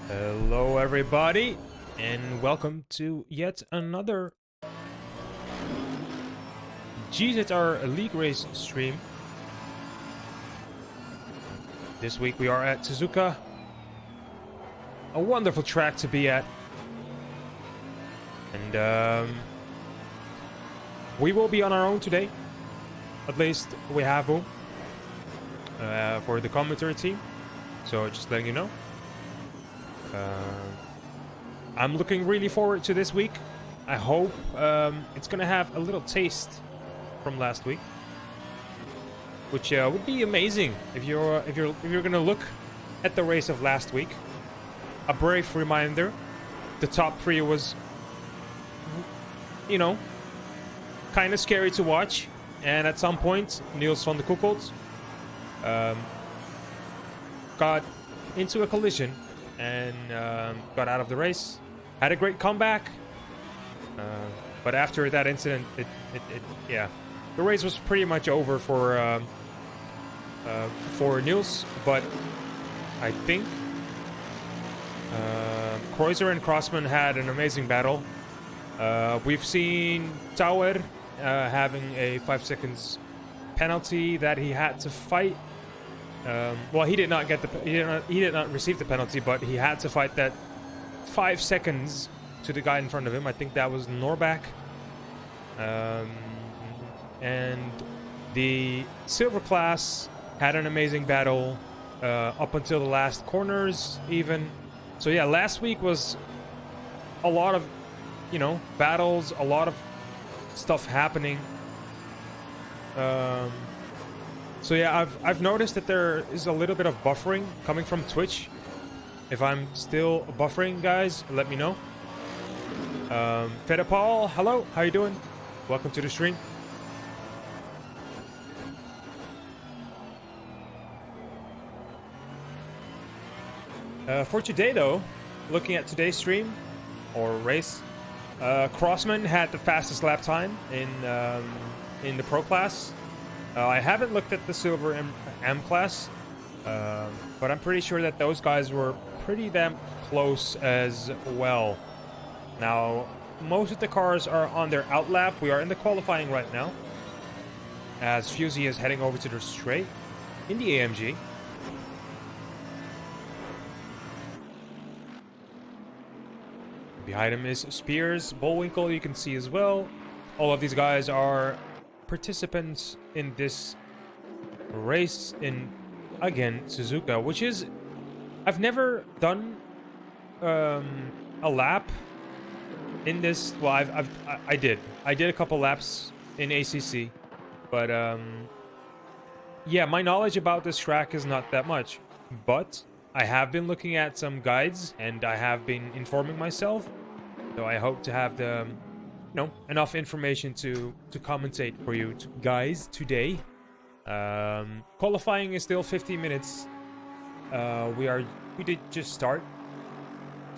Hello everybody, and welcome to yet another GZR League Race stream. This week we are at Suzuka, a wonderful track to be at, and we will be on our own today. At least we have Boom for the commentary team, so just letting you know. I'm looking really forward to this week. I hope it's gonna have a little taste from last week, which would be amazing if you're gonna look at the race of last week. A brief reminder: the top three was, kind of scary to watch, and at some point, Niels van de Koekolt got into a collision and got out of the race. Had a great comeback, but after that incident, the race was pretty much over for Niels. But I think Kreuzer and Crossman had an amazing battle. We've seen Tauer having a 5 seconds penalty that he had to fight. Well, he did not get he did not receive the penalty, but he had to fight that 5 seconds to the guy in front of him. I think that was Norbach. And the silver class had an amazing battle up until the last corners, even. So yeah, last week was a lot of, battles, a lot of stuff happening. So yeah, I've noticed that there is a little bit of buffering coming from Twitch. If I'm still buffering, guys, let me know. Fedapal, hello, how you doing? Welcome to the stream. For today, though, looking at today's stream or race, Crossman had the fastest lap time in the pro class. I haven't looked at the silver M class, but I'm pretty sure that those guys were pretty damn close as well. Now, most of the cars are on their out lap. We are in the qualifying right now, as Fusey is heading over to the straight in the AMG. Behind him is Spears, Bullwinkle, you can see as well. All of these guys are participants in this race in, again, Suzuka, which is, I've never done a lap in this. Well, I did a couple laps in ACC, but yeah, my knowledge about this track is not that much, but I have been looking at some guides and I have been informing myself, so I hope to have the enough information to commentate for you guys today. Qualifying is still 15 minutes. We did just start,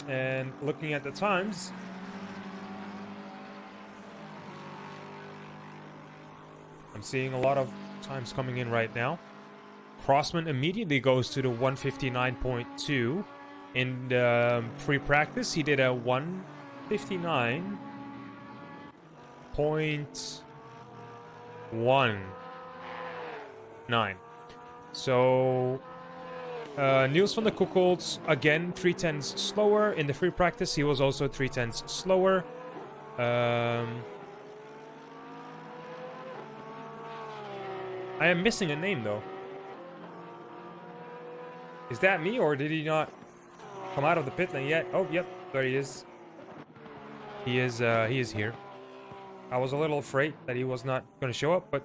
and looking at the times, I'm seeing a lot of times coming in right now. Crossman immediately goes to the 159.2. In the free practice, he did a 159.19. So Niels van de Koekolt again 3/10 slower. In the free practice he was also 3/10 slower. I am missing a name though. Is that me, or did he not come out of the pit lane yet? Oh, yep, there he is. He is here. I was a little afraid that he was not going to show up, but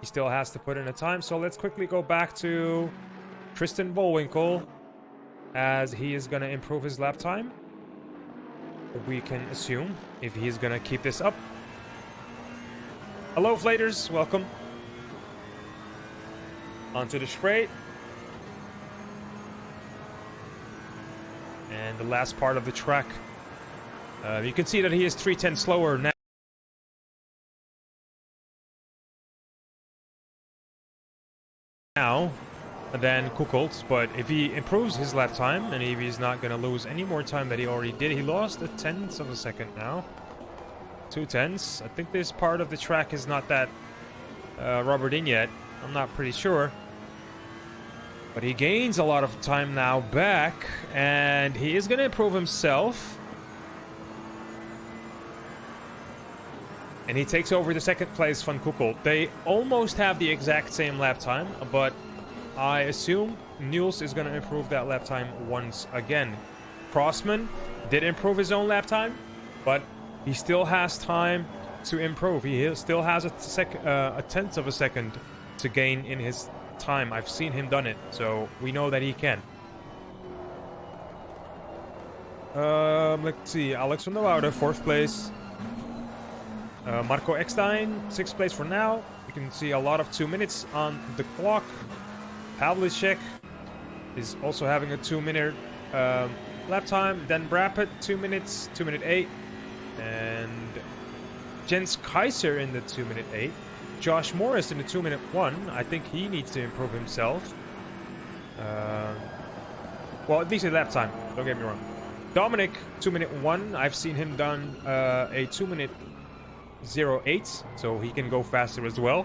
he still has to put in a time. So let's quickly go back to Tristan Bullwinkle, as he is going to improve his lap time. We can assume, if he's going to keep this up. Hello, Flaters. Welcome. Onto the straight. And the last part of the track. You can see that he is 3/10 slower now. than Kukolt, but if he improves his lap time, and if he's not going to lose any more time that he already did, he lost a tenth of a second now. 2/10. I think this part of the track is not that rubbered in yet. I'm not pretty sure. But he gains a lot of time now back, and he is going to improve himself. And he takes over the second place Van Kukel. They almost have the exact same lap time, but I assume Niels is going to improve that lap time once again. Crossman did improve his own lap time, but he still has time to improve. He still has a tenth of a second to gain in his time. I've seen him done it, so we know that he can. Let's see. Alex van der Woude, 4th place. Marco Eckstein, 6th place for now. You can see a lot of 2 minutes on the clock. Pavlicek is also having a 2-minute lap time. Dan Brappet, 2 minutes, 2-minute 8. And Jens Kaiser in the 2-minute 8. Josh Morris in the 2-minute 1. I think he needs to improve himself. Well, at least a lap time. Don't get me wrong. Dominic, 2-minute 1. I've seen him done a 2-minute 08, so he can go faster as well.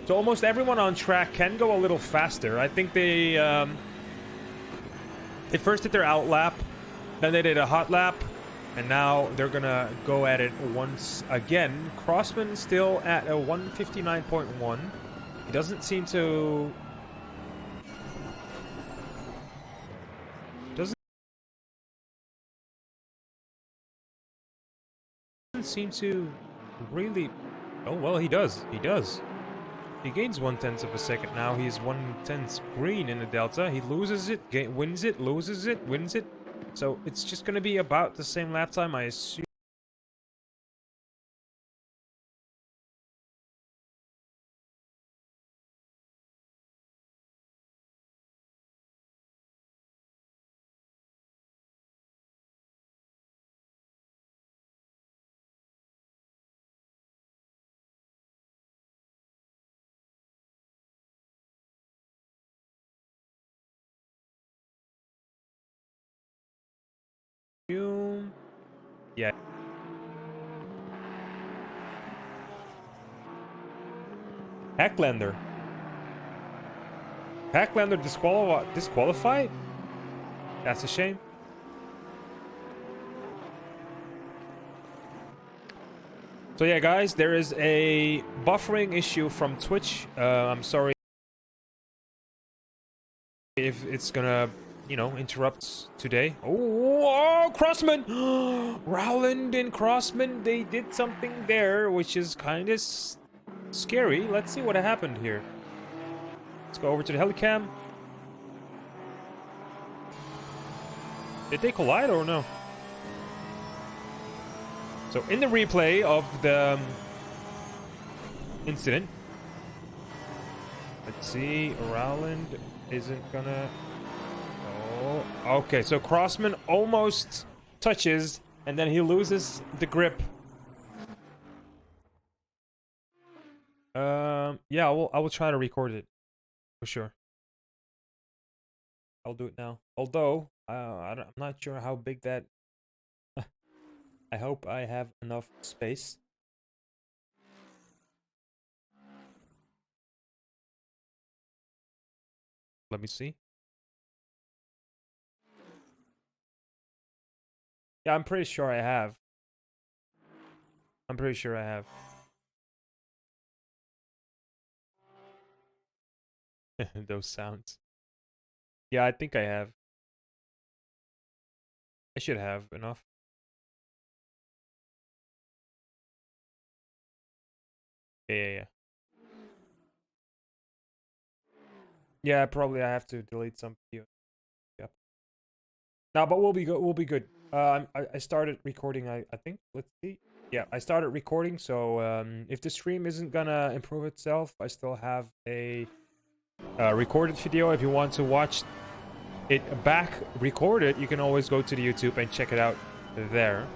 So almost everyone on track can go a little faster. I think they first did their out lap, then they did a hot lap, and now they're gonna go at it once again. Crossman still at a 159.1. He doesn't seem to really. Oh well, he does. He gains 1/10 of a second now. He's 1/10 green in the delta. He loses it, wins it, loses it, wins it. So it's just going to be about the same lap time, I assume. Yeah. Hacklander. Hacklander disqualified? That's a shame. So yeah, guys, there is a buffering issue from Twitch. I'm sorry if it's gonna, you know, interrupt today. Oh, Crossman! Rowland and Crossman, they did something there, which is kind of scary. Let's see what happened here. Let's go over to the helicam. Did they collide or no? So in the replay of the incident, let's see, Rowland isn't gonna... Oh, okay, so Crossman almost touches, and then he loses the grip. Yeah, I will try to record it, for sure. I'll do it now. Although, I'm not sure how big that... I hope I have enough space. Let me see. Yeah, I'm pretty sure I have. I'm pretty sure I have. Those sounds. Yeah, I think I have. I should have enough. Yeah. Yeah, probably I have to delete some video. Yep. No, but we'll be good. We'll be good. I started recording. I think. Let's see. Yeah, I started recording. So if the stream isn't gonna improve itself, I still have a recorded video. If you want to watch it back recorded, you can always go to the YouTube and check it out there.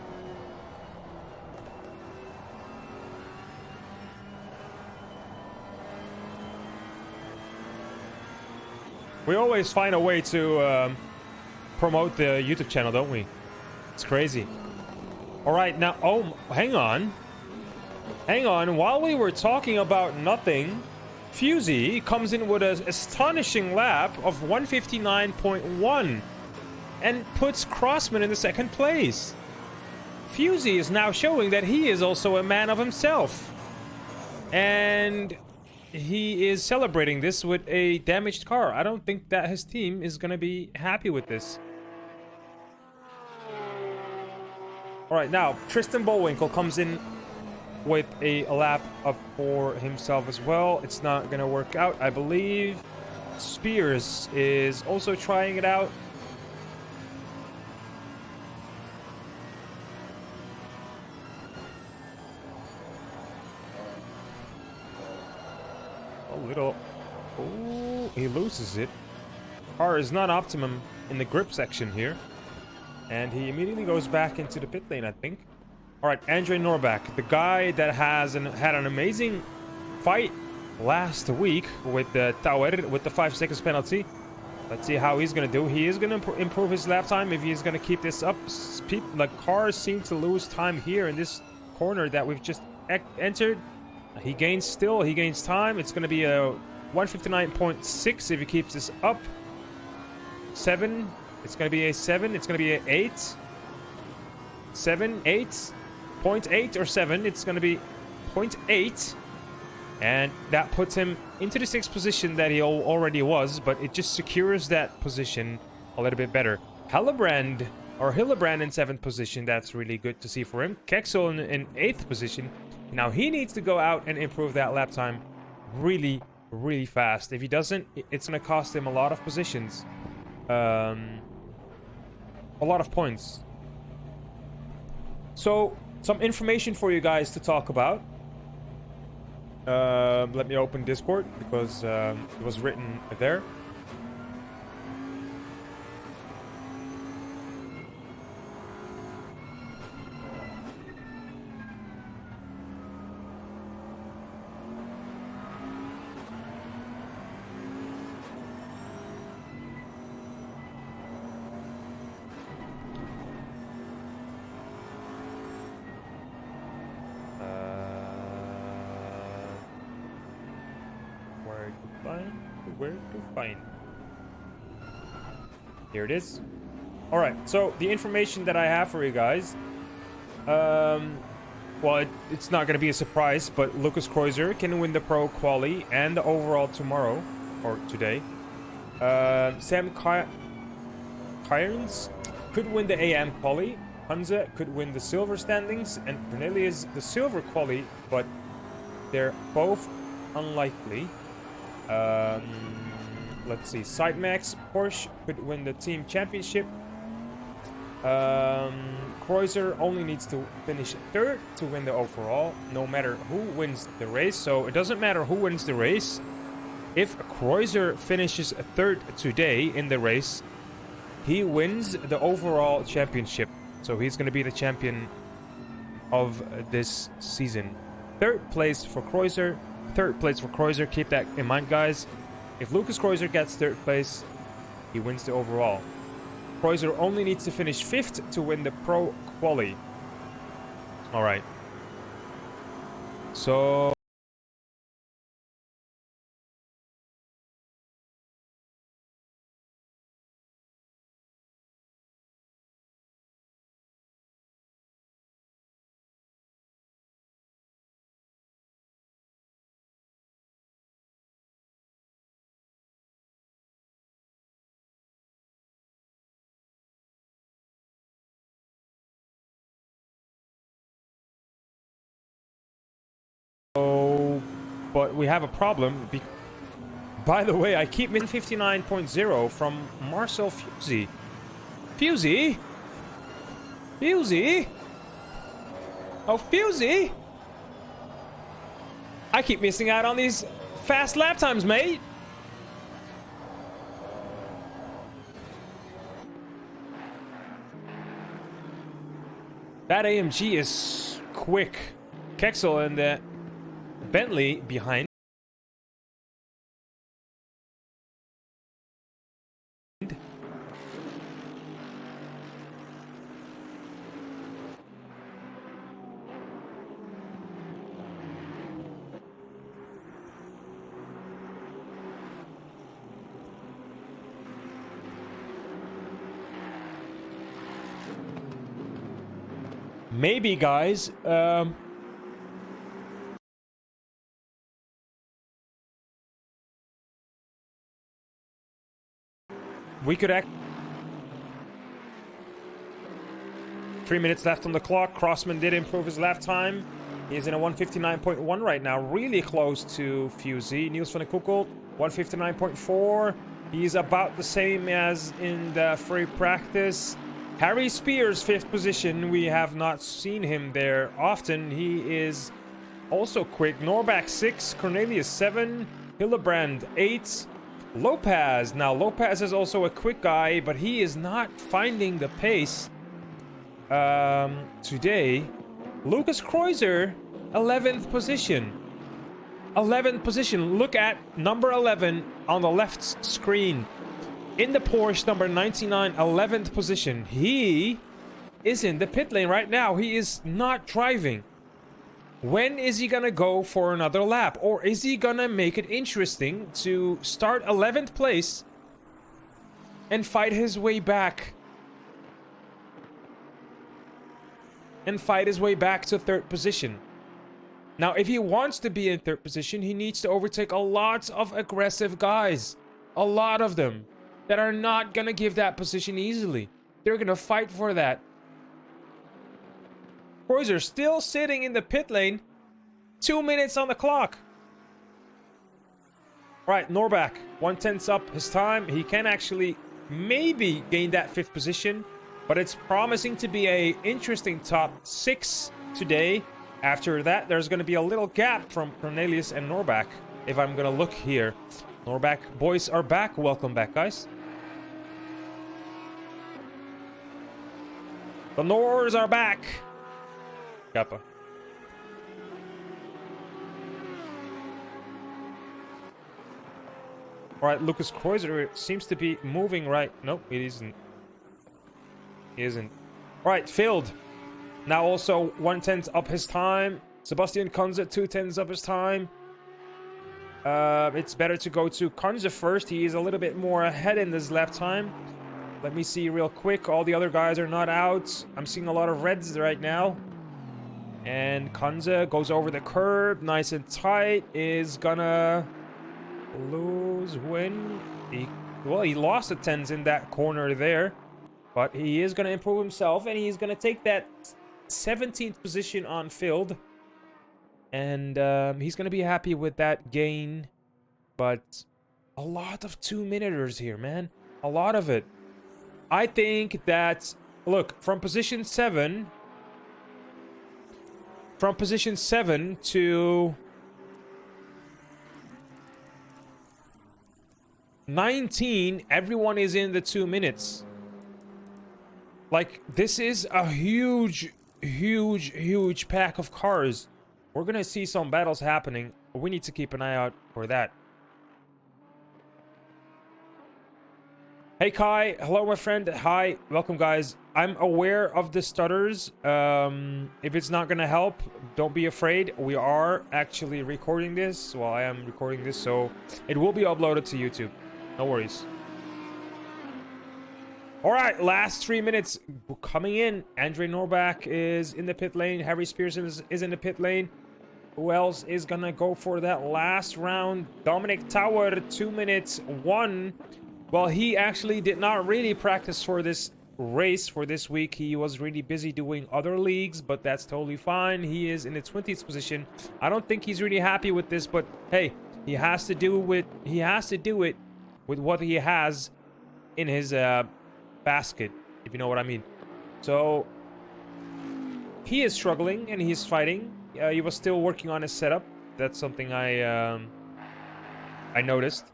We always find a way to promote the YouTube channel, don't we? It's crazy. All right, now, oh, hang on. Hang on, while we were talking about nothing, Fusey comes in with an astonishing lap of 159.1 and puts Crossman in the second place. Fusey is now showing that he is also a man of himself. And he is celebrating this with a damaged car. I don't think that his team is going to be happy with this. Alright, now, Tristan Bullwinkle comes in with a lap up for himself as well. It's not going to work out, I believe. Spears is also trying it out. A little... Oh, he loses it. Car is not optimum in the grip section here. And he immediately goes back into the pit lane, I think. Alright, Andre Norback, the guy that had an amazing fight last week with the Tower, with the 5 seconds penalty. Let's see how he's going to do. He is going to improve his lap time if he's going to keep this up. The cars seem to lose time here in this corner that we've just entered. He gains time. It's going to be a 159.6 if he keeps this up. 7. It's going to be a 7. It's going to be a 8. 7, 8. 0.8 or 7. It's going to be 0.8. And that puts him into the 6th position that he already was, but it just secures that position a little bit better. Hillebrand in 7th position. That's really good to see for him. Kexel in 8th position. Now he needs to go out and improve that lap time really, really fast. If he doesn't, it's going to cost him a lot of positions. A lot of points. So, some information for you guys to talk about. Let me open Discord because it was written there. Where to find? Here it is. All right, so the information that I have for you guys, well, it's not going to be a surprise, but Lucas Kreuzer can win the Pro Quali and the overall tomorrow or today. Sam Cairns could win the AM Quali. Hansa could win the silver standings, and Cornelius the silver Quali, but they're both unlikely. Let's see. Sidemax Porsche could win the team championship. Kreuzer only needs to finish 3rd to win the overall, no matter who wins the race. So it doesn't matter who wins the race. If Kreuzer finishes 3rd today in the race, he wins the overall championship. So he's going to be the champion of this season. 3rd place for Kreuzer. 3rd place for Kreuzer. Keep that in mind, guys. If Lucas Kreuzer gets 3rd place, he wins the overall. Kreuzer only needs to finish 5th to win the Pro Quali. Alright. So... but we have a problem. By the way, I keep missing 59.0 from Marcel Fusey. Fusey? Fusey? Oh, Fusey? I keep missing out on these fast lap times, mate. That AMG is quick. Kexel and the Bentley behind. maybe, guys, we could act. 3 minutes left on the clock. Crossman did improve his lap time. He's in a 159.1 right now, really close to Fusey. Niels van der Koekel, 159.4. He's about the same as in the free practice. Harry Spears, 5th position. We have not seen him there often. He is also quick. Norbach, 6. Cornelius, 7. Hillebrand, 8. Lopez. Now, Lopez is also a quick guy, but he is not finding the pace today. Lucas Kreuzer, 11th position. 11th position. Look at number 11 on the left screen. In the Porsche, number 99, 11th position. He is in the pit lane right now. He is not driving. When is he gonna go for another lap? Or is he gonna make it interesting to start 11th place and fight his way back? And fight his way back to 3rd position. Now, if he wants to be in 3rd position, he needs to overtake a lot of aggressive guys. A lot of them that are not gonna give that position easily. They're gonna fight for that. Kreuzer still sitting in the pit lane. 2 minutes on the clock. Right, Norbach, 1/10 up his time. He can actually maybe gain that 5th position. But it's promising to be a interesting top 6 today. After that, there's going to be a little gap from Cornelius and Norbach. If I'm going to look here. Norbach boys are back. Welcome back, guys. The Nors are back. Kappa. Alright, Lucas Kreuzer seems to be moving right. Nope, it isn't. He isn't. Alright, filled. Now also 1/10 up his time. Sebastian Konze, 2/10 up his time. It's better to go to Konze first. He is a little bit more ahead in this lap time. Let me see real quick. All the other guys are not out. I'm seeing a lot of reds right now. And Konze goes over the curb. Nice and tight. Is gonna lose, win. He lost a 10s in that corner there. But he is going to improve himself, and he's going to take that 17th position on field. And he's going to be happy with that gain. But a lot of 2-minuters here, man. A lot of it. I think that, look, from position 7 to 19, everyone is in the 2 minutes. Like, this is a huge pack of cars. We're gonna see some battles happening. We need to keep an eye out for that. Hey Kai, hello my friend. Hi, welcome guys. I'm aware of the stutters. If it's not gonna help, don't be afraid. We are actually recording this. Well, I am recording this, so it will be uploaded to YouTube. No worries. Alright, last 3 minutes coming in. Andre Norbach is in the pit lane. Harry Spears is in the pit lane. Who else is gonna go for that last round? Dominic Tower, 2 minutes 1. Well, he actually did not really practice for this race for this week. He was really busy doing other leagues, but that's totally fine. He is in the 20th position. I don't think he's really happy with this, but hey, he has to do it with what he has in his basket, if you know what I mean. So he is struggling and he's fighting. He was still working on his setup. That's something I noticed.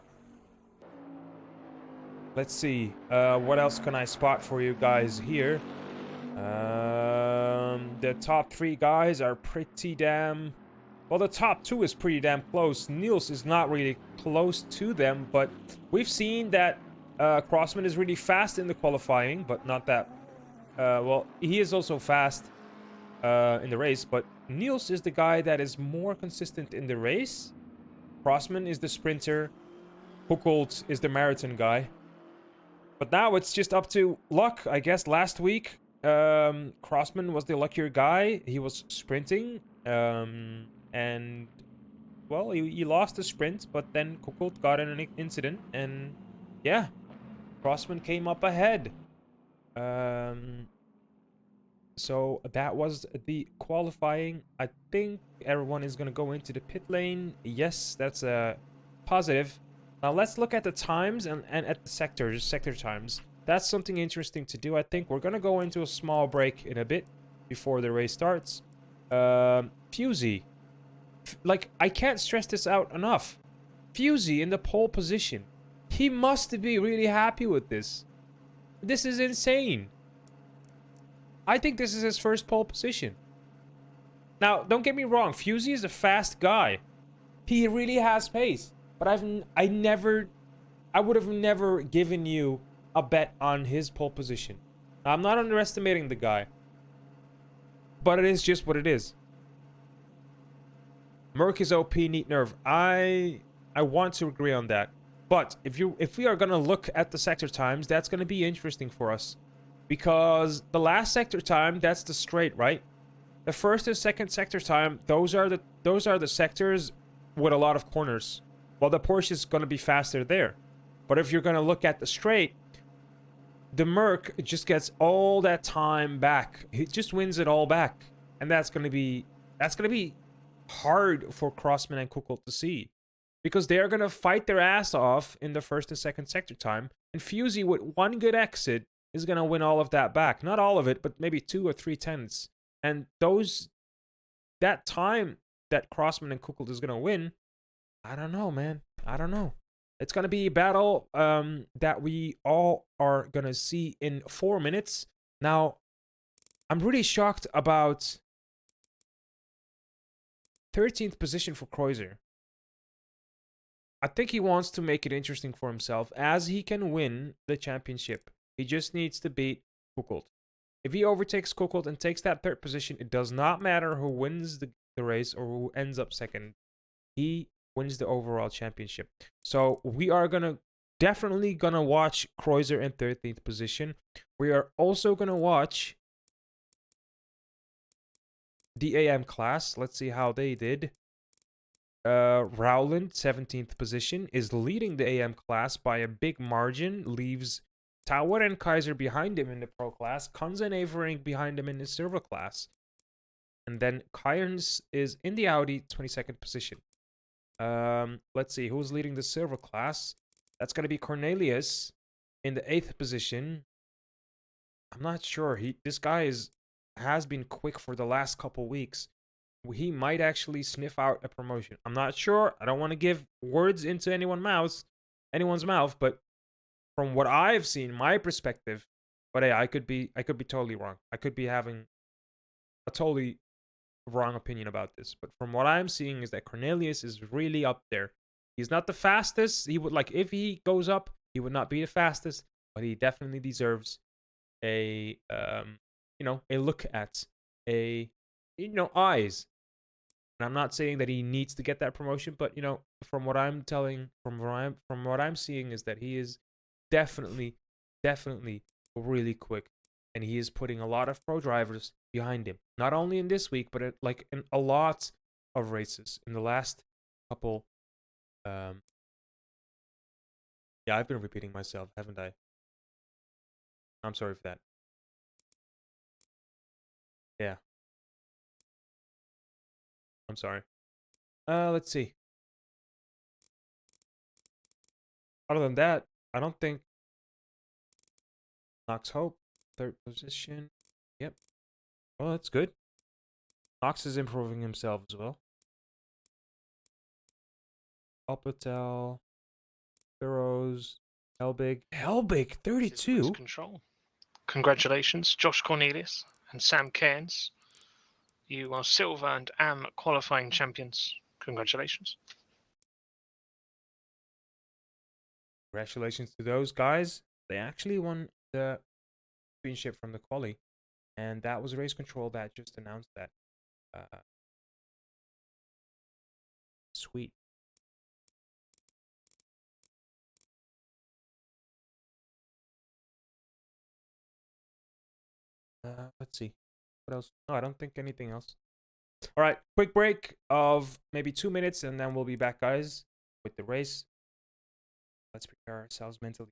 Let's see what else can I spot for you guys here. The top 3 guys are pretty damn, well, the top 2 is pretty damn close. Niels is not really close to them, but we've seen that Crossman is really fast in the qualifying, but not that... well, he is also fast in the race, but Niels is the guy that is more consistent in the race. Crossman is the sprinter. Huckold is the marathon guy. But now it's just up to luck, I guess. Last week, Crossman was the luckier guy. He was sprinting, and well, he lost the sprint, but then Kukult got in an incident, and yeah, Crossman came up ahead. Um, so that was the qualifying. I think everyone is gonna go into the pit lane. Yes, that's a positive. Now let's look at the times and at the sector times. That's something interesting to do. I think we're gonna go into a small break in a bit before the race starts. Fusey, like I can't stress this out enough. Fusey in the pole position. He must be really happy with this. This is insane. I think this is his first pole position. Now, don't get me wrong. Fusey is a fast guy. He really has pace. But I would have never given you a bet on his pole position. Now, I'm not underestimating the guy. But it is just what it is. Merc is OP, neat nerve. I want to agree on that. But if we are gonna look at the sector times, that's gonna be interesting for us. Because the last sector time, that's the straight, right? The first and second sector time, those are the sectors with a lot of corners. Well, the Porsche is gonna be faster there. But if you're gonna look at the straight, the Merc just gets all that time back. He just wins it all back. And that's gonna be hard for Crossman and Kukul to see. Because they're going to fight their ass off in the first and second sector time. And Fusey, with one good exit, is going to win all of that back. Not all of it, but maybe 2 or 3 tenths. And that time that Crossman and Kukul is going to win, I don't know, man. I don't know. It's going to be a battle that we all are going to see in 4 minutes. Now, I'm really shocked about 13th position for Kreuzer. I think he wants to make it interesting for himself, as he can win the championship. He just needs to beat Kukult. If he overtakes Kukult and takes that third position, it does not matter who wins the race or who ends up second. He wins the overall championship. So we are definitely gonna watch Kreuzer in 13th position. We are also gonna watch the AM class. Let's see how they did. Rowland, 17th position, is leading the AM class by a big margin, leaves Tower and Kaiser behind him in the Pro class, Kunz and Avering behind him in the Silver class. And then Kynes is in the Audi, 22nd position. Let's see, who's leading the Silver class? That's going to be Cornelius in the 8th position. I'm not sure. This guy has been quick for the last couple weeks. He might actually sniff out a promotion. I'm not sure. I don't want to give words into anyone's mouth, but from what I've seen, my perspective, but hey, I could be totally wrong. I could be having a totally wrong opinion about this. But from what I'm seeing is that Cornelius is really up there. He's not the fastest. He would, like, if he goes up, he would not be the fastest, but he definitely deserves a a look at eyes. And I'm not saying that he needs to get that promotion, but from what I'm seeing is that he is definitely really quick, and he is putting a lot of pro drivers behind him. Not only in this week, but in a lot of races in the last couple. Yeah, I've been repeating myself, haven't I? I'm sorry for that. Yeah, I'm sorry. Let's see. Other than that, I don't think Knox Hope, 3rd position. Yep. Well, that's good. Knox is improving himself as well. Alpatel, Burrows, Helbig, 32. Control. Congratulations, Josh Cornelius and Sam Cairns. You are silver and AM qualifying champions. Congratulations. Congratulations to those guys. They actually won the championship from the quali, and that was Race Control that just announced that. Sweet. Let's see. What else? No, I don't think anything else. All right, quick break of maybe 2 minutes, and then we'll be back, guys, with the race. Let's prepare ourselves mentally.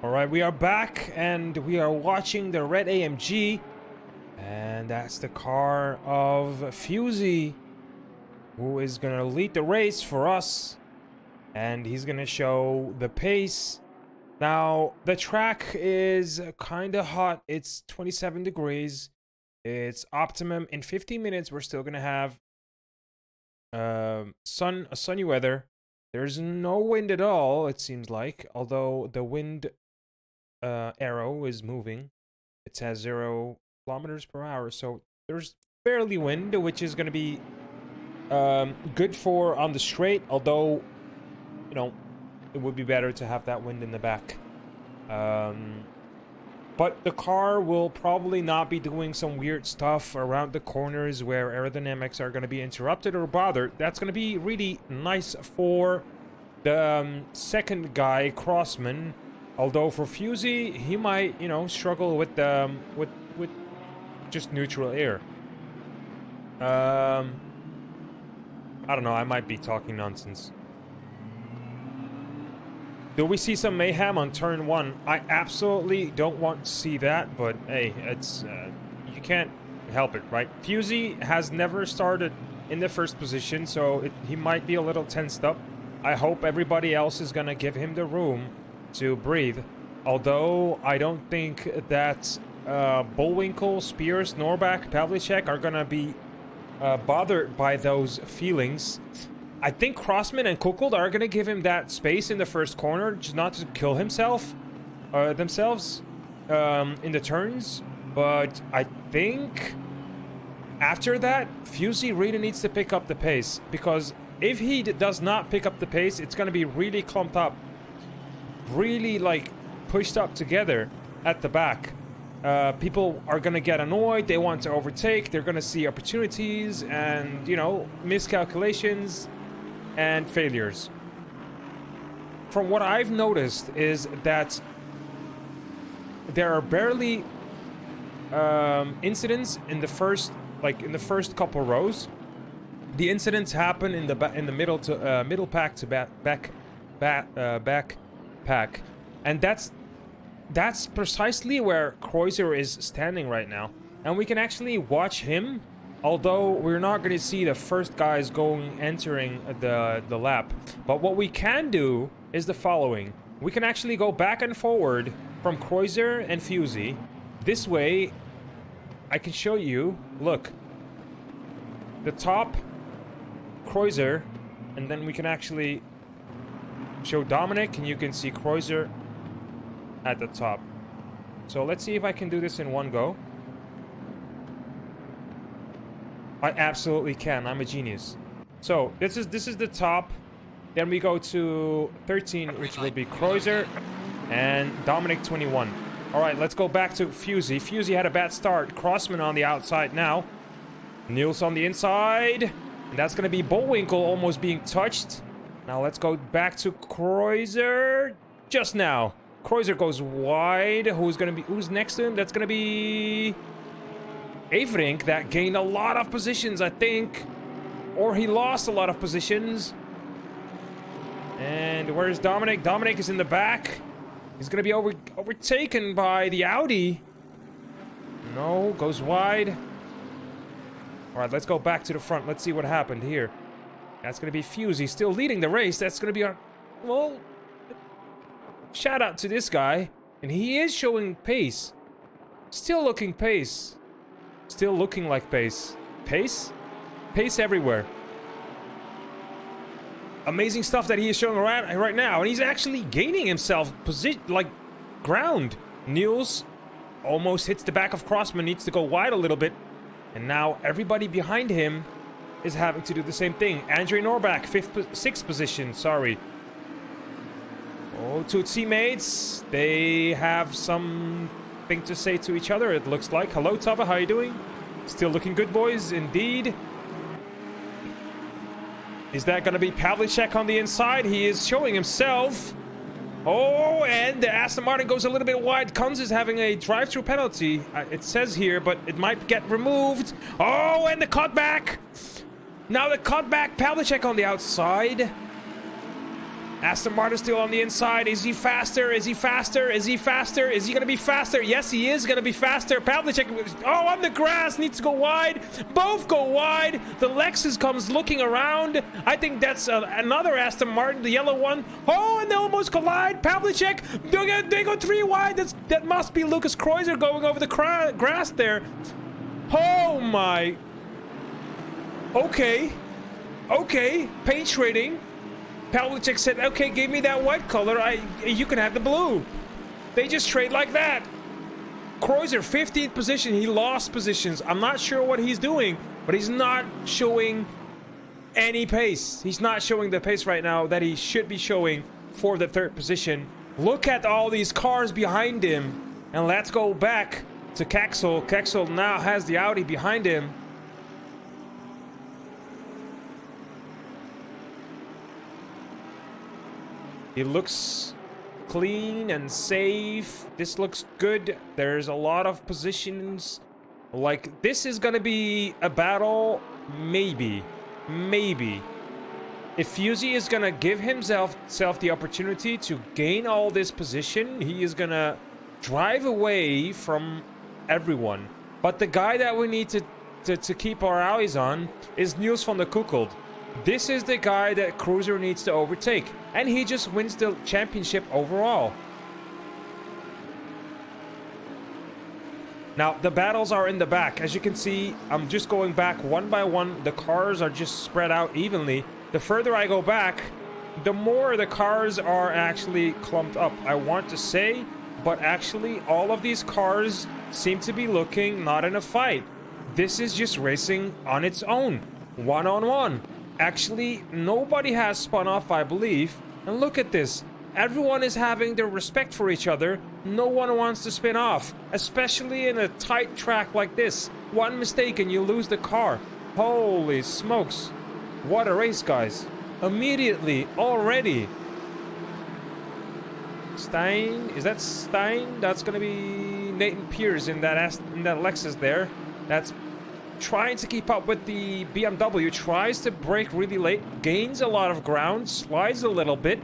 Alright, we are back and we are watching the red AMG. And that's the car of Fusey, who is going to lead the race for us. And he's going to show the pace. Now, the track is kind of hot. It's 27 degrees. It's optimum. In 15 minutes, we're still going to have sunny weather. There's no wind at all, it seems like. Although the wind arrow is moving. It says 0 kilometers per hour, so there's barely wind, which is going to be good for on the straight, although, you know, it would be better to have that wind in the back. But the car will probably not be doing some weird stuff around the corners where aerodynamics are going to be interrupted or bothered. That's going to be really nice for the second guy, Crossman. Although for Fusey, he might, you know, struggle with just neutral air. I don't know, I might be talking nonsense. Do we see some mayhem on turn 1? I absolutely don't want to see that, but hey, it's you can't help it, right? Fusey has never started in the first position, so he might be a little tensed up. I hope everybody else is gonna give him the room to breathe. Although I don't think that Bullwinkle, Spears, Norbach, Pavlicek are gonna be bothered by those feelings. I think Crossman and Kukuld are gonna give him that space in the first corner, just not to kill themselves in the turns. But I think after that, Fusey really needs to pick up the pace, because if he does not pick up the pace, it's gonna be really clumped up, really like pushed up together at the back. People are gonna get annoyed, they want to overtake, they're gonna see opportunities and, you know, miscalculations and failures. From what I've noticed is that there are barely incidents in the first couple rows. The incidents happen in the middle to middle pack to back pack, and that's precisely where Kreuzer is standing right now. And we can actually watch him Although we're not going to see the first guys entering the lap. But what we can do is the following. We can actually go back and forward from Kreuzer and Fusey. This way, I can show you, look, the top, Kreuzer, and then we can actually show Dominic, and you can see Kreuzer at the top. So let's see if I can do this in one go. I absolutely can. I'm a genius. So this is the top. Then we go to 13, which will be Kreuzer, and Dominic 21. All right, let's go back to Fusey. Fusey had a bad start. Crossman on the outside now. Niels on the inside. And that's going to be Bullwinkle almost being touched. Now let's go back to Kreuzer. Just now. Kreuzer goes wide. Who's next to him? That's going to be Averink, that gained a lot of positions, I think. Or he lost a lot of positions. And where's Dominic? Dominic is in the back. He's going to be overtaken by the Audi. No, goes wide. All right, let's go back to the front. Let's see what happened here. That's going to be Fusey still leading the race. That's going to be well, shout out to this guy. And he is showing pace. Still looking pace. Still looking like pace. Pace? Pace everywhere. Amazing stuff that he is showing right now. And he's actually gaining himself ground. Niels almost hits the back of Crossman. Needs to go wide a little bit. And now everybody behind him is having to do the same thing. Andre Norbach, 6th position. Sorry. Oh, two teammates. They have something to say to each other, it looks like. Hello, Taba. How you doing? Still looking good, boys. Indeed. Is that going to be Pavlicek on the inside? He is showing himself. Oh, and the Aston Martin goes a little bit wide. Kunz is having a drive-through penalty. It says here, but it might get removed. Oh, and the cutback. Now the cutback. Pavlicek on the outside. Aston Martin still on the inside. Is he faster? Is he faster? Is he faster? Is he going to be faster? Yes, he is going to be faster. Pavlicek, oh, on the grass, needs to go wide. Both go wide. The Lexus comes looking around. I think that's another Aston Martin, the yellow one. Oh, and they almost collide. Pavlicek, they go 3 wide. That must be Lucas Kreuzer going over the grass there. Oh, my. Okay. Okay. Paint trading. Pavlicek said, okay, give me that white color. You can have the blue. They just trade like that. Kreuzer, 15th position. He lost positions. I'm not sure what he's doing, but he's not showing any pace. He's not showing the pace right now that he should be showing for the 3rd position. Look at all these cars behind him. And let's go back to Kexel. Kexel now has the Audi behind him. He looks clean and safe. This looks good. There's a lot of positions. Like, this is gonna be a battle. Maybe. If Fusey is gonna give himself the opportunity to gain all this position, he is gonna drive away from everyone. But the guy that we need to keep our eyes on is Niels van der Kukeld. This is the guy that Kreuzer needs to overtake. And he just wins the championship overall. Now, the battles are in the back. As you can see, I'm just going back one by one. The cars are just spread out evenly. The further I go back, the more the cars are actually clumped up. I want to say, but actually, all of these cars seem to be looking not in a fight. This is just racing on its own. One-on-one. Actually, nobody has spun off, I believe. And look at this. Everyone is having their respect for each other. No one wants to spin off. Especially in a tight track like this. One mistake and you lose the car. Holy smokes. What a race, guys. Immediately, already. Stein? Is that Stein? That's going to be Nathan Pierce in that Lexus there. That's trying to keep up with the BMW, tries to brake really late, gains a lot of ground, slides a little bit,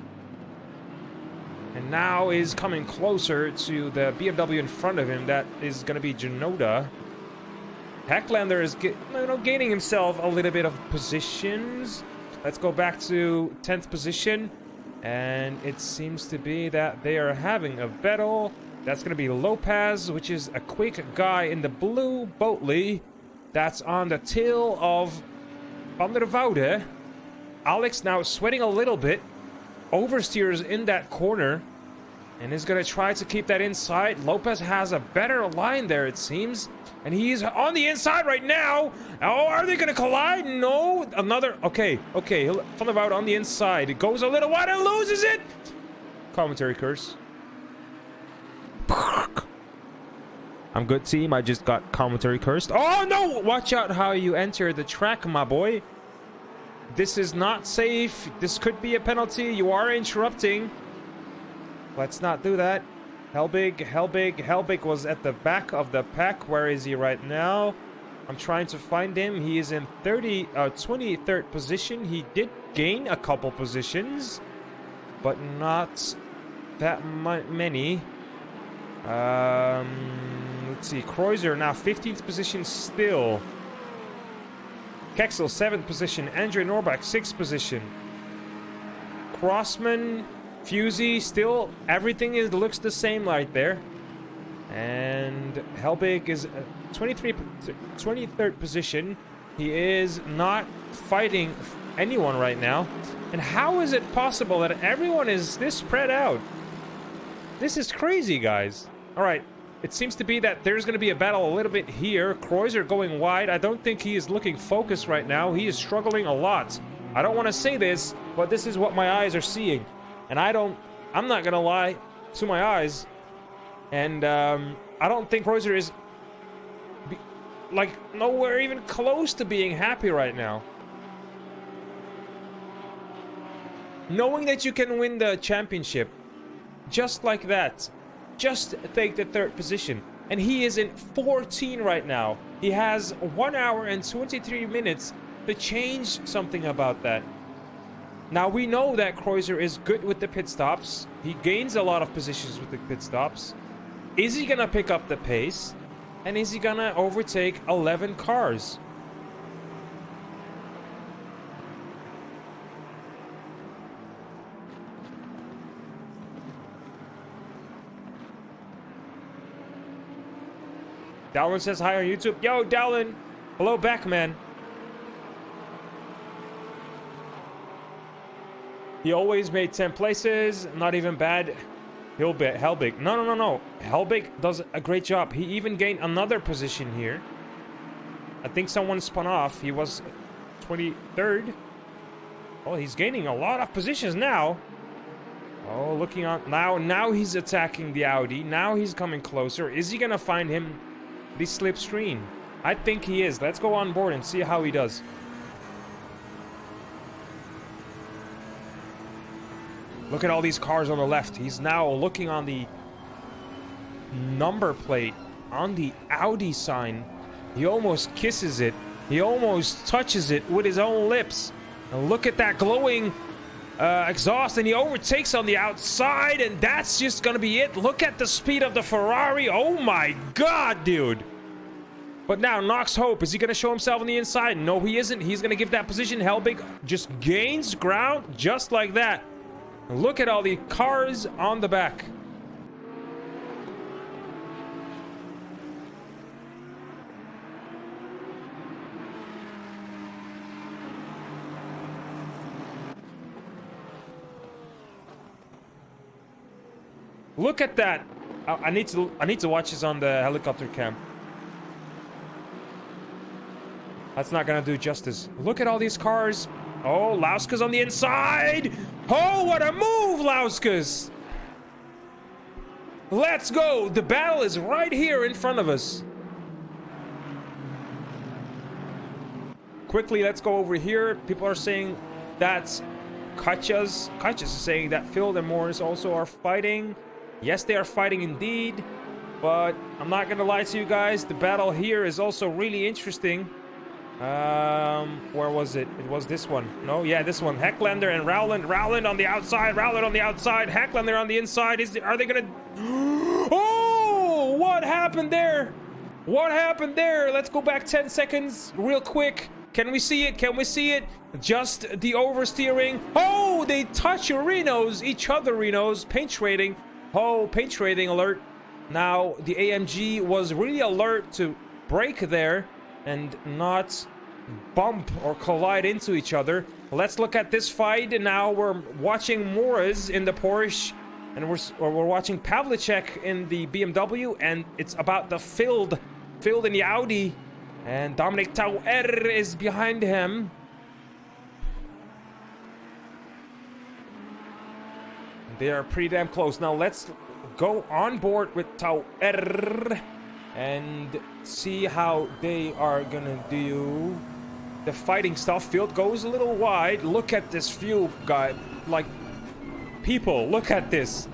and now is coming closer to the BMW in front of him. That is going to be Genoda. Hecklander is gaining himself a little bit of positions. Let's go back to 10th position. And it seems to be that they are having a battle. That's going to be Lopez, which is a quick guy in the blue Boatley. That's on the tail of Van der Woude. Alex now sweating a little bit. Oversteers in that corner. And is going to try to keep that inside. Lopez has a better line there, it seems. And he's on the inside right now. Oh, are they going to collide? No. Another. Okay. Van der Woude on the inside. It goes a little wide and loses it. Commentary curse. I'm good, team. I just got commentary cursed. Oh, no. Watch out how you enter the track, my boy. This is not safe. This could be a penalty. You are interrupting. Let's not do that. Helbig was at the back of the pack. Where is he right now? I'm trying to find him. He is in 23rd position. He did gain a couple positions, but not that many. Let's see. Kreuzer now 15th position still. Kexel 7th position. Andre Norbach 6th position. Crossman, Fusey, still everything looks the same right there. And Helbig is 23rd position. He is not fighting anyone right now. And how is it possible that everyone is this spread out? This is crazy, guys. All right. It seems to be that there's going to be a battle a little bit here. Kreuzer going wide. I don't think he is looking focused right now. He is struggling a lot. I don't want to say this, but this is what my eyes are seeing. And I'm not going to lie to my eyes. And I don't think Kreuzer is nowhere even close to being happy right now. Knowing that you can win the championship just like that. Just take the 3rd position. And he is in 14 right now. He has 1 hour and 23 minutes to change something about that. Now we know that Kreuzer is good with the pit stops. He gains a lot of positions with the pit stops. Is he gonna pick up the pace? And is he gonna overtake 11 cars? Dallin says hi on YouTube. Yo, Dallin. Hello back, man. He always made 10 places. Not even bad. Helbig. No. Helbig does a great job. He even gained another position here. I think someone spun off. He was 23rd. Oh, he's gaining a lot of positions now. Oh, looking on. Now he's attacking the Audi. Now he's coming closer. Is he going to find him the slipstream? I think he is. Let's go on board and see how he does. Look at all these cars on the left. He's now looking on the number plate on the Audi sign. He almost kisses it. He almost touches it with his own lips. And look at that glowing exhaust, and he overtakes on the outside, and that's just gonna be it. Look at the speed of the Ferrari. Oh my god, dude. But now Knox Hope, is he gonna show himself on the inside? No, he isn't. He's gonna give that position. Helbig just gains ground just like that. Look at all the cars on the back. Look at that. I need to watch this on the helicopter cam. That's not gonna do justice. Look at all these cars. Oh, Lauskas on the inside. Oh, what a move, Lauskas. Let's go. The battle is right here in front of us. Quickly, let's go over here. People are saying that's Katjas. Katjas is saying that Phil and Morris also are fighting. Yes, they are fighting indeed. But I'm not going to lie to you guys. The battle here is also really interesting. Where was it? It was this one. No, yeah, this one. Hecklander and Rowland. Rowland on the outside. Rowland on the outside. Hecklander on the inside. Are they gonna? Oh, what happened there? What happened there? Let's go back 10 seconds real quick. Can we see it? Can we see it? Just the oversteering. Oh, they touch your Renos, each other Renos. Paint trading. Oh, paint trading alert. Now, the AMG was really alert to brake there and not bump or collide into each other. Let's look at this fight. And now we're watching Morris in the Porsche, and we're watching Pavlicek in the BMW, and it's about the Field in the Audi, and Dominic Tauer is behind him. They are pretty damn close. Now let's go on board with Tauer and see how they are gonna do the fighting stuff. Field goes a little wide. Look at this fuel guy. Like, people, look at this.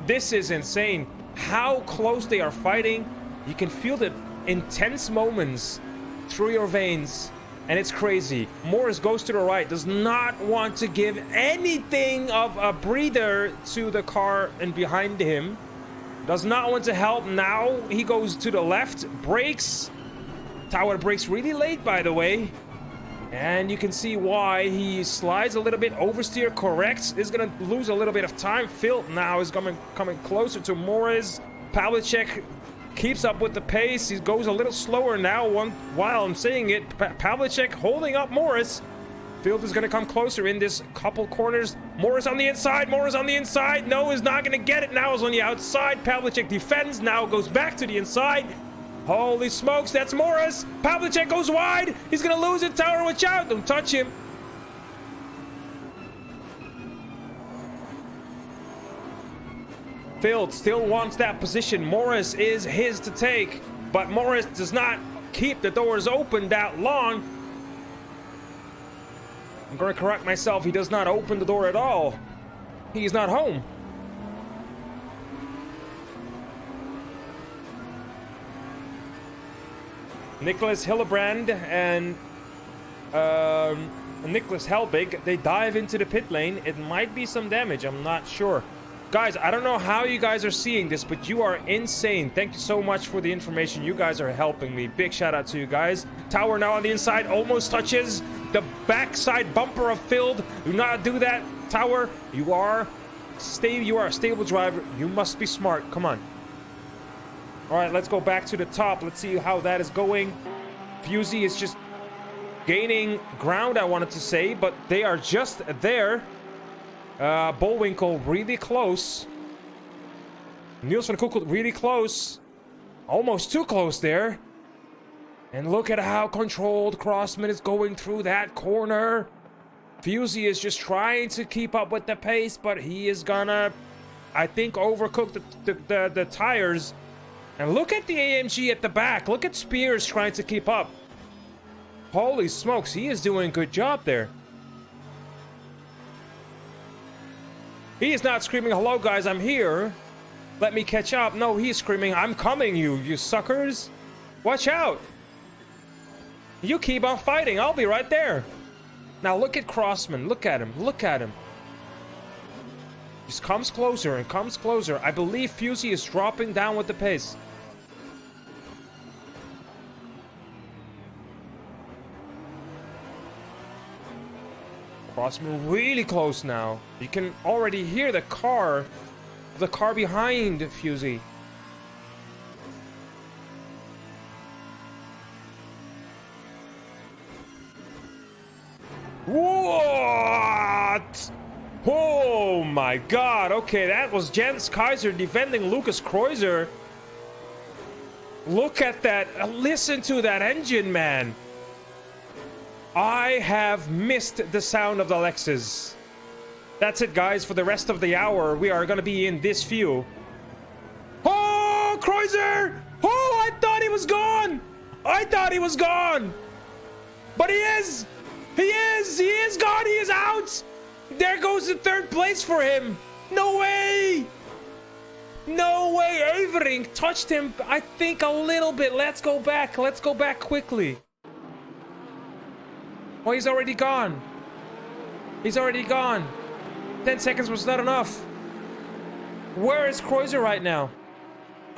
This is insane. How close they are fighting. You can feel the intense moments through your veins, and it's crazy. Morris goes to the right, does not want to give anything of a breather to the car and behind him. Does not want to help. Now he goes to the left, brakes. Tauer brakes really late, by the way. And you can see why. He slides a little bit, oversteer, corrects, is gonna lose a little bit of time. Phil now is coming closer to Morris. Pavlicek keeps up with the pace. He goes a little slower now while I'm saying it. Pavlicek holding up Morris. Field is going to come closer in this couple corners. Morris on the inside. Morris on the inside. No, is not going to get it. Now is on the outside. Pavlicek defends. Now goes back to the inside. Holy smokes, that's Morris. Pavlicek goes wide. He's going to lose it. Tauer, watch out. Don't touch him. Field still wants that position. Morris is his to take, but Morris does not keep the doors open that long. I'm going to correct myself. He does not open the door at all. He's not home. Nicholas Hillebrand and Nicholas Helbig, they dive into the pit lane. It might be some damage. I'm not sure. Guys, I don't know how you guys are seeing this, but you are insane. Thank you so much for the information. You guys are helping me. Big shout out to you guys. Tauer now on the inside, almost touches the backside bumper of Field. Do not do that, Tauer. You are a stable driver. You must be smart. Come on. All right, let's go back to the top. Let's see how that is going. Fusey is just gaining ground, I wanted to say, but they are just there. Bullwinkle really close. Niels van Kukkel really close. Almost too close there. And look at how controlled Crossman is going through that corner. Fusey is just trying to keep up with the pace, but he is gonna, I think, overcook the tires. And look at the AMG at the back. Look at Spears trying to keep up. Holy smokes, he is doing a good job there. He is not screaming, hello guys, I'm here. Let me catch up. No, he's screaming, I'm coming, you suckers. Watch out. You keep on fighting, I'll be right there. Now look at Crossman, look at him, look at him. Just comes closer and comes closer. I believe Fusey is dropping down with the pace. Crossman really close now. You can already hear the car behind Fusey. What? Oh my god. Okay, that was Jens Kaiser defending Lucas Kreuzer. Look at that. Listen to that engine, man. I have missed the sound of the Lexus. That's it, guys. For the rest of the hour, we are going to be in this view. Oh, Kreuzer! Oh, I thought he was gone! I thought he was gone! But he is! He is! He is gone! He is out! There goes the third place for him! No way! No way! Evering touched him, I think, a little bit. Let's go back. Let's go back quickly. Oh, he's already gone. He's already gone. 10 seconds was not enough. Where is Kreuzer right now?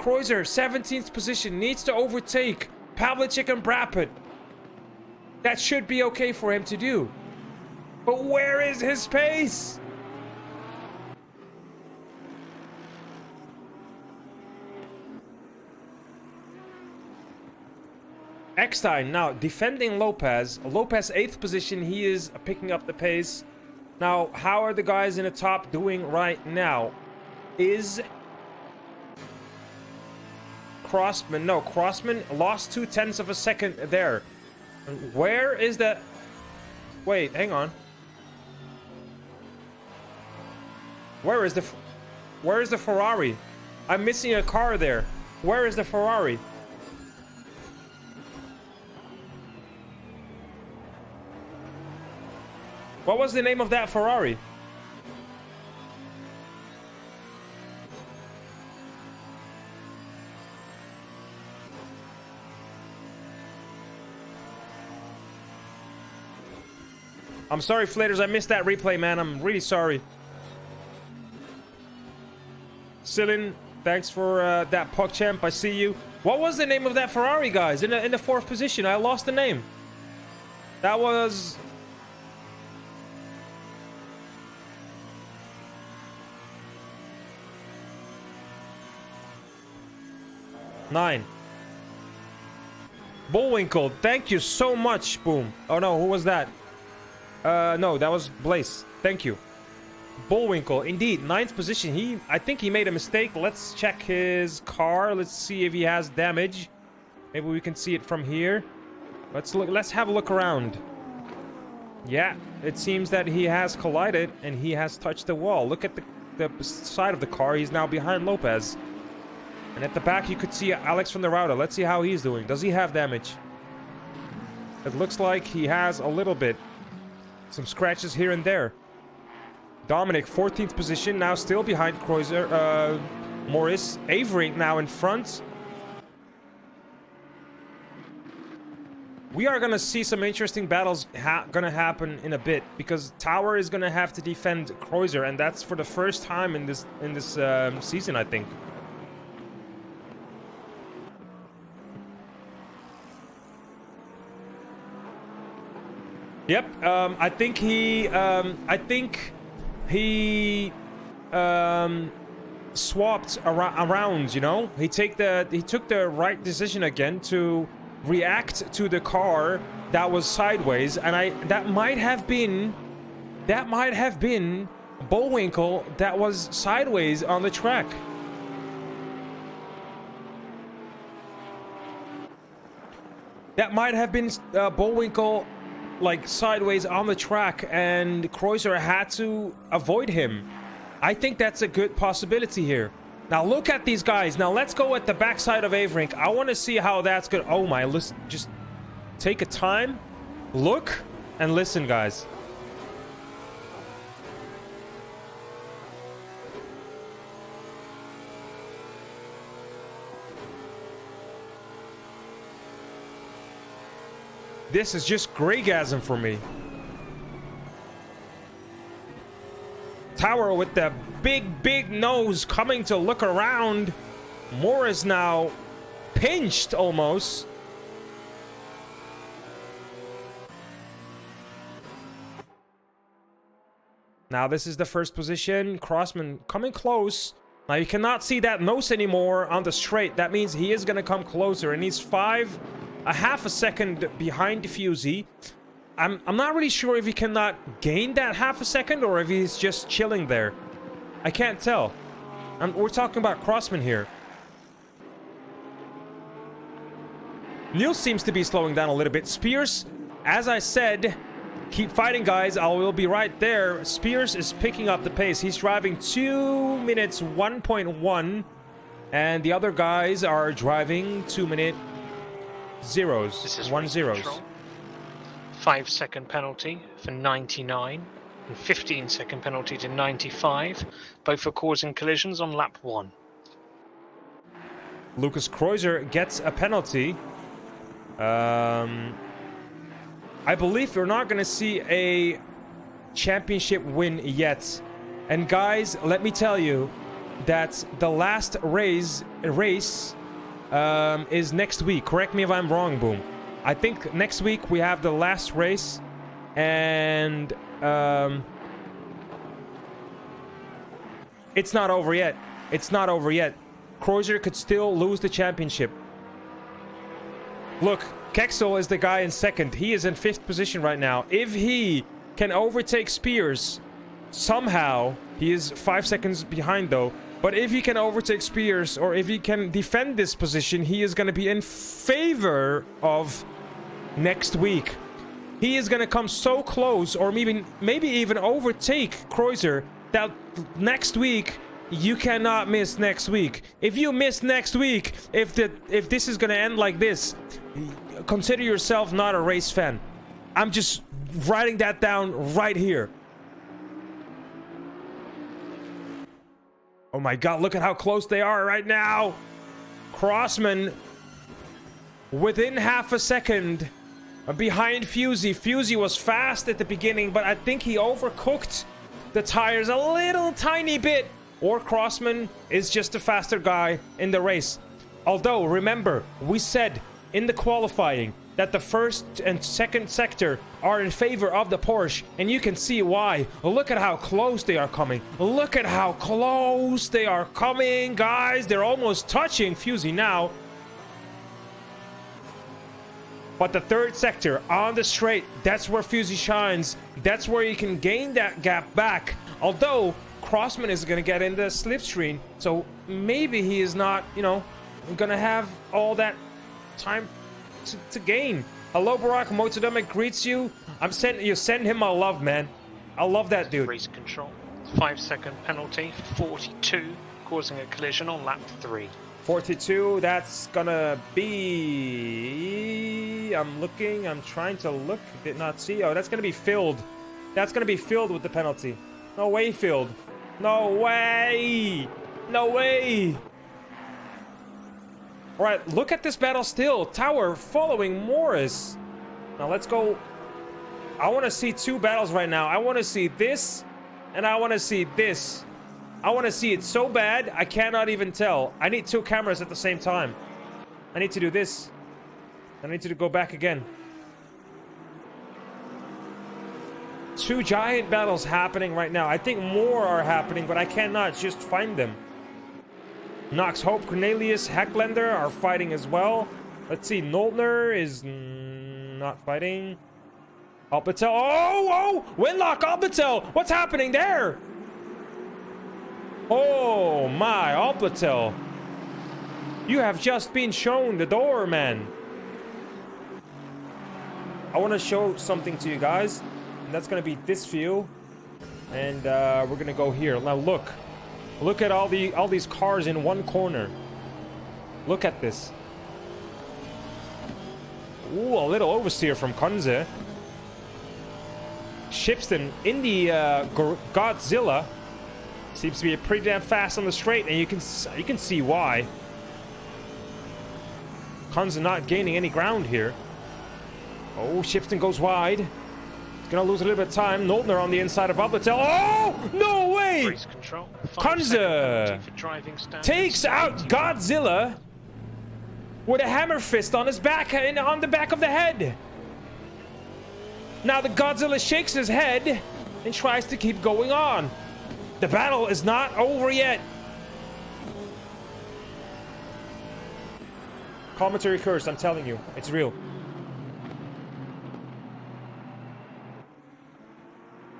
Kreuzer, 17th position, needs to overtake Pavlicek and Brapit. That should be okay for him to do. But where is his pace? Eckstein now defending Lopez. Lopez 8th position. He is picking up the pace. Now, how are the guys in the top doing right now? Is Crossman? No, Crossman lost 0.2 of a second there. Where is the... Wait, hang on. Where is the Ferrari? I'm missing a car there. Where is the Ferrari? What was the name of that Ferrari? I'm sorry, Flaters. I missed that replay, man. I'm really sorry. Silin, thanks for that puck champ. I see you. What was the name of that Ferrari, guys? In the 4th position. I lost the name. That was... Nine. Bullwinkle, thank you so much. Boom. Oh no, who was that? No, that was Blaze. Thank you. Bullwinkle, indeed, 9th position. I think he made a mistake. Let's check his car. Let's see if he has damage. Maybe we can see it from here. Let's look. Let's have a look around. Yeah, it seems that he has collided and he has touched the wall. Look at the side of the car. He's now behind Lopez. And at the back, you could see Alex from the router. Let's see how he's doing. Does he have damage? It looks like he has a little bit. Some scratches here and there. Dominic, 14th position, now still behind Kreuzer. Morris. Avery now in front. We are going to see some interesting battles going to happen in a bit. Because Tower is going to have to defend Kreuzer. And that's for the first time in this season, I think. Yep, I think he swapped around, you know? He took the right decision again to react to the car that was sideways, and that might have been Bullwinkle that was sideways on the track. That might have been Bullwinkle like sideways on the track, and Kreuzer had to avoid him. I think that's a good possibility here. Now look at these guys. Now let's go at the backside of Averink. I want to see how that's good. Oh my, listen, just take a time, look, and listen, guys. This is just Greygasm for me. Tower with the big nose coming to look around. Morris now pinched almost. Now this is the first position. Crossman coming close. Now you cannot see that nose anymore on the straight. That means he is going to come closer, and he's half a second behind Fusey. I'm not really sure if he cannot gain that half a second or if he's just chilling there. I can't tell. We're talking about Crossman here. Neil seems to be slowing down a little bit. Spears, as I said, keep fighting, guys. I will be right there. Spears is picking up the pace. He's driving 2 minutes 1.1, and the other guys are driving 2 minute zeros. This is 1 zeros. 5-second penalty for 99 and 15-second penalty to 95, both for causing collisions on lap 1. Lucas Kreuzer gets a penalty. I believe we're not going to see a championship win yet. And guys, let me tell you, that the last race is next week. Correct me if I'm wrong, Boom. I think next week we have the last race, and it's not over yet. It's not over yet. Kreuzer could still lose the championship. Look, Kexel is the guy in second. He is in 5th position right now. If he can overtake Spears somehow, he is 5 seconds behind though. But if he can overtake Spears, or if he can defend this position, he is going to be in favor of next week. He is going to come so close, or maybe even overtake Kreuzer, that next week you cannot miss next week. If you miss next week, if this is going to end like this, consider yourself not a race fan. I'm just writing that down right here. Oh my god, look at how close they are right now. Crossman within half a second behind Fusey. Fusey was fast at the beginning, but I think he overcooked the tires a little tiny bit. Or Crossman is just a faster guy in the race. Although, remember, we said in the qualifying that the first and second sector are in favor of the Porsche, and you can see why. Look at how close they are coming. Look at how close they are coming, guys. They're almost touching Fusey now. But the third sector on the straight, that's where Fusey shines. That's where you can gain that gap back. Although Crossman is going to get in the slipstream, so maybe he is not, you know, going to have all that time to gain. Hello, Barack. Motodemic greets you. You send him my love, man. I love that dude. Race control. 5-second penalty. 42, causing a collision on lap 3. 42. That's gonna be. I'm looking. I'm trying to look. Did not see. Oh, that's gonna be filled. That's gonna be filled with the penalty. No way, filled. No way. No way. All right, look at this battle still. Tower following Morris. Now let's go. I want to see 2 battles right now. I want to see this, and I want to see this. I want to see it so bad, I cannot even tell. I need 2 cameras at the same time. I need to do this. I need to go back again. 2 giant battles happening right now. I think more are happening, but I cannot just find them. Nox Hope, Cornelius, Hecklander are fighting as well. Let's see, Noltner is not fighting. Alpatel, oh, Winlock, Alpatel, what's happening there? Oh my, Alpatel. You have just been shown the door, man. I want to show something to you guys. And that's going to be this view. And we're going to go here. Now look. Look at all these cars in one corner. Look at this. Ooh, a little oversteer from Kunze. Shipston in the Godzilla seems to be pretty damn fast on the straight, and you can see why. Kunze not gaining any ground here. Oh, Shipston goes wide. He's gonna lose a little bit of time. Noltner on the inside of Ablatel. Oh, no way! Race control. Kunze takes out Godzilla with a hammer fist on his back and on the back of the head. Now the Godzilla shakes his head and tries to keep going on. The battle is not over yet. Commentary curse, I'm telling you, it's real.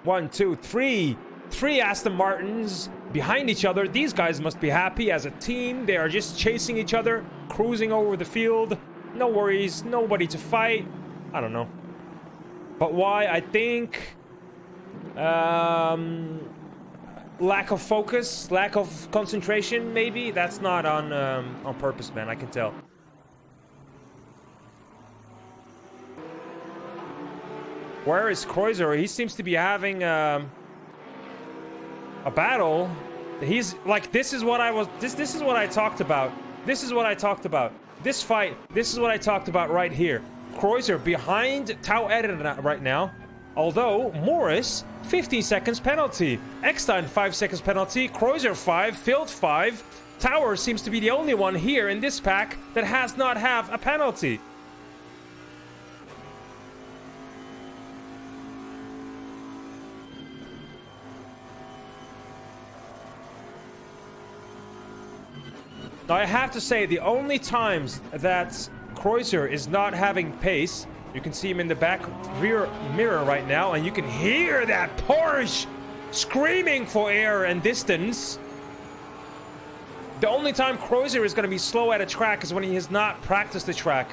1, 2, 3. 3 Aston Martins behind each other. These guys must be happy as a team. They are just chasing each other, cruising over the field. No worries, nobody to fight. I don't know. But why? I think lack of focus, lack of concentration, maybe. That's not on purpose, man. I can tell. Where is Kreuzer? He seems to be having a battle. He's like, this is what I talked about. This is what I talked about. This fight, this is what I talked about right here. Kreuzer behind Tau Eden right now. Although, Morris, 15 seconds penalty. Eckstein, 5 seconds penalty. Kreuzer, 5. Field, 5. Tower seems to be the only one here in this pack that has not have a penalty. Now, I have to say, the only times that Kreuzer is not having pace, you can see him in the back rear mirror right now, and you can hear that Porsche screaming for air and distance. The only time Kreuzer is going to be slow at a track is when he has not practiced the track.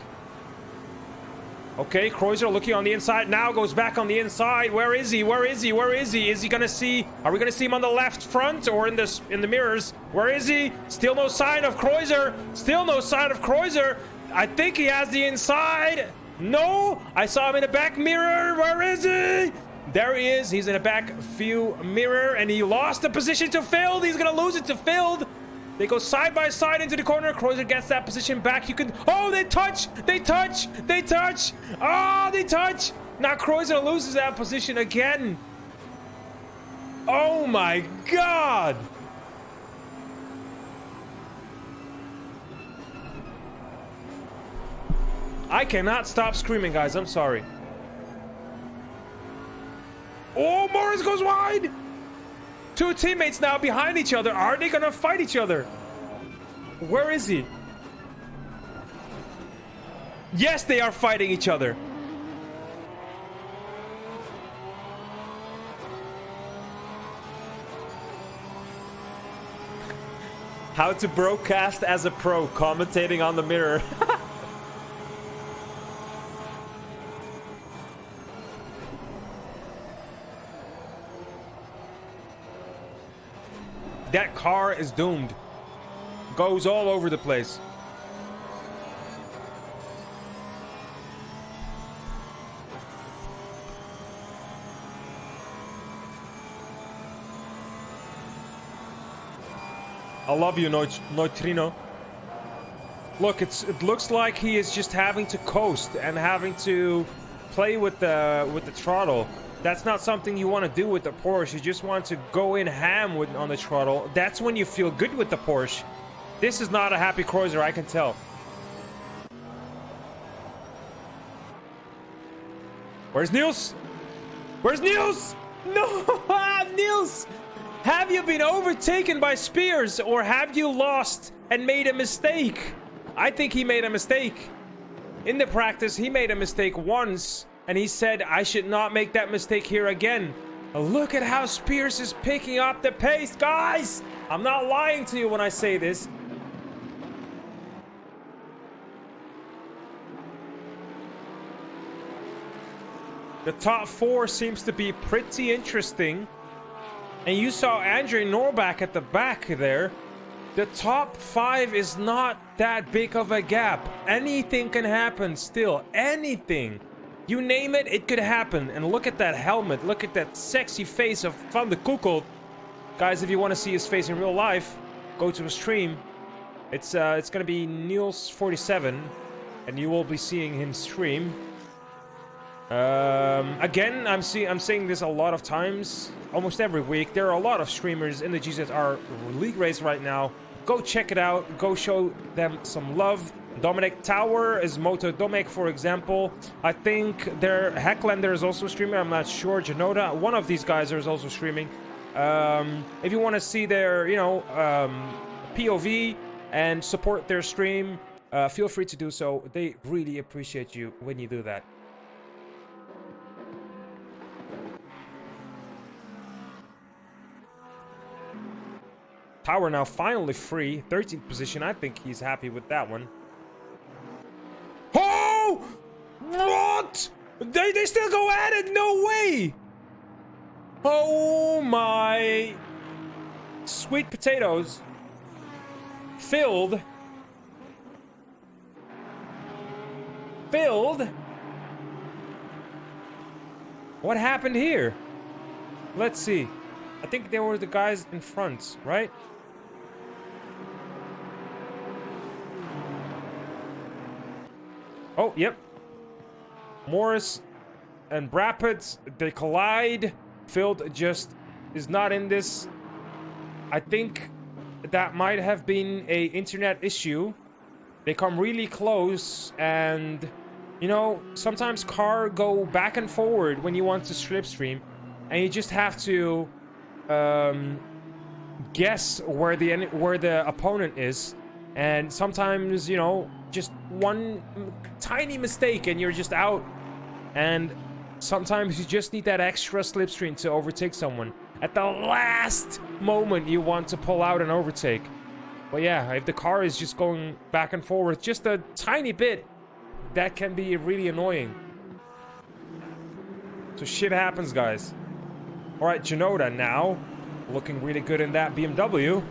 Okay, Kreuzer looking on the inside, now goes back on the inside. Where is he? Where is he? Where is he? Is he going to see... Are we going to see him on the left front or in the mirrors? Where is he? Still no sign of Kreuzer. Still no sign of Kreuzer. I think he has the inside. No, I saw him in the back mirror. Where is he? There he is. He's in the back view mirror, and he lost the position to Field. He's going to lose it to Field. They go side by side into the corner. Kreuzer gets that position back. You can... Oh, they touch! They touch! They touch! Oh, they touch! Now Kreuzer loses that position again. Oh my god! I cannot stop screaming, guys. I'm sorry. Oh, Morris goes wide! Two teammates now behind each other. Are they gonna fight each other? Where is he? Yes, they are fighting each other. How to broadcast as a pro, commentating on the mirror. That car is doomed. Goes all over the place. I love you, Neutrino. Look, it looks like he is just having to coast and having to play with the throttle. That's not something you want to do with the Porsche. You just want to go in ham on the throttle. That's when you feel good with the Porsche. This is not a happy Kreuzer, I can tell. Where's Niels? Where's Niels? No! Niels! Have you been overtaken by Spears, or have you lost and made a mistake? I think he made a mistake. In the practice, he made a mistake once, and he said, I should not make that mistake here again. Look at how Spears is picking up the pace, guys! I'm not lying to you when I say this. The top four seems to be pretty interesting. And you saw Andre Norbach at the back there. The top five is not that big of a gap. Anything can happen still. Anything. You name it, it could happen. And look at that helmet. Look at that sexy face of Van de Koekel. Guys, if you want to see his face in real life, go to a stream. It's gonna be Niels47, and you will be seeing him stream. Again, I'm saying this a lot of times, almost every week. There are a lot of streamers in the GZR league race right now. Go check it out. Go show them some love. Dominic Tower is Moto Domek, for example. I think their Hecklander is also streaming. I'm not sure. Janoda, one of these guys is also streaming. If you want to see their, POV and support their stream, feel free to do so. They really appreciate you when you do that. Tower now finally free. 13th position. I think he's happy with that one. Oh! What? They still go at it? No way! Oh my... Sweet potatoes. Filled. What happened here? Let's see. I think they were the guys in front, right? Oh, yep. Morris and Rapids, they collide. Field just is not in this. I think that might have been a internet issue. They come really close, and you know, sometimes car go back and forward when you want to slipstream, and you just have to guess where the opponent is. And sometimes, you know, just one tiny mistake and you're just out. And sometimes you just need that extra slipstream to overtake someone. At the last moment you want to pull out and overtake. But yeah, if the car is just going back and forward just a tiny bit, that can be really annoying. So shit happens, guys. Alright, Tsunoda now. Looking really good in that BMW.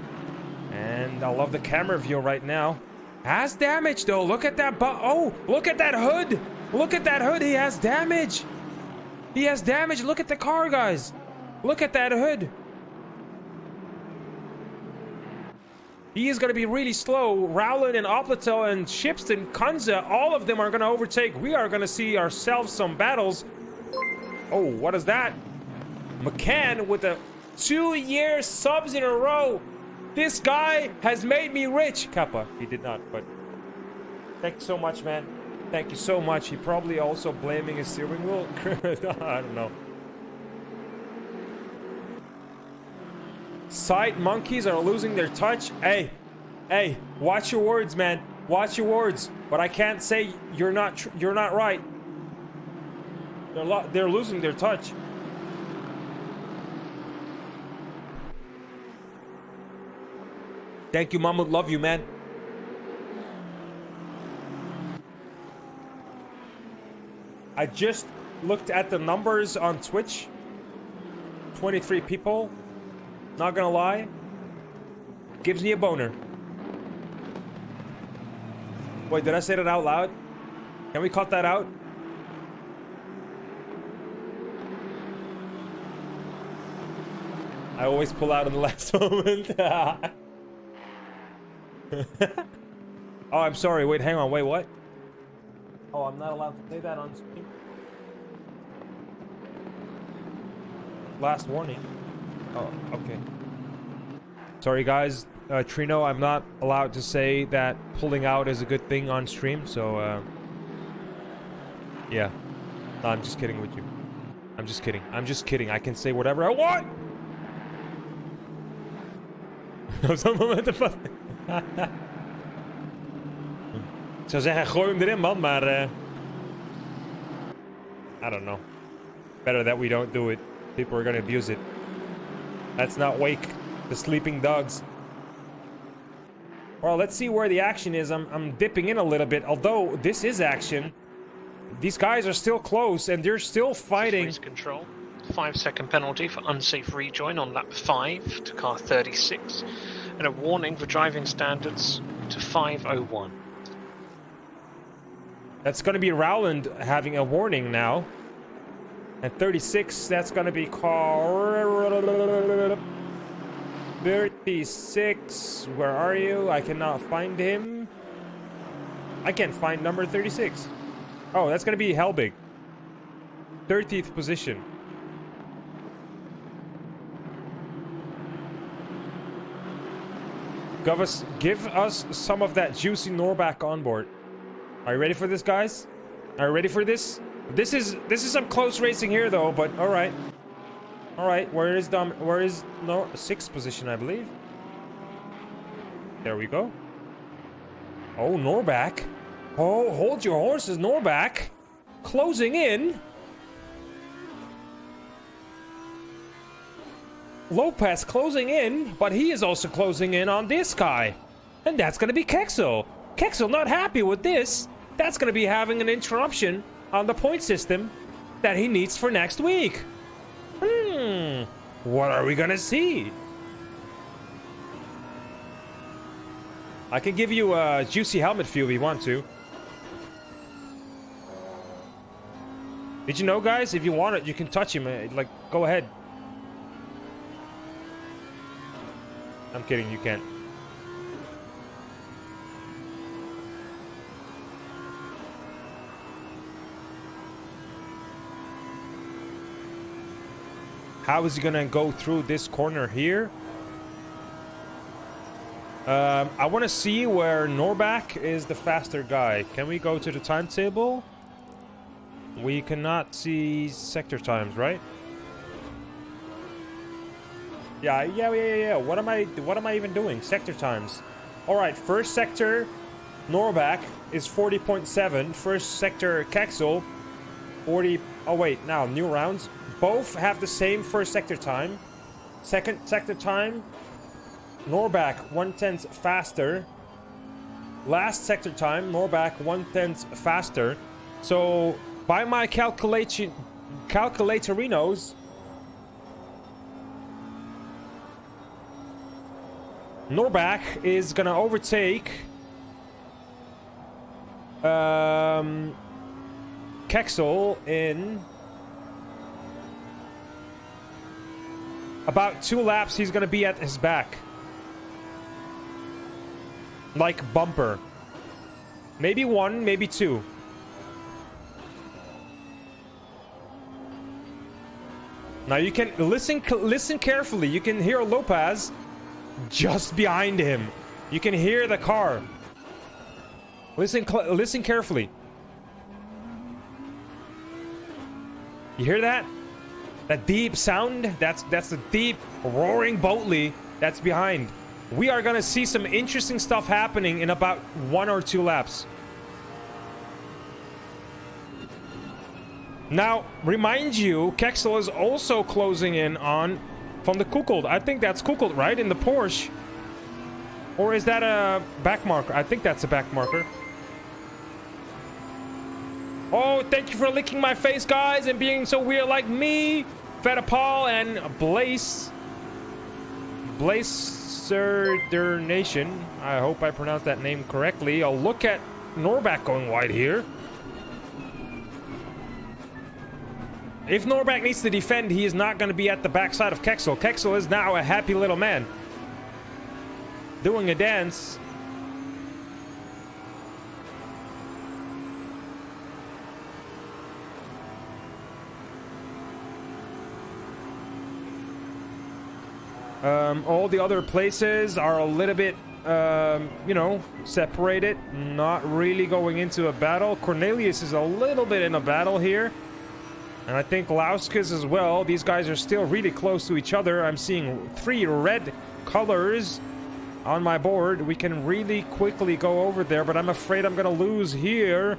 And I love the camera view right now. Has damage though. Look at that oh, look at that hood. Look at that hood. He has damage. He has damage. Look at the car, guys. Look at that hood. He is going to be really slow. Rowland and Opleto and Shipston, Kanza, all of them are going to overtake. We are going to see ourselves some battles. Oh, what is that? McCann with a 2-year subs in a row. This guy has made me rich. Kappa, he did not, but thank you so much, man. Thank you so much. He probably also blaming his steering wheel. I don't know. Side monkeys are losing their touch. Hey, watch your words, man. Watch your words. But I can't say you're not right. They're losing their touch. Thank you, Mahmoud. Love you, man. I just looked at the numbers on Twitch. 23 people. Not gonna lie. Gives me a boner. Wait, did I say that out loud? Can we cut that out? I always pull out in the last moment. Oh, I'm sorry. Wait, hang on. Wait, what? Oh, I'm not allowed to say that on stream. Last warning. Oh, okay. Sorry, guys. Trino, I'm not allowed to say that pulling out is a good thing on stream, so, yeah. No, I'm just kidding with you. I'm just kidding. I'm just kidding. I can say whatever I want! Ik zou zeggen, gooi hem erin, man, maar... I don't know. Better that we don't do it. People are gonna abuse it. Let's not wake the sleeping dogs. Well, let's see where the action is. I'm dipping in a little bit. Although this is action, these guys are still close and they're still fighting. Race control. 5-second penalty for unsafe rejoin on lap 5 to car 36, and a warning for driving standards to 5:01. That's going to be Rowland having a warning now. And 36, that's going to be car 36. Where are you? I cannot find him. I can't find number 36. Oh, that's going to be Helbig. 30th position. Give us some of that juicy Norbach on board. Are you ready for this, guys? Are you ready for this? This is some close racing here, though. But all right, Where is no 6th position, I believe. There we go. Oh, Norbach. Oh, hold your horses, Norbach. Closing in. Lopez closing in, but he is also closing in on this guy. And that's going to be Kexel. Kexel not happy with this. That's going to be having an interruption on the point system that he needs for next week. What are we going to see? I can give you a juicy helmet view if you want to. Did you know, guys? If you want it, you can touch him. Like, go ahead. I'm kidding, you can't. How is he gonna go through this corner here? I want to see where Norback is the faster guy. Can we go to the timetable? We cannot see sector times, right? Yeah. What am I even doing? Sector times. All right, first sector Norback is 40.7. First sector Kexel 40. Oh wait, now new rounds. Both have the same first sector time. Second sector time Norback 1/10 faster. Last sector time Norback 1/10 faster. So by my calculatorinos, Norback is gonna overtake Kexel in about 2 laps. He's gonna be at his back, like bumper. Maybe 1, maybe 2. Now you can listen carefully. You can hear Lopez just behind him. You can hear the car. Listen carefully. You hear that? That deep sound? That's the deep roaring Boatley that's behind. We are gonna see some interesting stuff happening in about 1 or 2 laps. Now, remind you, Kexel is also closing in on from the Kukelt. I think that's Kukelt, right? In the Porsche. Or is that a back marker? I think that's a back marker. Oh, thank you for licking my face, guys, and being so weird like me. Fetapal and Blazer Nation. I hope I pronounced that name correctly. I'll look at Norback going wide here. If Norback needs to defend, he is not going to be at the backside of Kexel. Kexel is now a happy little man, doing a dance. All the other places are a little bit, you know, separated. Not really going into a battle. Cornelius is a little bit in a battle here. And I think Lauskas as well. These guys are still really close to each other. I'm seeing 3 red colors on my board. We can really quickly go over there, but I'm afraid I'm going to lose here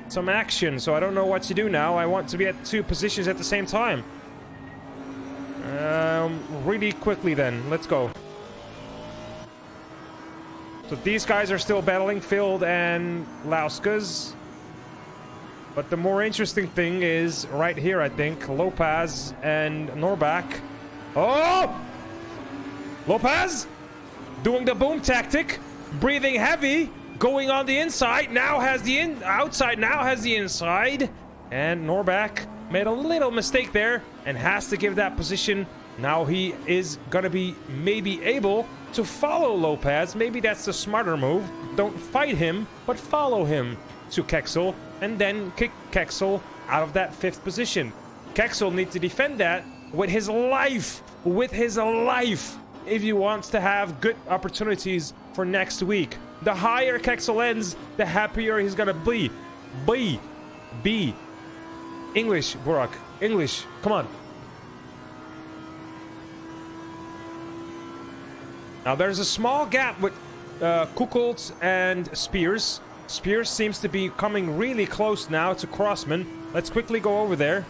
some action. So I don't know what to do now. I want to be at 2 positions at the same time. Really quickly then. Let's go. So these guys are still battling, Field and Lauskas. But the more interesting thing is right here, I think. Lopez and Norback. Oh! Lopez! Doing the boom tactic. Breathing heavy. Going on the inside. Now has the outside. Now has the inside. And Norback made a little mistake there. And has to give that position. Now he is going to be maybe able to follow Lopez. Maybe that's the smarter move. Don't fight him, but follow him to Kexel. And then kick Kexel out of that 5th position. Kexel needs to defend that with his life. With his life. If he wants to have good opportunities for next week. The higher Kexel ends, the happier he's gonna be. B. English, Burak. English. Come on. Now there's a small gap with Kukelt and Spears. Spears seems to be coming really close now to Crossman. Let's quickly go over there.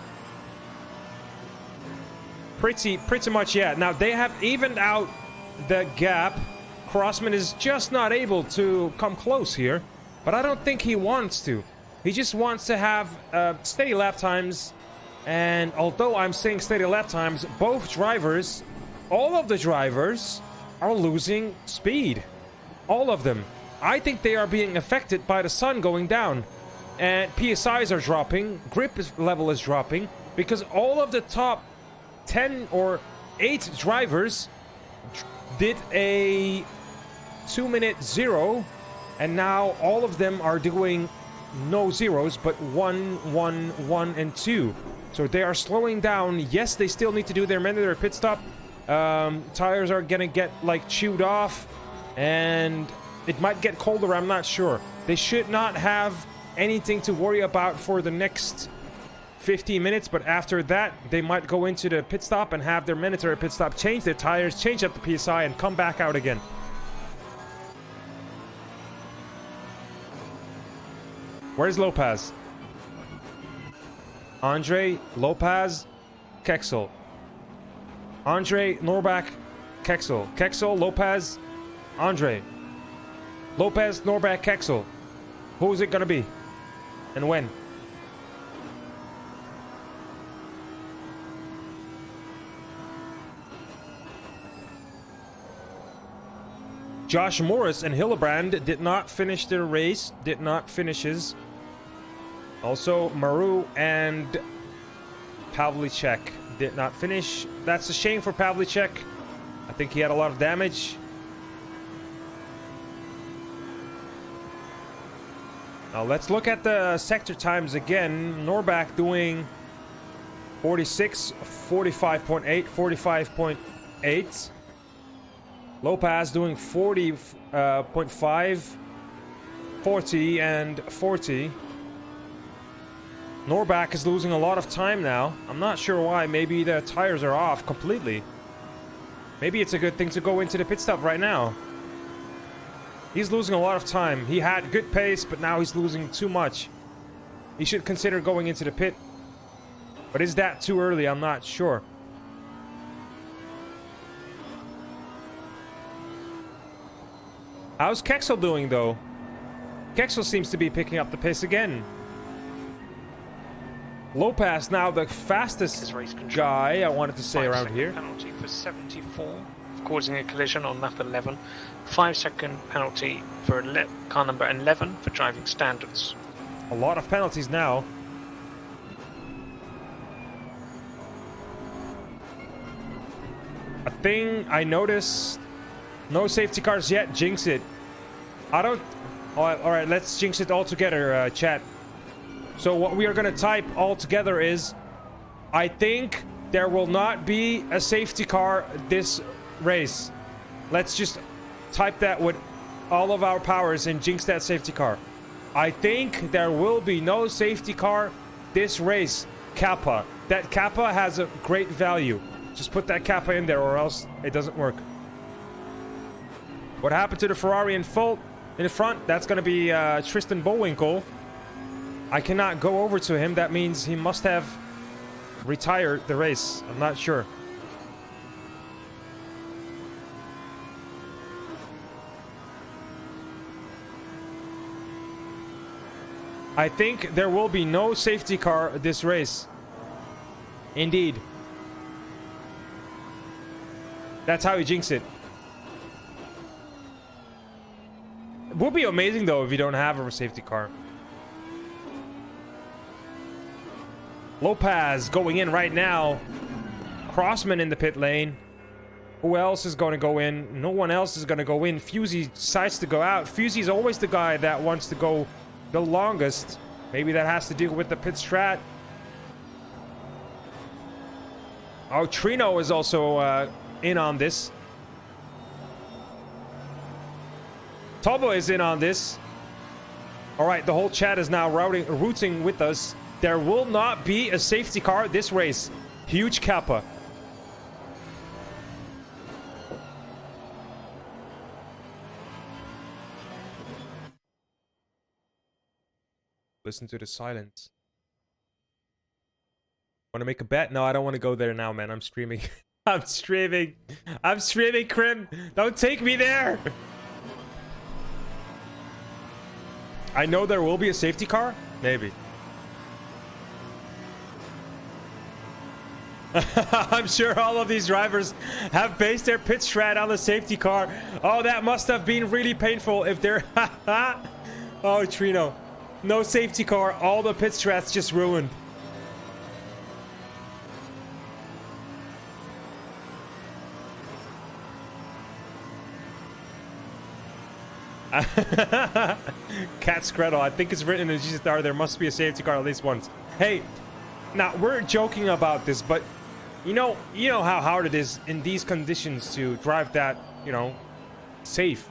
Pretty much, yeah. Now they have evened out the gap. Crossman is just not able to come close here. But I don't think he wants to. He just wants to have steady lap times. And although I'm saying steady lap times, both drivers, all of the drivers, are losing speed. All of them. I think they are being affected by the sun going down. And PSIs are dropping. Grip level is dropping. Because all of the top 10 or 8 drivers did a 2-minute 0. And now all of them are doing no zeros, but 1, 1, 1, and 2. So they are slowing down. Yes, they still need to do their mandatory pit stop. Tires are gonna get like chewed off, and it might get colder. I'm not sure. They should not have anything to worry about for the next 15 minutes, but after that they might go into the pit stop and have their mandatory pit stop, change their tires, change up the PSI, and come back out again. Where's Lopez? Andre, Lopez, Kexel. Andre, Norbach, Kexel. Kexel, Lopez, Andre. Lopez, Norbach, Kexel. Who is it gonna be? And when? Josh Morris and Hillebrand did not finish their race, did not finish his. Also, Maru and Pavlicek did not finish. That's a shame for Pavlicek. I think he had a lot of damage. Now let's look at the sector times again. Norbach doing 46, 45.8, 45.8. Lopez doing 40.5, 40, and 40. Norbach is losing a lot of time now. I'm not sure why. Maybe the tires are off completely. Maybe it's a good thing to go into the pit stop right now. He's losing a lot of time. He had good pace, but now he's losing too much. He should consider going into the pit. But is that too early? I'm not sure. How's Kexel doing, though? Kexel seems to be picking up the pace again. Lopez now the fastest guy, I wanted to say, around here. Penalty for 74 for causing a collision on lap 11. 5-second penalty for car number 11 for driving standards. A lot of penalties now. A thing I noticed, no safety cars yet. Jinx it. I don't. All right, let's jinx it all together, chat. So what we are gonna type all together is, I think there will not be a safety car this race. Let's just type that with all of our powers and jinx that safety car. I think there will be no safety car this race. Kappa. That Kappa has a great value. Just put that Kappa in there or else it doesn't work. What happened to the Ferrari in front? That's going to be Tristan Bowinkle. I cannot go over to him. That means he must have retired the race. I'm not sure. I think there will be no safety car this race. Indeed. That's how you jinx it. It would be amazing though if you don't have a safety car. Lopez going in right now. Crossman in the pit lane. Who else is going to go in? No one else is going to go in. Fusey decides to go out. Fusey's always the guy that wants to go the longest. Maybe that has to do with the pit strat. Oh, Trino is also in on this. Tobo is in on this. All right, the whole chat is now rooting with us. There will not be a safety car this race. Huge Kappa. Listen to the silence. Want to make a bet? No, I don't want to go there now, man. I'm streaming. I'm streaming. I'm streaming, Krim. Don't take me there. I know there will be a safety car. Maybe. I'm sure all of these drivers have based their pit strat on the safety car. Oh, that must have been really painful if they're... Oh, Trino. No safety car. All the pit strats just ruined. Cat Screddle. I think it's written in GZR there must be a safety car at least once. Hey, Now, we're joking about this, but you know how hard it is in these conditions to drive that, safe.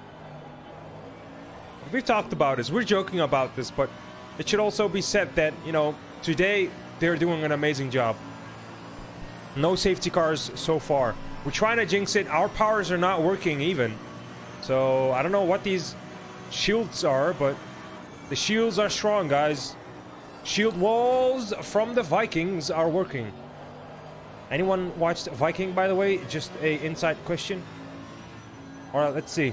We've talked about this. We're joking about this, but it should also be said that, today they're doing an amazing job. No safety cars so far. We're trying to jinx it. Our powers are not working even. So, I don't know what these shields are, but the shields are strong, guys. Shield walls from the Vikings are working. Anyone watched Viking, by the way? Just a inside question. Alright, let's see.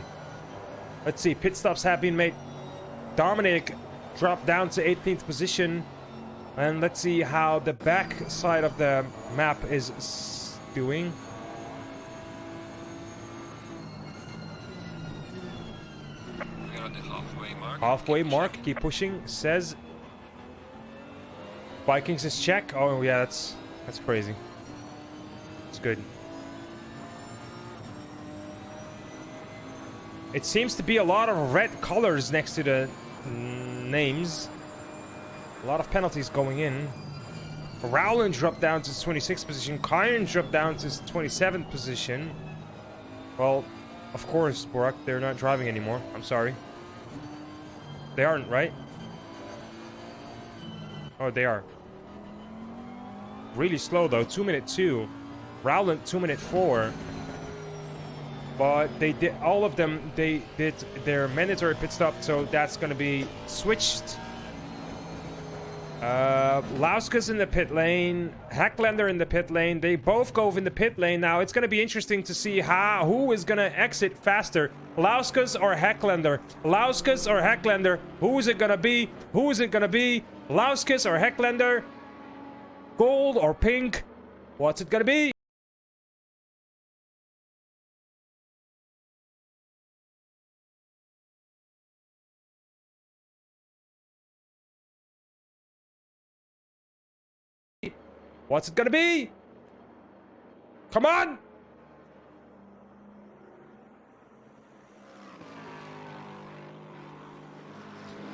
Let's see. Pit stops have been made. Dominic dropped down to 18th position. And let's see how the back side of the map is doing. We are at the halfway mark. Halfway mark. Keep pushing. Says Vikings is check. Oh yeah, that's crazy. It's good. It seems to be a lot of red colors next to the names. A lot of penalties going in. Rowland dropped down to 26th position. Kyan dropped down to 27th position. Well, of course, Borak, they're not driving anymore. I'm sorry. They aren't, right? Oh, they are. Really slow, though. 2-minute 2. Rowland, 2-minute 4. But they did, all of them, they did their mandatory pit stop, so that's going to be switched. Lauskas in the pit lane, Hacklander in the pit lane. They both go in the pit lane. Now it's going to be interesting to see who is going to exit faster, Lauskas or Hacklander. Lauskas or Hacklander. Who is it going to be? Who is it going to be? Lauskas or Hacklander? Gold or pink? What's it going to be? What's it gonna be? Come on!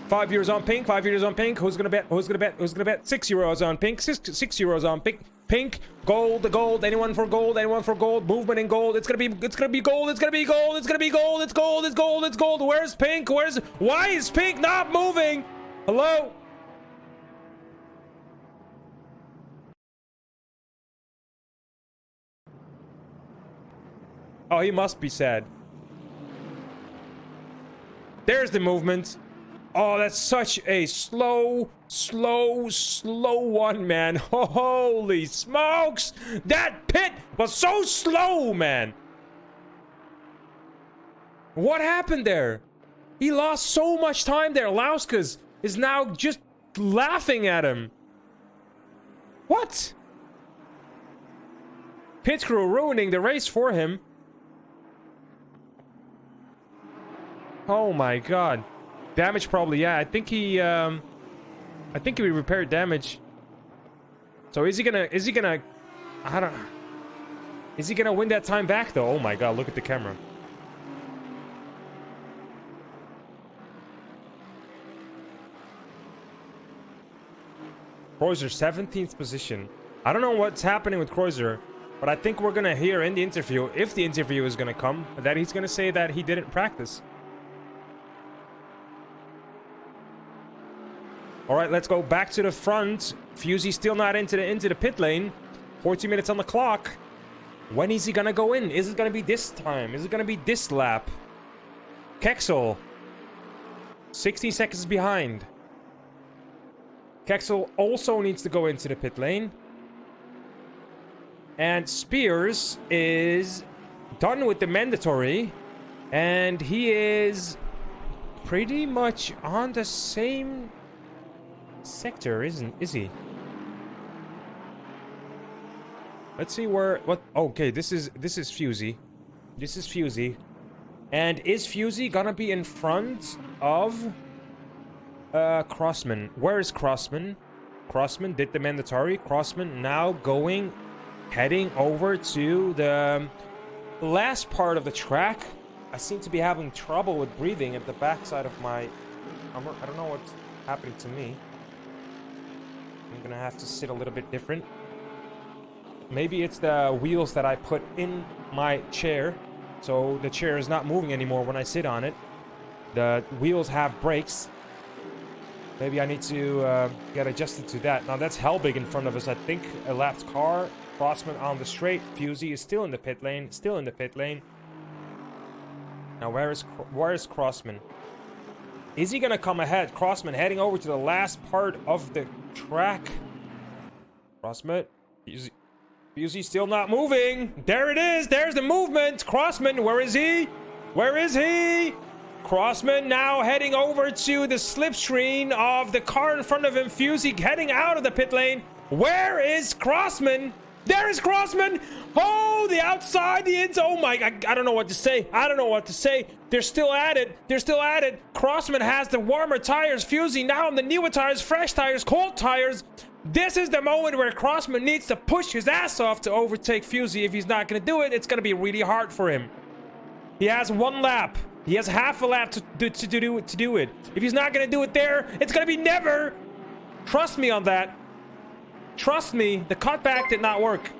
€5 on pink, €5 on pink. Who's gonna bet? Who's gonna bet? Who's gonna bet? €6 on pink, €6 on pink. Pink, gold. Anyone for gold? Anyone for gold? Movement in gold. It's gonna be gold. It's gonna be gold. It's gold. Where's pink? Why is pink not moving? Hello? Oh, he must be sad. There's the movement. Oh, that's such a slow one, man. Holy smokes! That pit was so slow, man. What happened there? He lost so much time there. Lauskas is now just laughing at him. What? Pit crew ruining the race for him. Oh my god. Damage probably, yeah. I think he repaired damage. So is he gonna win that time back though? Oh my god, look at the camera. Kreuzer, 17th position. I don't know what's happening with Kreuzer, but I think we're gonna hear in the interview, if the interview is gonna come, that he's gonna say that he didn't practice. All right, let's go back to the front. Fusey still not into the pit lane. 40 minutes on the clock. When is he gonna go in? Is it gonna be this time? Is it gonna be this lap? Kexel, 60 seconds behind. Kexel also needs to go into the pit lane. And Spears is done with the mandatory. And he is pretty much on the same sector, is he? Let's see what. Okay, this is Fusey. This is Fusey. And is Fusey gonna be in front of Crossman? Where is Crossman? Crossman did the mandatory. Crossman now heading over to the last part of the track. I seem to be having trouble with breathing at the backside of my. I don't know what's happening to me. I'm gonna have to sit a little bit different. Maybe it's the wheels that I put in my chair, so the chair is not moving anymore when I sit on it. The wheels have brakes. Maybe I need to get adjusted to that. Now that's Hellbig in front of us. I think a lapped car. Crossman on the straight. Fusey is still in the pit lane. Still in the pit lane. Now where is Crossman? Is he gonna come ahead? Crossman heading over to the last part of the track. Crossman. Fusey still not moving. There it is. There's the movement. Crossman, where is he? Where is he? Crossman now heading over to the slipstream of the car in front of him. Fusey heading out of the pit lane. Where is Crossman? There is Crossman. Oh, the outside, the inside. Oh my, I don't know what to say. I don't know what to say. They're still at it. They're still at it. Crossman has the warmer tires. Fusey now on the newer tires, fresh tires, cold tires. This is the moment where Crossman needs to push his ass off to overtake Fusey. If he's not going to do it, it's going to be really hard for him. He has one lap. He has half a lap to do it. If he's not going to do it there, it's going to be never. Trust me on that. Trust me, the cutback did not work.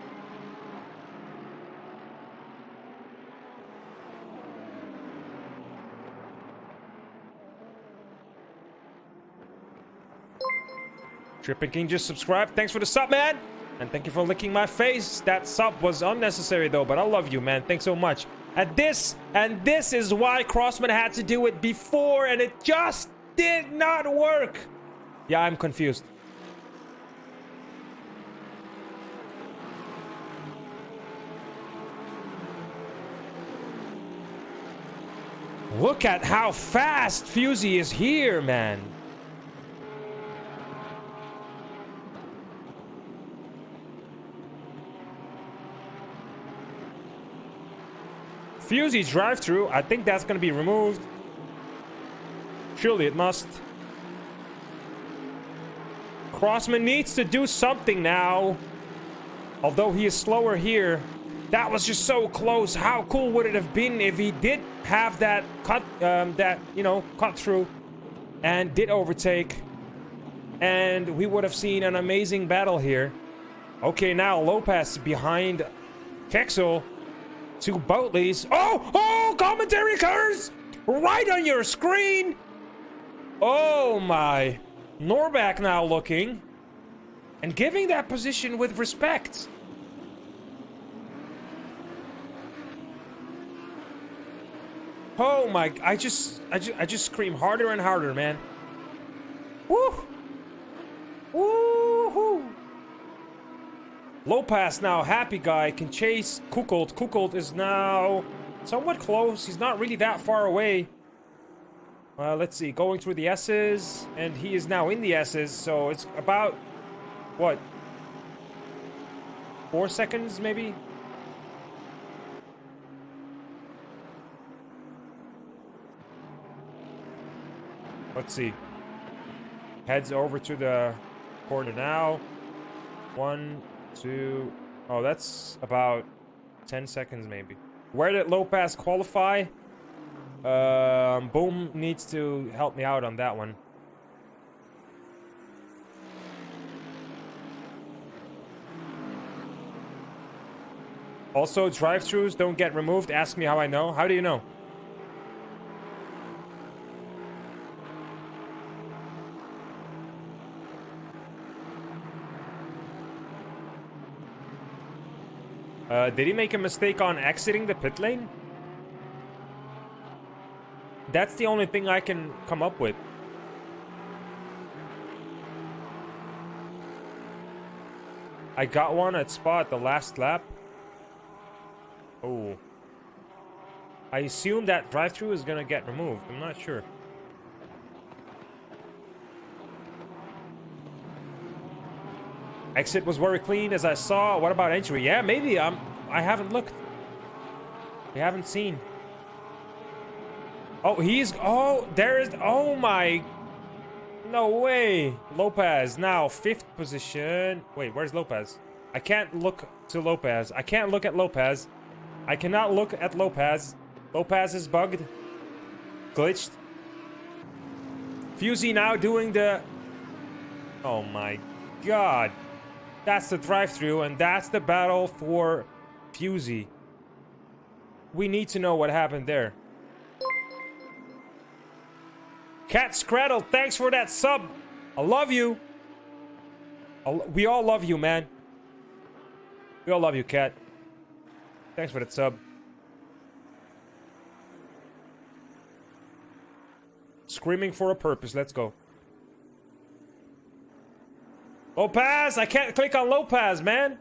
Trippin' King just subscribed. Thanks for the sub, man. And thank you for licking my face. That sub was unnecessary, though, but I love you, man. Thanks so much. And this is why Crossman had to do it before, and it just did not work. Yeah, I'm confused. Look at how fast Fusey is here, man. Fusey drive-through, I think that's going to be removed. Surely it must. Crossman needs to do something now. Although he is slower here. That was just so close. How cool would it have been if he did have that cut through and did overtake, and we would have seen an amazing battle here. Okay, now Lopez behind Kexel. Two Boatleys. Oh, commentary curse right on your screen. Oh my. Norback now looking and giving that position with respect. Oh my, I just scream harder and harder, man. Woo! Woohoo! Lopez now, happy guy, can chase Kukold. Kukold is now somewhat close. He's not really that far away. Let's see, going through the S's, and he is now in the S's, so it's about, what, 4 seconds, maybe? Let's see. Heads over to the corner now. 1, 2... Oh, that's about 10 seconds, maybe. Where did Lopez qualify? Boom needs to help me out on that one. Also, drive-thrus don't get removed. Ask me how I know. How do you know? Did he make a mistake on exiting the pit lane? That's the only thing I can come up with. I got one at spot the last lap. Oh. I assume that drive-thru is gonna get removed. I'm not sure. Exit was very clean as I saw. What about entry? Yeah, maybe. I haven't looked. We haven't seen. Oh, he's... Oh, there is... Oh, my... No way. Lopez now 5th position. Wait, where's Lopez? I can't look to Lopez. I can't look at Lopez. I cannot look at Lopez. Lopez is bugged. Glitched. Fusey now doing the... Oh, my god. That's the drive-through, and that's the battle for Fusey. We need to know what happened there. Cat Scraddle, thanks for that sub. I love you. We all love you, man. We all love you, Cat. Thanks for that sub. Screaming for a purpose. Let's go. Lopez! I can't click on Lopez, man.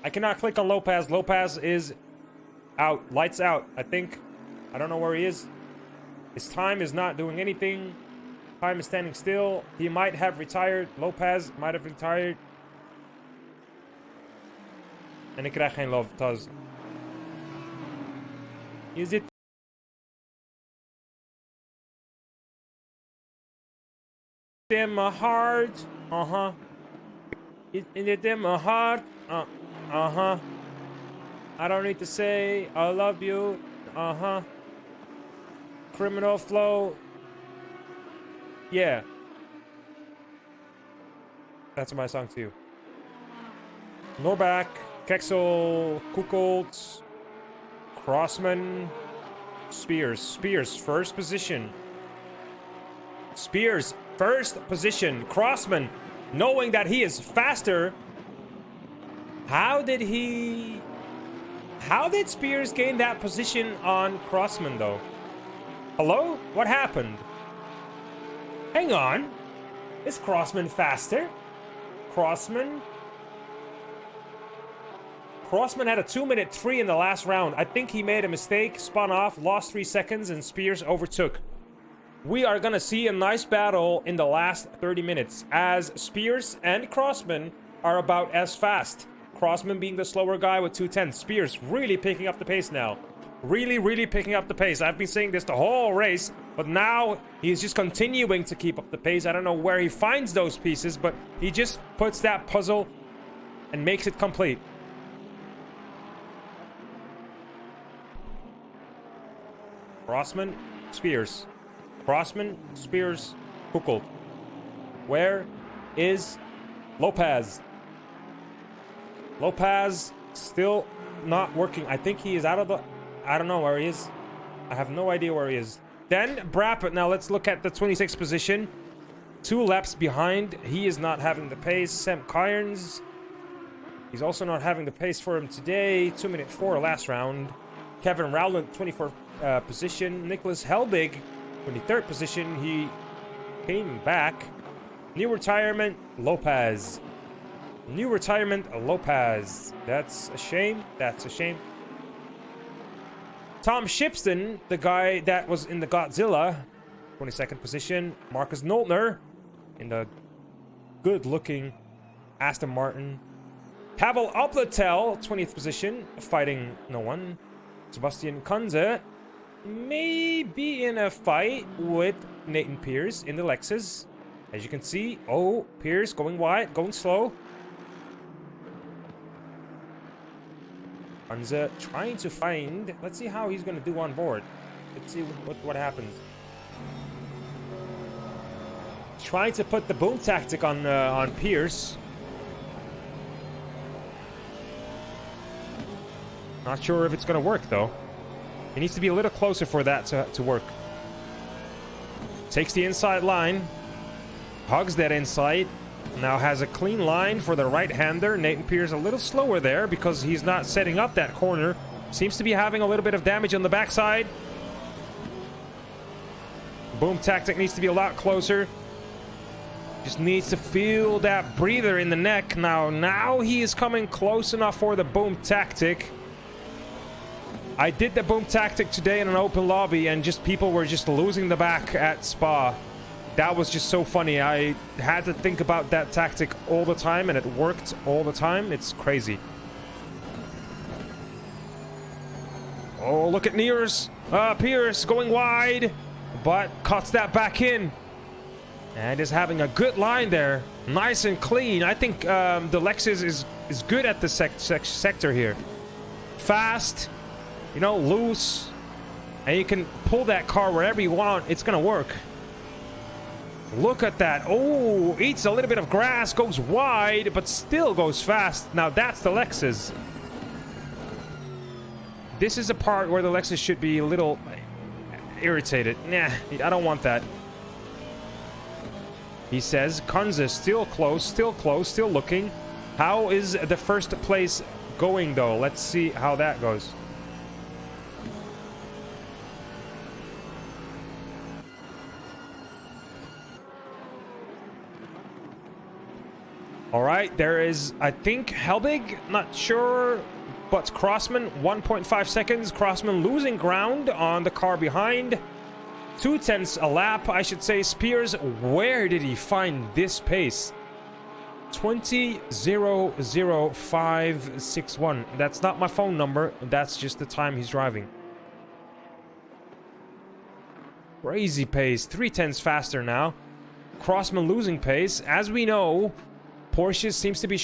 I cannot click on Lopez. Lopez is out. Lights out, I think. I don't know where he is. His time is not doing anything. Time is standing still. He might have retired. Lopez might have retired. En ik krijg geen love, Taz. Is it? In my heart? Uh-huh. Is it in my heart? Uh-huh. I don't need to say I love you. Uh-huh. Criminal flow. Yeah. That's my song too. Norback, Kexel, Kukolt, Crossman, Spears. Spears, first position. Spears, first position. Crossman, knowing that he is faster. How did Spears gain that position on Crossman, though? Hello? What happened? Hang on. Is Crossman faster? Crossman had a 2-minute 3 in the last round. I think he made a mistake, spun off, lost 3 seconds, and Spears overtook. We are gonna see a nice battle in the last 30 minutes, as Spears and Crossman are about as fast. Crossman being the slower guy with 210. Spears really picking up the pace now. Really picking up the pace. I've been saying this the whole race, but now he's just continuing to keep up the pace. I don't know where he finds those pieces, but he just puts that puzzle and makes it complete. Crossman, Spears. Crossman, Spears, Kukolt. Where is Lopez? Lopez still not working. I think he is out of the... I don't know where he is. I have no idea where he is. Then Brappet. Now let's look at the 26th position. 2 laps behind. He is not having the pace. Sam Cairns. He's also not having the pace for him today. 2-minute 4 last round. Kevin Rowland, 24th position. Nicholas Helbig, 23rd position. He came back. New retirement, Lopez. New retirement, Lopez. That's a shame. That's a shame. Tom Shipston, the guy that was in the Godzilla, 22nd position. Marcus Noltner in the good-looking Aston Martin. Pavel Opletel, 20th position, fighting no one. Sebastian Kunze may be in a fight with Nathan Pierce in the Lexus. As you can see, oh, Pierce going wide, going slow. Kunze trying to find... Let's see how he's going to do on board. Let's see what happens. Trying to put the boom tactic on Pierce. Not sure if it's going to work, though. He needs to be a little closer for that to work. Takes the inside line. Hugs that inside. Now has a clean line for the right-hander. Nathan Pierce a little slower there because he's not setting up that corner. Seems to be having a little bit of damage on the backside. Boom tactic needs to be a lot closer. Just needs to feel that breather in the neck. Now he is coming close enough for the boom tactic. I did the boom tactic today in an open lobby, and just people were just losing the back at Spa. That was just so funny. I had to think about that tactic all the time, and it worked all the time. It's crazy. Oh, look at Pierce going wide, but cuts that back in. And is having a good line there. Nice and clean. I think the Lexus is good at the sector here. Fast, you know, loose. And you can pull that car wherever you want. It's going to work. Look at that. Oh, eats a little bit of grass, goes wide, but still goes fast. Now that's the Lexus. This is a part where the Lexus should be a little irritated. Nah, I don't want that. He says, Kanza still close, still looking. How is the first place going, though? Let's see how that goes. All right, there is, I think, Helbig, not sure, but Crossman, 1.5 seconds. Crossman losing ground on the car behind. 2/10 a lap, I should say. Spears, where did he find this pace? 20.00561. That's not my phone number. That's just the time he's driving. Crazy pace. 3/10 faster now. Crossman losing pace. As we know, Porsche seem to be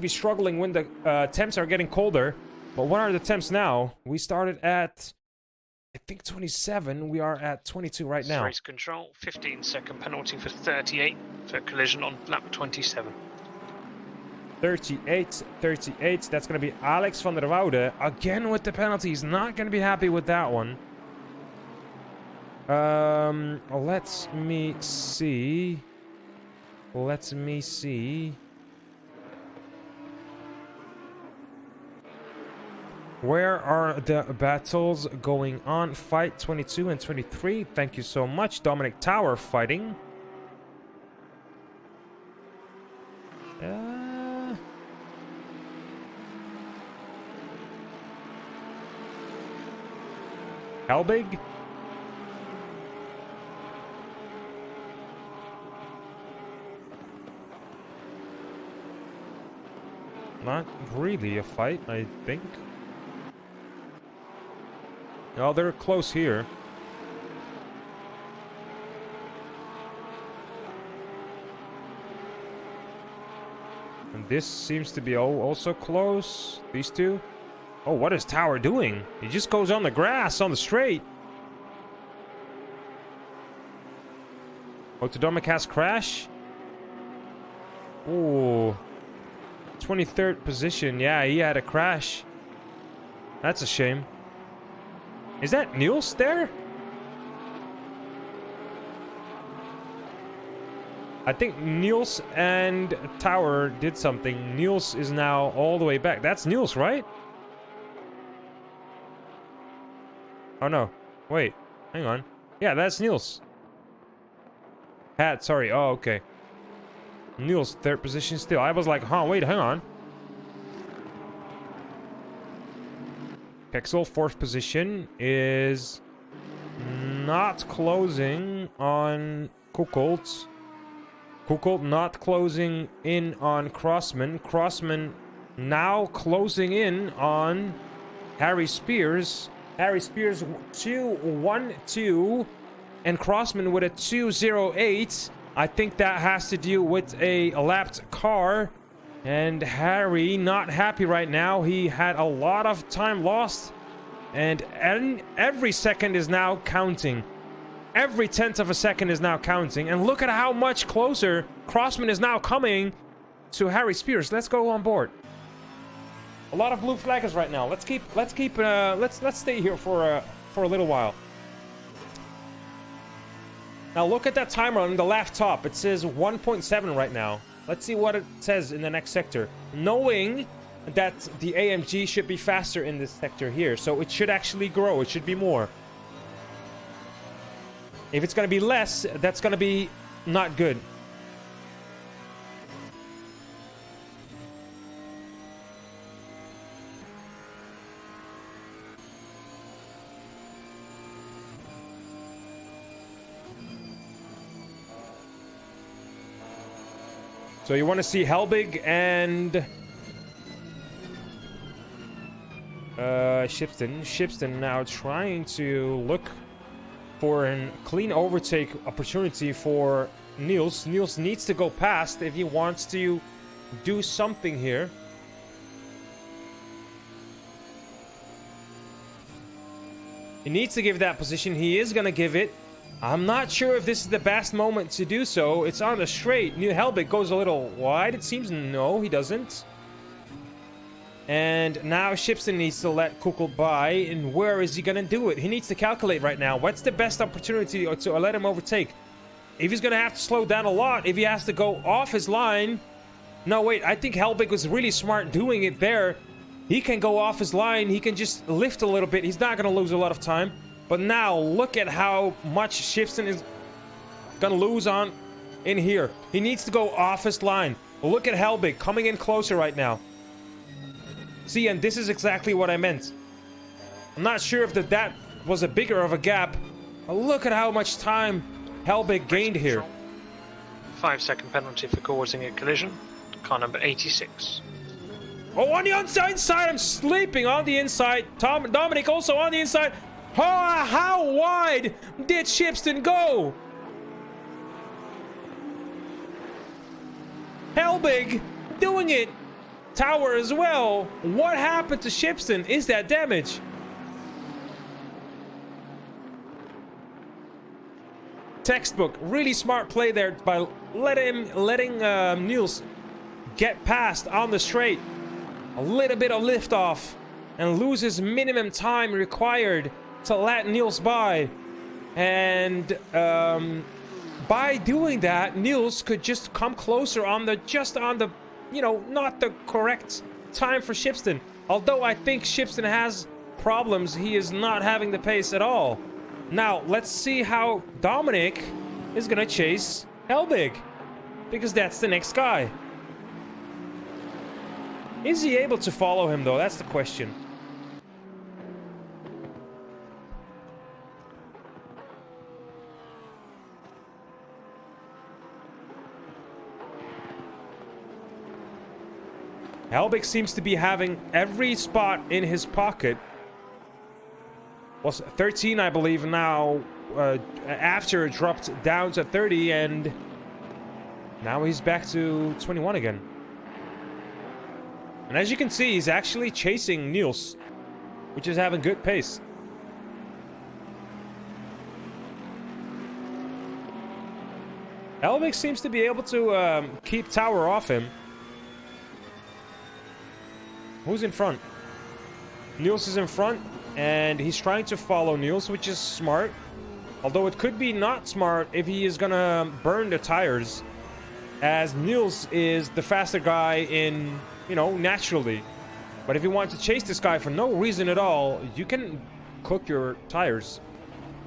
struggling when the temps are getting colder. But what are the temps now? We started at, I think, 27. We are at 22 right now. Race control, 15-second penalty for 38 for collision on lap 27. 38. That's going to be Alex van der Woude. Again with the penalty. He's not going to be happy with that one. Let me see. Where are the battles going on? Fight 22 and 23. Thank you so much. Dominic Tower fighting. Helbig. Not really a fight, I think. Oh, they're close here. And this seems to be also close. These two. Oh, what is Tower doing? He just goes on the grass on the straight. Autodomic has crash. Oh. 23rd position. Yeah, he had a crash. That's a shame. Is that Niels there? I think Niels and Tower did something. Niels is now all the way back. That's Niels, right? Oh no. Wait. Hang on. Yeah, that's Niels. Sorry. Oh, okay. Niels, third position still. I was like, huh, wait, hang on. Pexel, fourth position, is not closing on Kukolt. Kukolt not closing in on Crossman. Crossman now closing in on Harry Spears. Harry Spears 2-1-2 and Crossman with a 2-0-8. I think that has to do with a lapped car. And Harry not happy right now. He had a lot of time lost. And every second is now counting. Every 10th of a second is now counting. And look at how much closer Crossman is now coming to Harry Spears. Let's go on board. A lot of blue flaggers right now. Let's stay here for a little while. Now look at that timer on the left top. It says 1.7 right now. Let's see what it says in the next sector. Knowing that the AMG should be faster in this sector here. So it should actually grow. It should be more. If it's going to be less, that's going to be not good. So you want to see Helbig and Shipston now trying to look for a clean overtake opportunity for Niels. Niels needs to go past if he wants to do something here. He needs to give that position. He is going to give it. I'm not sure if this is the best moment to do so. It's on the straight. New Helbig goes a little wide. It seems no, he doesn't. And now Shipson needs to let Kukul by. And where is he going to do it? He needs to calculate right now. What's the best opportunity to let him overtake? If he's going to have to slow down a lot, if he has to go off his line... No, wait, I think Helbig was really smart doing it there. He can go off his line. He can just lift a little bit. He's not going to lose a lot of time. But now, look at how much Shipson is going to lose on in here. He needs to go off his line. Look at Helbig coming in closer right now. See, and this is exactly what I meant. I'm not sure if that was a bigger of a gap. But look at how much time Helbig gained here. 5-second penalty for causing a collision. Car number 86. Oh, on the inside, I'm sleeping on the inside. Dominic also on the inside. How wide did Shipston go? Helbig doing it. Tower as well. What happened to Shipston? Is that damage? Textbook. Really smart play there by letting Niels get past on the straight. A little bit of lift off and loses minimum time required to let Niels by. And by doing that, Niels could just come closer on the you know, not the correct time for Shipston. Although I think Shipston has problems, he is not having the pace at all. Now, let's see how Dominic is gonna chase Helbig, because that's the next guy. Is he able to follow him, though? That's the question. Helbig seems to be having every spot in his pocket. Was 13, I believe, now after it dropped down to 30, and now he's back to 21 again. And as you can see, he's actually chasing Niels, which is having good pace. Helbig seems to be able to keep Tower off him. Who's in front? Niels is in front, and he's trying to follow Niels, which is smart. Although it could be not smart if he is gonna burn the tires, as Niels is the faster guy in, you know, naturally. But if you want to chase this guy for no reason at all, you can cook your tires.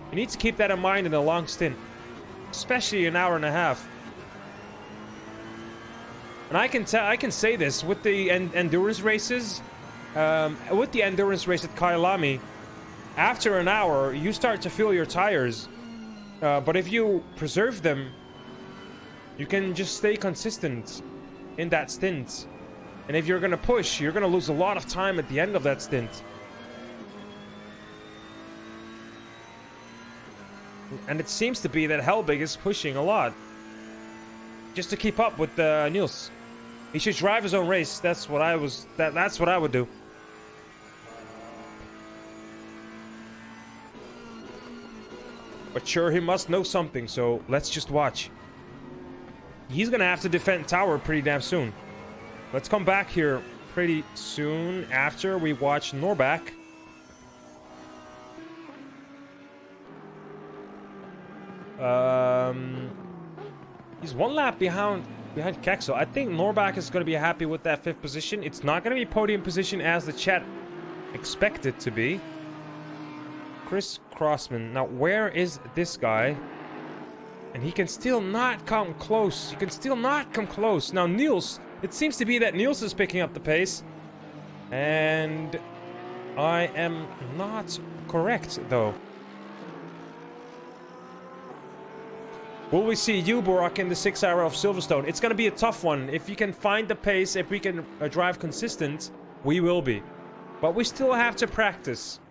You need to keep that in mind in a long stint, especially an hour and a half. And I can say this with the endurance races, with the endurance race at Kyalami, after an hour you start to feel your tires, but if you preserve them, you can just stay consistent in that stint. And if you're gonna push, you're gonna lose a lot of time at the end of that stint. And it seems to be that Helbig is pushing a lot just to keep up with Niels. He should drive his own race. That's what that's what I would do. But sure, he must know something, so let's just watch. He's gonna have to defend Tower pretty damn soon. Let's come back here pretty soon after we watch Norbak. He's one lap behind Kexel. I think Norbak is going to be happy with that 5th position. It's not going to be podium position as the chat expected to be. Chris Crossman. Now, where is this guy? And he can still not come close. He can still not come close. Now, Niels. It seems to be that Niels is picking up the pace. And I am not correct, though. Will we see Uborok in the 6 hour of Silverstone? It's going to be a tough one. If you can find the pace, if we can drive consistent, we will be. But we still have to practice.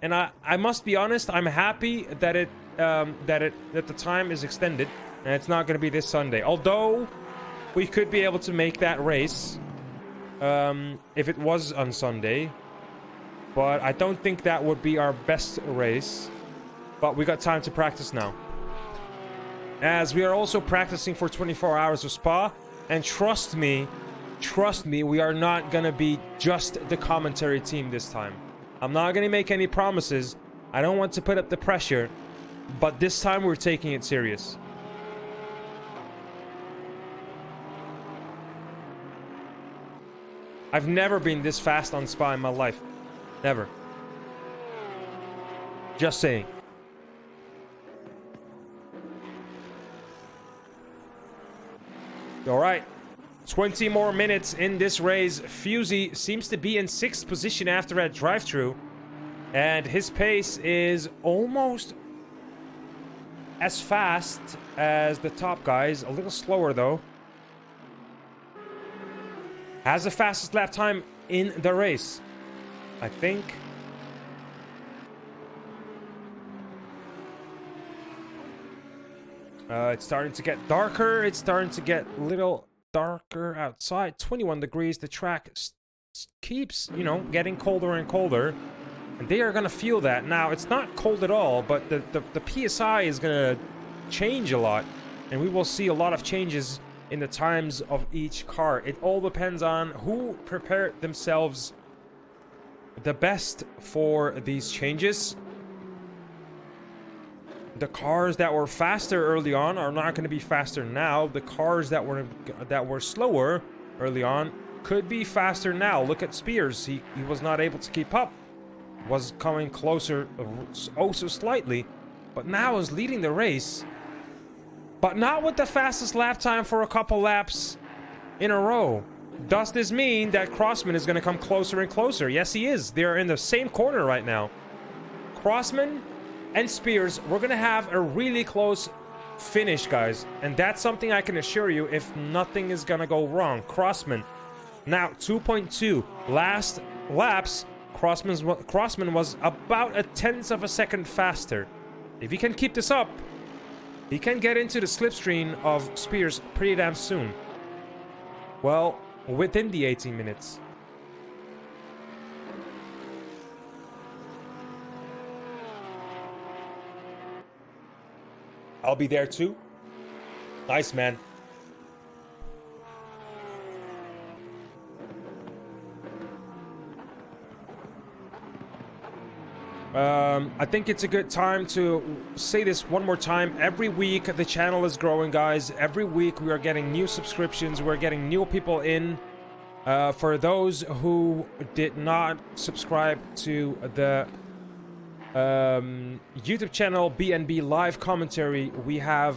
And I must be honest, I'm happy that that the time is extended and it's not going to be this Sunday. Although we could be able to make that race if it was on Sunday. But I don't think that would be our best race. But we got time to practice now. as we are also practicing for 24 hours of Spa. And trust me, we are not gonna be just the commentary team this time. I'm not gonna make any promises. I don't want to put up the pressure, but this time we're taking it serious. I've never been this fast on Spa in my life. Never. Just saying. All right. 20 more minutes in this race. Fusey seems to be in 6th position after that drive-through. And his pace is almost as fast as the top guys. A little slower, though. Has the fastest lap time in the race, I think. It's starting to get darker. It's starting to get a little darker outside. 21 degrees. The track keeps, you know, getting colder and colder. And they are going to feel that. Now, it's not cold at all, but the PSI is going to change a lot. And we will see a lot of changes in the times of each car. It all depends on who prepared themselves the best for these changes. The cars that were faster early on are not going to be faster now. The cars that were slower early on could be faster now. Look at Spears. He was not able to keep up. Was coming closer oh so slightly, but now is leading the race. But not with the fastest lap time for a couple laps in a row. Does this mean that Crossman is going to come closer and closer? Yes, he is. They're in the same corner right now. Crossman and Spears, we're going to have a really close finish, guys. And that's something I can assure you if nothing is going to go wrong. Crossman, now 2.2. Last laps, Crossman was about 1/10 of a second faster. If he can keep this up, he can get into the slipstream of Spears pretty damn soon. Well, within the 18 minutes. I'll be there too. Nice, man. I think it's a good time to say this one more time. Every week the channel is growing, guys. Every week we are getting new subscriptions. We're getting new people in. For those who did not subscribe to the YouTube channel BNB Live Commentary, we have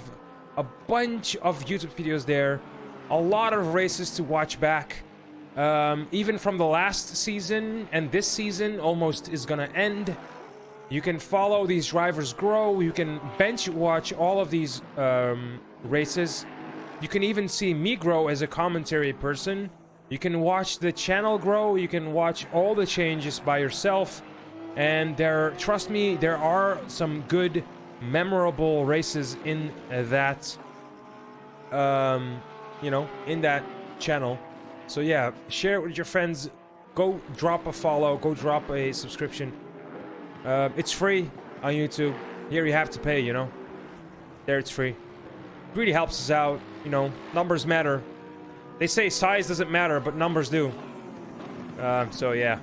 a bunch of YouTube videos there. A lot of races to watch back. Even from the last season, and this season almost is gonna end. You can follow these drivers grow. You can bench watch all of these races. You can even see me grow as a commentary person. You can watch the channel grow. You can watch all the changes by yourself. And trust me, there are some good, memorable races in that, you know, in that channel. So yeah, share it with your friends. Go drop a follow. Go drop a subscription. It's free on YouTube. Here you have to pay, you know. There it's free. It really helps us out, you know. Numbers matter. They say size doesn't matter, but numbers do. So yeah.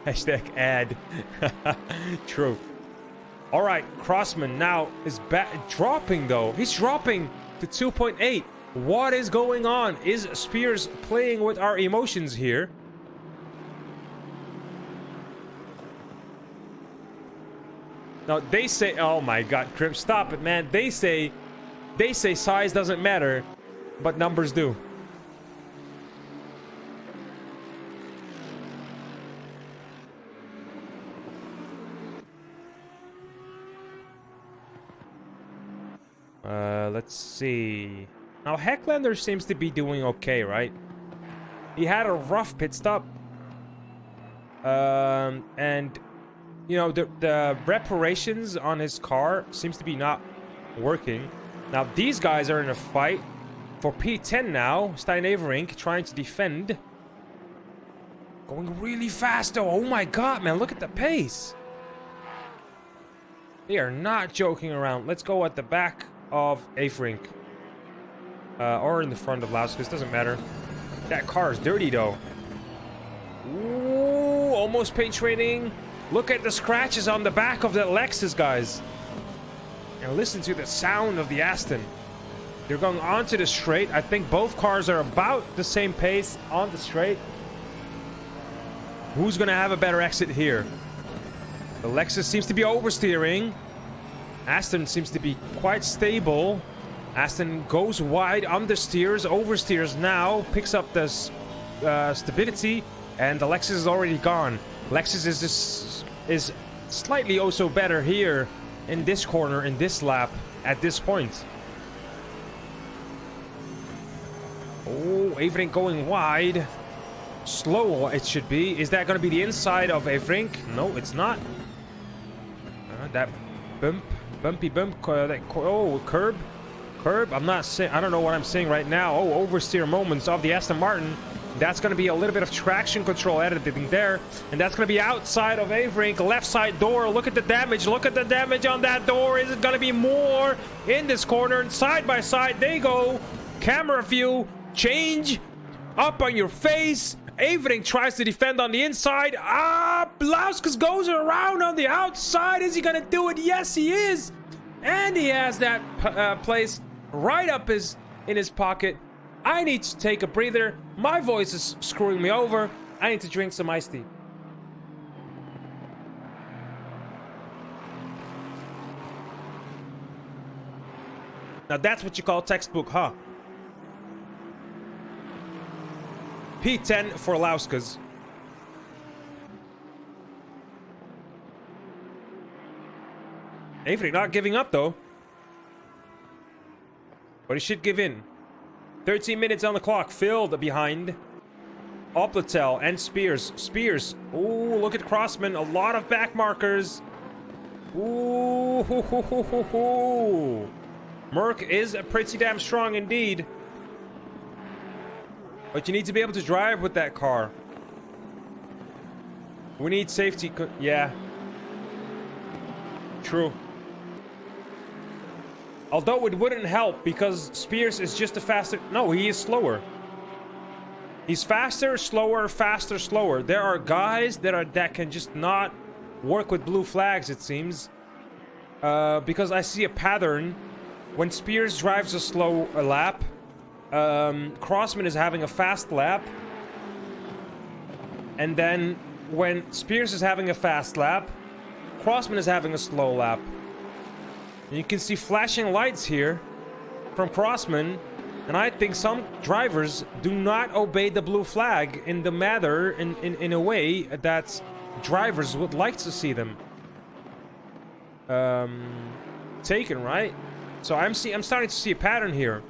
Hashtag ad. True. All right, Crossman now is back. Dropping though. He's dropping to 2.8. What is going on? Is Spears playing with our emotions here? Now they say, oh my God, Crimp, stop it, man. They say size doesn't matter, but numbers do. Let's see. Now Hecklander seems to be doing okay, right? He had a rough pit stop. And you know, the reparations on his car seems to be not working. Now these guys are in a fight for P10 now. Stuyneverink trying to defend. Going really fast though. Oh my God, man, look at the pace. They are not joking around. Let's go at the back of Averink. Or in the front of Lauskas, doesn't matter. That car is dirty though. Ooh, almost paint trading. Look at the scratches on the back of the Lexus, guys. And listen to the sound of the Aston. They're going onto the straight. I think both cars are about the same pace on the straight. Who's going to have a better exit here? The Lexus seems to be oversteering. Aston seems to be quite stable. Aston goes wide, understeers, oversteers now, picks up the stability, and the Lexus is already gone. Lexus is slightly also better here in this corner, in this lap, at this point. Oh, Averink going wide. Slow, it should be. Is that going to be the inside of Averink? No, it's not. That bumpy bump, curb. I'm not saying, I don't know what I'm saying right now. Oh, oversteer moments of the Aston Martin. That's going to be a little bit of traction control editing there. And that's going to be outside of Averink, left side door. Look at the damage. Look at the damage on that door. Is it going to be more in this corner? And side by side they go. Camera view. Change. Up on your face. Averink tries to defend on the inside. Blauskas goes around on the outside. Is he going to do it? Yes, he is. And he has that place right up in his pocket. I need to take a breather. My voice is screwing me over. I need to drink some iced tea. Now that's what you call textbook, huh? P10 for Lauskas. Averink not giving up though. But he should give in. 13 minutes on the clock. Filled behind. Opletel and Spears. Spears. Ooh, look at Crossman. A lot of back markers. Ooh. Hoo, hoo, hoo, hoo, hoo. Merc is pretty damn strong indeed. But you need to be able to drive with that car. We need safety. Yeah. True. Although it wouldn't help because Spears is just a faster... No, he is slower. He's faster, slower, faster, slower. There are guys that can just not work with blue flags, it seems. Because I see a pattern. When Spears drives a slow lap, Crossman is having a fast lap. And then when Spears is having a fast lap, Crossman is having a slow lap. And you can see flashing lights here from Crossman. And I think some drivers do not obey the blue flag in the manner, in a way that drivers would like to see them taken, right? So I'm starting to see a pattern here.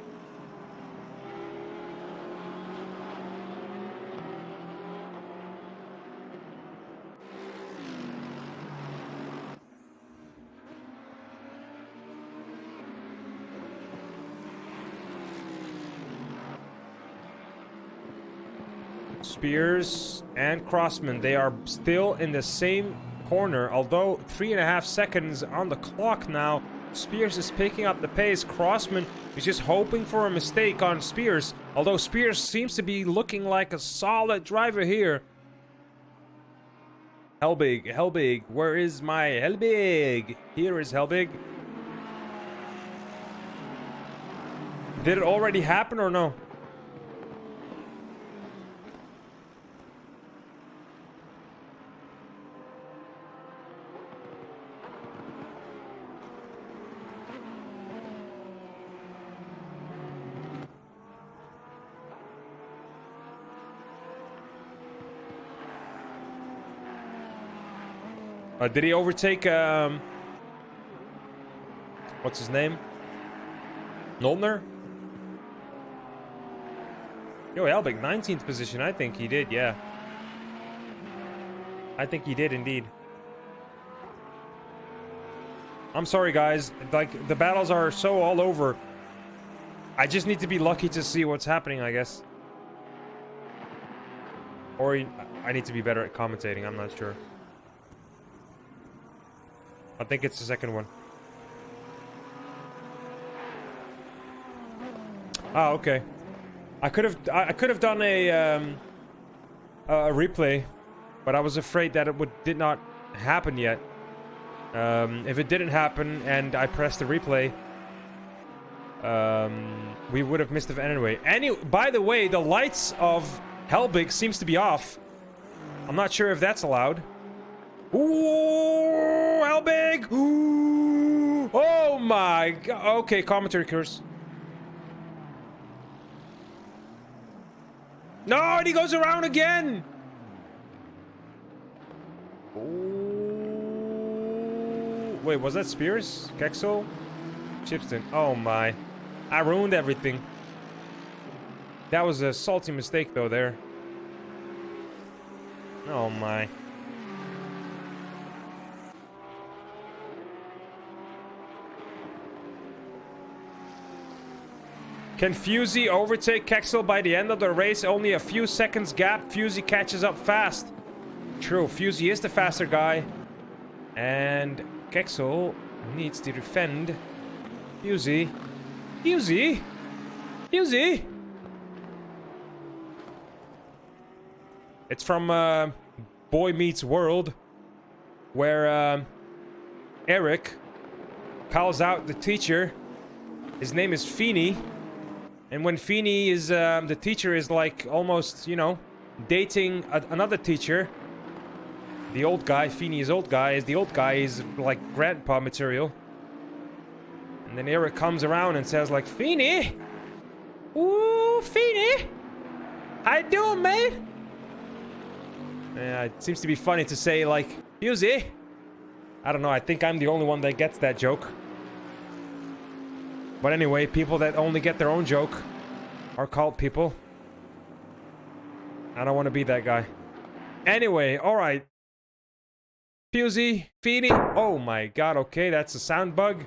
Spears and Crossman, they are still in the same corner, although 3.5 seconds on the clock now. Spears is picking up the pace. Crossman is just hoping for a mistake on Spears, although Spears seems to be looking like a solid driver here. Helbig, where is my Helbig? Here is Helbig. Did it already happen or no? Did he overtake, what's his name? Nolner? Yo, Helbig, 19th position. I think he did, yeah. I think he did, indeed. I'm sorry, guys. Like, the battles are so all over. I just need to be lucky to see what's happening, I guess. Or I need to be better at commentating. I'm not sure. I think it's the second one. Ah, okay. I could have done a replay, but I was afraid that it did not happen yet. If it didn't happen and I pressed the replay, we would have missed it anyway. By the way, the lights of Helbig seems to be off. I'm not sure if that's allowed. Ooh, Helbig! Ooh! Oh my god! Okay, commentary curse. No, and he goes around again! Ooh. Wait, was that Spears? Kexel? Chipston. Oh my. I ruined everything. That was a salty mistake though there. Oh my. Can Fusey overtake Kexel by the end of the race? Only a few seconds gap. Fusey catches up fast. True, Fusey is the faster guy. And Kexel needs to defend Fusey. Fusey! Fusey! It's from Boy Meets World, where Eric calls out the teacher. His name is Feeney. And when Feeney is, the teacher is like almost, you know, dating another teacher. The old guy, Feeney is old guy, the old guy is like grandpa material. And then Eric comes around and says like, Feeney! Ooh, Feeney! How you doing, mate? Yeah, it seems to be funny to say like, Fusey. I don't know, I think I'm the only one that gets that joke. But anyway, people that only get their own joke are called people. I don't want to be that guy. Anyway, alright. Fusey, Feeney. Oh my god, okay, that's a sound bug.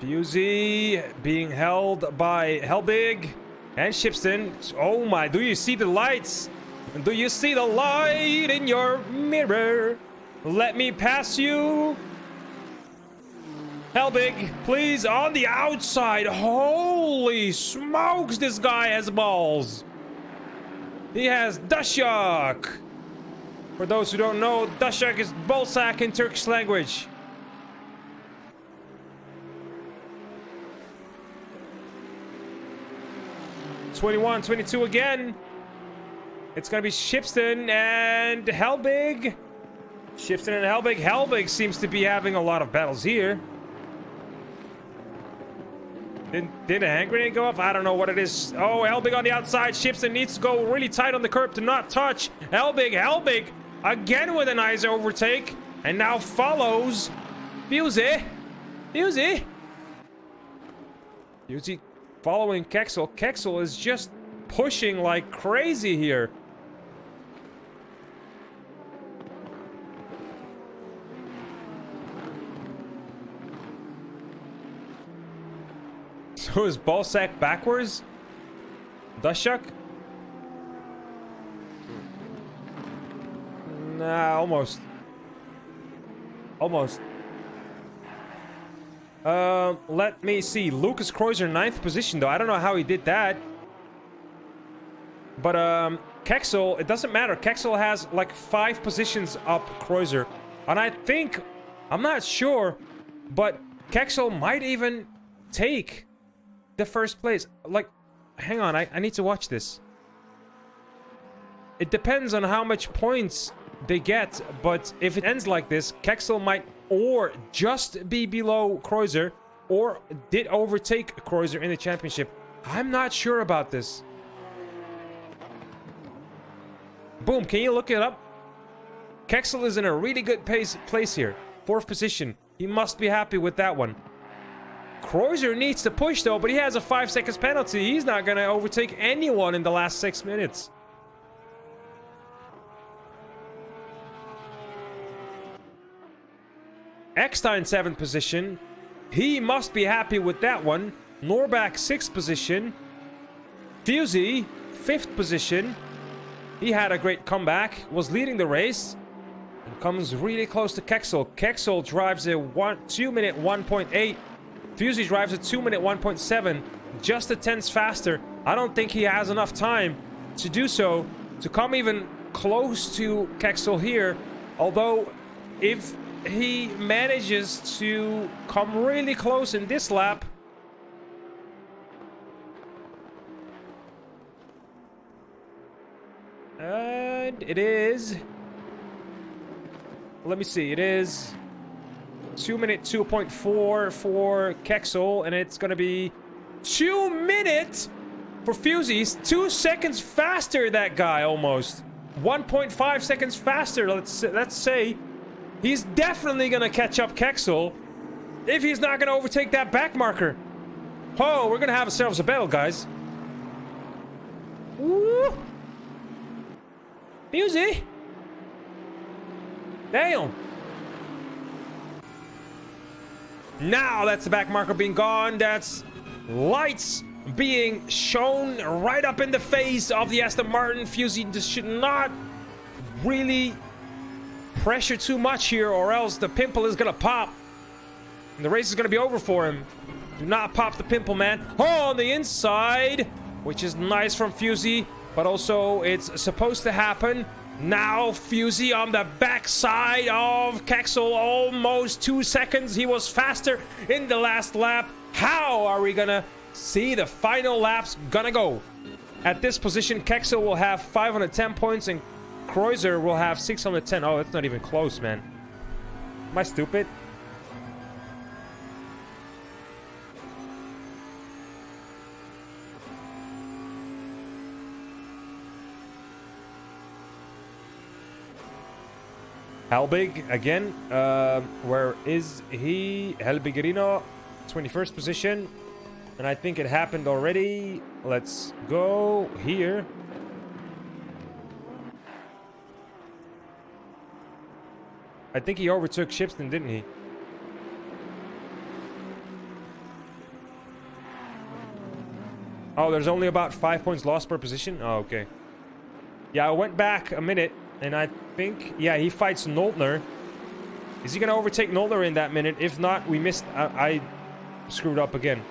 Fusey being held by Helbig and Shipston. Oh my, do you see the lights? Do you see the light in your mirror? Let me pass you. Helbig, please, on the outside. Holy smokes, this guy has balls. He has Dashak. For those who don't know, Dashak is ballsack in Turkish language. '21, '22 again. It's gonna be Shipston and Helbig. Shipston and Helbig. Helbig seems to be having a lot of battles here. Did a hand grenade go off? I don't know what it is. Oh, Helbig on the outside. Shipston needs to go really tight on the curb to not touch. Helbig again with a nice overtake. And now follows Fusey. Fusey following Kexel. Kexel is just pushing like crazy here. So is Ballsack backwards? Dashak? Nah, almost. Almost. Let me see. Lucas Kreuzer, 9th position, though. I don't know how he did that. But, Kexel, it doesn't matter. Kexel has, like, 5 positions up Kreuzer. And I think, I'm not sure, but Kexel might even take the first place. Like, hang on, I need to watch this. It depends on how much points they get, but if it ends like this, Kexel might or just be below Kreuzer, or did overtake Kreuzer in the championship. I'm not sure about this. Boom, can you look it up? Kexel is in a really good place here. 4th position. He must be happy with that one. Kreuzer needs to push though, but he has a 5 seconds penalty. He's not gonna overtake anyone in the last 6 minutes. Eckstein 7th position. He must be happy with that one. Norbach 6th position. Fusey, 5th position. He had a great comeback, was leading the race, and comes really close to Kexel. Kexel drives a 2 minute 1.8. Fusey drives a 2 minute 1.7, just a tenth faster. I don't think he has enough time to do so, to come even close to Kexel here. Although, if he manages to come really close in this lap, and it is, let me see, it is 2 minute 2.4 for Kexel, and it's gonna be 2 minutes for Fusey. He's 2 seconds faster, that guy, almost 1.5 seconds faster. Let's say he's definitely gonna catch up Kexel if he's not gonna overtake that back marker. Oh, we're gonna have ourselves a battle, guys. Woo! Fusey! Damn! Now that's the back marker being gone. That's lights being shown right up in the face of the Aston Martin. Fusey just should not really pressure too much here, or else the pimple is gonna pop and the race is gonna be over for him. Do not pop the pimple, man. Oh, on the inside, which is nice from Fusey, but also it's supposed to happen. Now Fusey on the backside of Kexel, almost 2 seconds. He was faster in the last lap. How are we gonna see the final laps gonna go? At this position, Kexel will have 510 points and Kreuzer will have 610. Oh, that's not even close, man. Am I stupid? Helbig again. Where is he? Helbigirino, 21st position. And I think it happened already. Let's go here. I think he overtook Shipston, didn't he? Oh, there's only about 5 points lost per position? Oh, okay. Yeah, I went back a minute, and I think... Yeah, he fights Noltner. Is he going to overtake Noltner in that minute? If not, we missed... I screwed up again.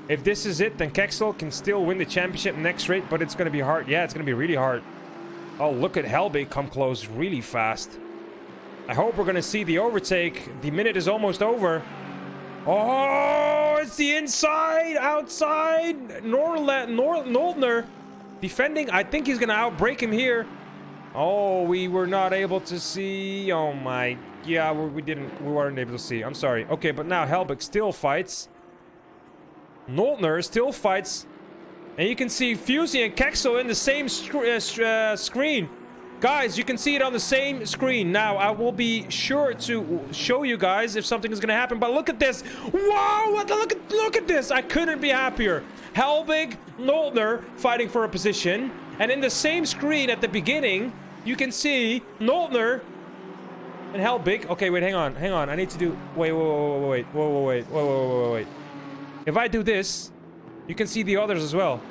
If this is it, then Kexel can still win the championship next rate, but it's going to be hard. Yeah, it's going to be really hard. Oh, look at Helbig come close really fast. I hope we're going to see the overtake. The minute is almost over. Oh, it's the inside, outside. Noltner defending. I think he's going to outbreak him here. Oh, we were not able to see. Oh my. Yeah, we weren't able to see. I'm sorry. Okay, but now Helbig still fights. Noltner still fights. And you can see Fusey and Kexel in the same screen. Guys, you can see it on the same screen. Now, I will be sure to show you guys if something is going to happen. But look at this. Whoa! Look at this. I couldn't be happier. Helbig, Noltner fighting for a position. And in the same screen at the beginning, you can see Noltner and Helbig. Okay, wait, hang on. I need to do... Wait. If I do this, you can see the others as well.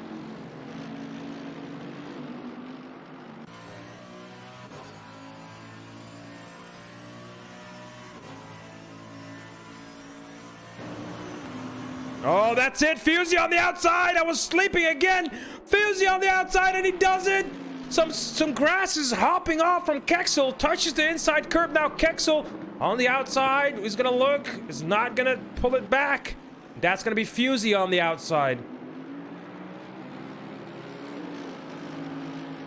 Oh, that's it. Fusey on the outside. I was sleeping again. Fusey on the outside, and he does it. Some grass is hopping off from Kexel. Touches the inside curb. Now Kexel on the outside is going to look. Is not going to pull it back. That's going to be Fusey on the outside.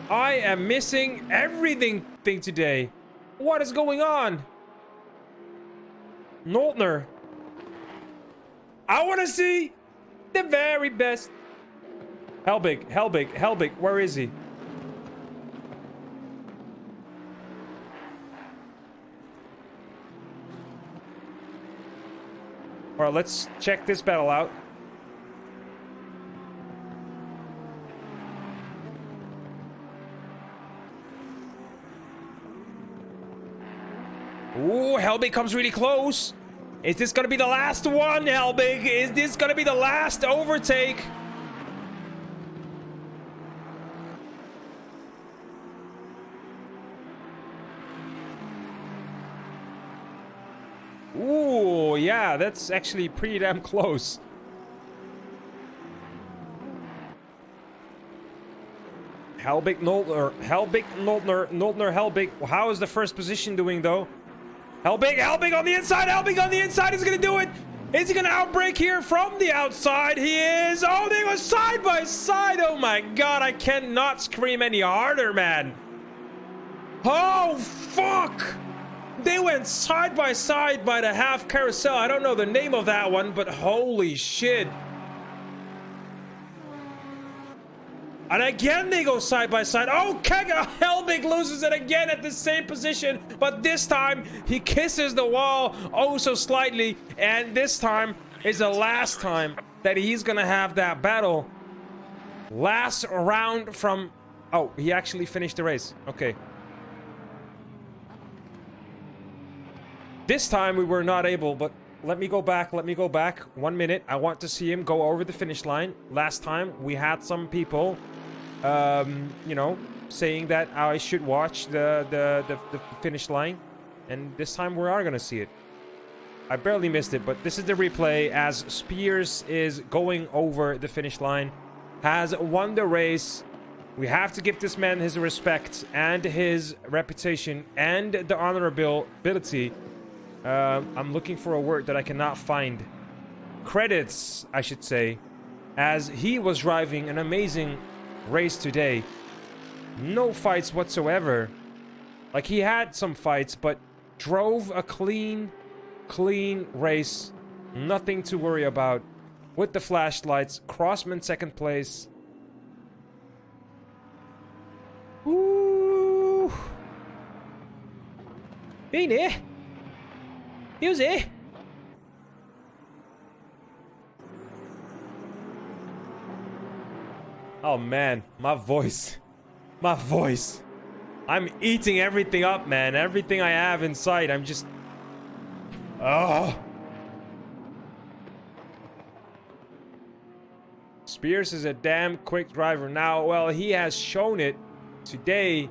I am missing everything today. What is going on? Noltner. I want to see the very best. Helbig. Where is he? All right, let's check this battle out. Ooh, Helbig comes really close. Is this gonna be the last one, Helbig? Is this gonna be the last overtake? Ooh, yeah, that's actually pretty damn close. Helbig, Noltner, Helbig. How is the first position doing, though? Helbig on the inside, he's gonna do it! Is he gonna outbrake here from the outside? He is! Oh, they go side by side! Oh my god, I cannot scream any harder, man! Oh, fuck! They went side by the half carousel. I don't know the name of that one, but holy shit. And again, they go side by side. Oh, Helbig loses it again at the same position. But this time, he kisses the wall oh so slightly. And this time is the last time that he's going to have that battle. Last round from... Oh, he actually finished the race. Okay. This time, we were not able, but... Let me go back. 1 minute. I want to see him go over the finish line. Last time, we had some people... you know, saying that I should watch the finish line, and this time we are gonna see it. I barely missed it, but this is the replay as Spears is going over the finish line, has won the race. We have to give this man his respect and his reputation and the honorability. I'm looking for a word that I cannot find. Credits, I should say, as he was driving an amazing race today. No fights whatsoever. Like, he had some fights, but drove a clean race. Nothing to worry about. With the flashlights. Crossman second place. Ooh. Bene. Use. Oh man, my voice. I'm eating everything up, man. Everything I have inside, I'm just... Oh. Spears is a damn quick driver. Now, well, he has shown it today.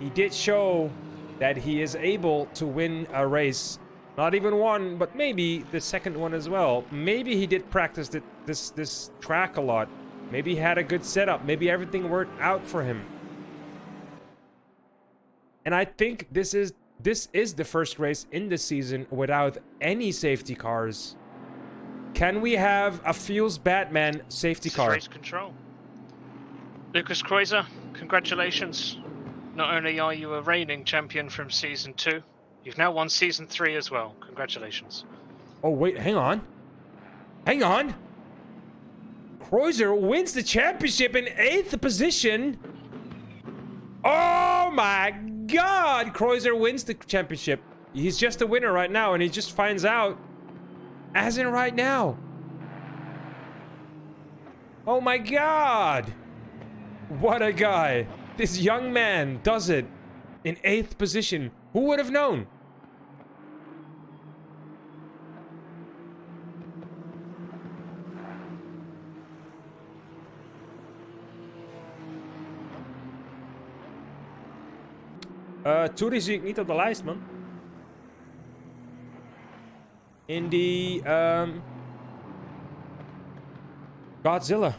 He did show that he is able to win a race. Not even one, but maybe the second one as well. Maybe he did practice this track a lot. Maybe he had a good setup. Maybe everything worked out for him. And I think this is the first race in the season without any safety cars. Can we have a Feels Batman safety car? Race control. Lucas Kreuzer, congratulations. Not only are you a reigning champion from Season 2, you've now won Season 3 as well. Congratulations. Oh, wait, hang on. Kreuzer wins the championship in 8th position. Oh my god! Kreuzer wins the championship. He's just a winner right now, and he just finds out. As in right now. Oh my god! What a guy. This young man does it in 8th position. Who would have known? Toeri zie ik niet op de lijst, man. In die, Godzilla.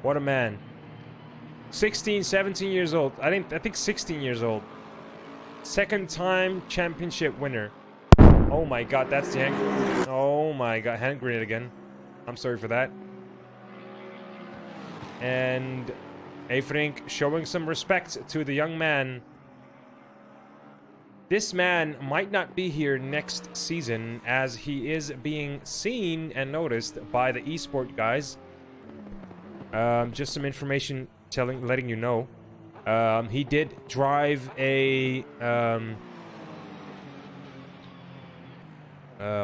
What a man. 16, 17 years old. I think 16 years old. Second time championship winner. Oh my god, that's the hand... Oh my god, hand grenade again. I'm sorry for that. And Efrink showing some respect to the young man. This man might not be here next season as he is being seen and noticed by the esport guys. Just some information letting you know. He did drive a...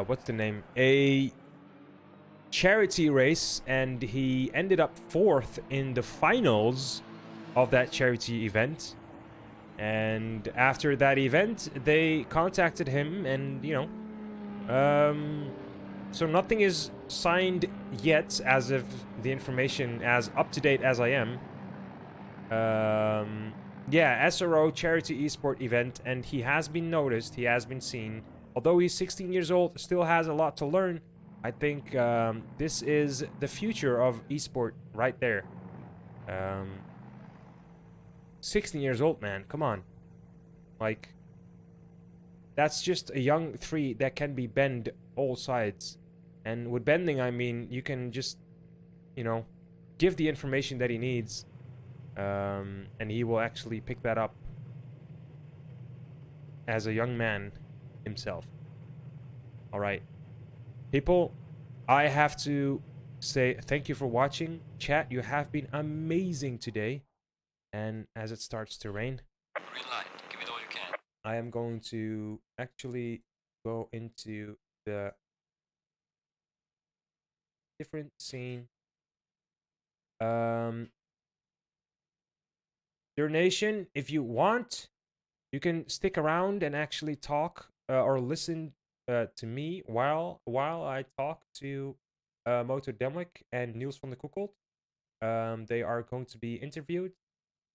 what's the name? A charity race, and he ended up 4th in the finals of that charity event. And after that event, they contacted him, and so nothing is signed yet, as of the information as up to date as I am. Yeah, SRO charity esport event, and he has been noticed, he has been seen. Although he's 16 years old, still has a lot to learn. I think this is the future of esport right there. 16 years old, man, come on. Like, that's just a young 3 that can be bend all sides. And with bending, I mean, you can just, give the information that he needs. And he will actually pick that up as a young man himself. All right. People, I have to say thank you for watching. Chat, you have been amazing today. And as it starts to rain, Green light. Give it all you can. I am going to actually go into the different scene. Your nation, if you want, you can stick around and actually talk or listen to me while I talk to Moto Demlik and Niels van de Koekold. They are going to be interviewed.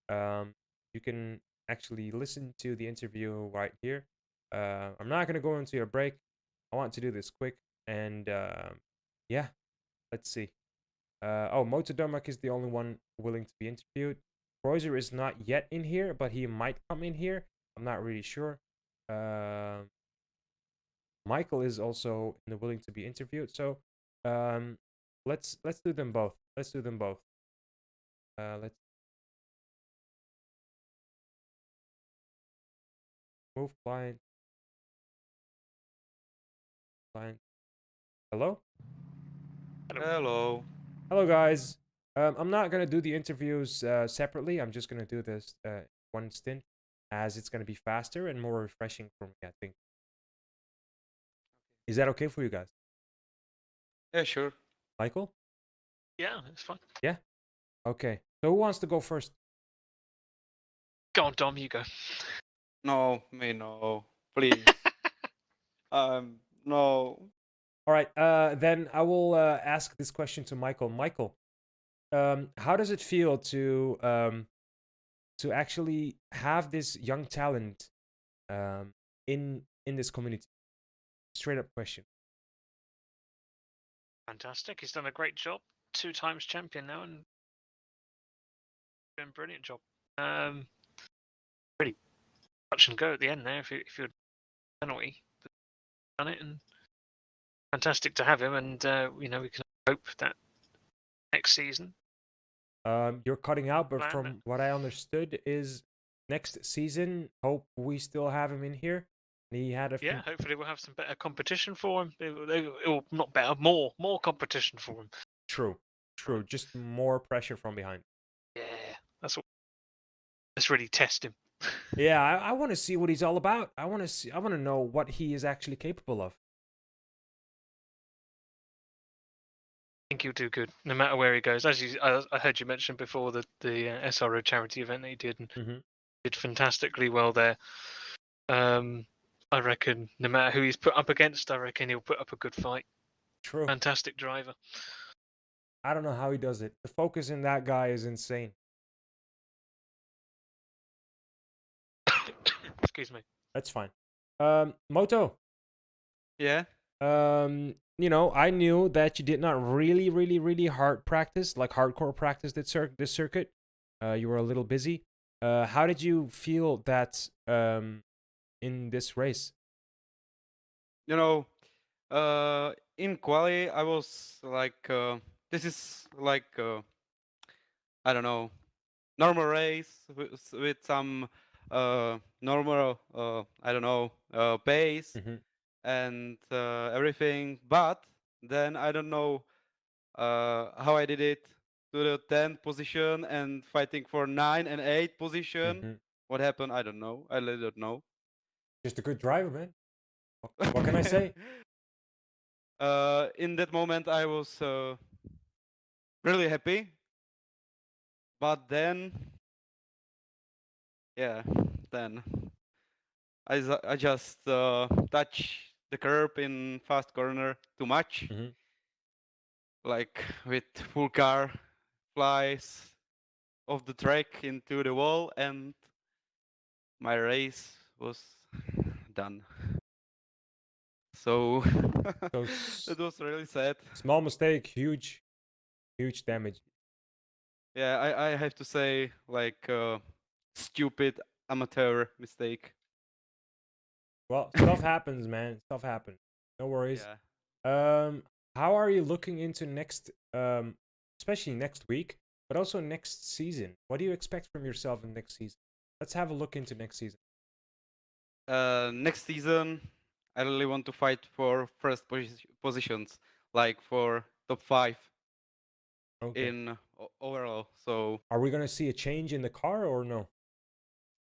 You can actually listen to the interview right here. I'm not going to go into a break. I want to do this quick. And yeah, let's see. Moto Demlik is the only one willing to be interviewed. Kreuzer is not yet in here, but he might come in here. I'm not really sure. Michael is also in the willing to be interviewed. So let's do them both. Let's do them both. Let's move client. Client. Hello? Hello. Hello, guys. I'm not gonna do the interviews separately. I'm just gonna do this one stint, as it's gonna be faster and more refreshing for me, I think. Is that okay for you guys? Yeah, sure. Michael? Yeah, it's fine. Yeah? Okay. So who wants to go first? Go on, Dom, you go. No, me no. Please. No. All right. Then I will ask this question to Michael. Michael, how does it feel to actually have this young talent in this community? Straight up question. Fantastic. He's done a great job. 2 times champion now, and doing a brilliant job. Really touch and go at the end there. If you're penalty, done it, and fantastic to have him. And we can hope that next season. You're cutting out, but Plan from it. what I understood is next season, hope we still have him in here. He had a Yeah, hopefully we'll have some better competition for him. It will not better, more competition for him. True, just more pressure from behind. Yeah, that's what. Let's really test him. Yeah, I want to see what he's all about. I want to know what he is actually capable of. I think he'll do good, no matter where he goes. As I heard you mention before, the SRO charity event that he did, and did fantastically well there. I reckon no matter who he's put up against, I reckon he'll put up a good fight. True. Fantastic driver. I don't know how he does it. The focus in that guy is insane. Excuse me. That's fine. Moto. Yeah. I knew that you did not really hard practice, like hardcore practice this circuit. You were a little busy. How did you feel that in this race? In quali, I was like, this is like, I don't know, normal race with some normal, I don't know, pace and everything. But then I don't know how I did it to the 10th position and fighting for 9 and 8 position. What happened? I don't know. I really don't know. Just a good driver, man. What can I say? In that moment, I was really happy. But then, yeah, then I just touch the curb in fast corner too much, Mhm. like with full car, flies off the track into the wall, and my race was done. So So it was really sad. small mistake, huge damage. Yeah, I have to say, like, stupid amateur mistake. Well, stuff happens, man. Stuff happens. No worries. Yeah. How are you looking into next, especially next week, but also next season? What do you expect from yourself in next season? Let's have a look into next season. Next season, I really want to fight for first positions, like for top 5 Okay. in overall. So Are we gonna see a change in the car or no?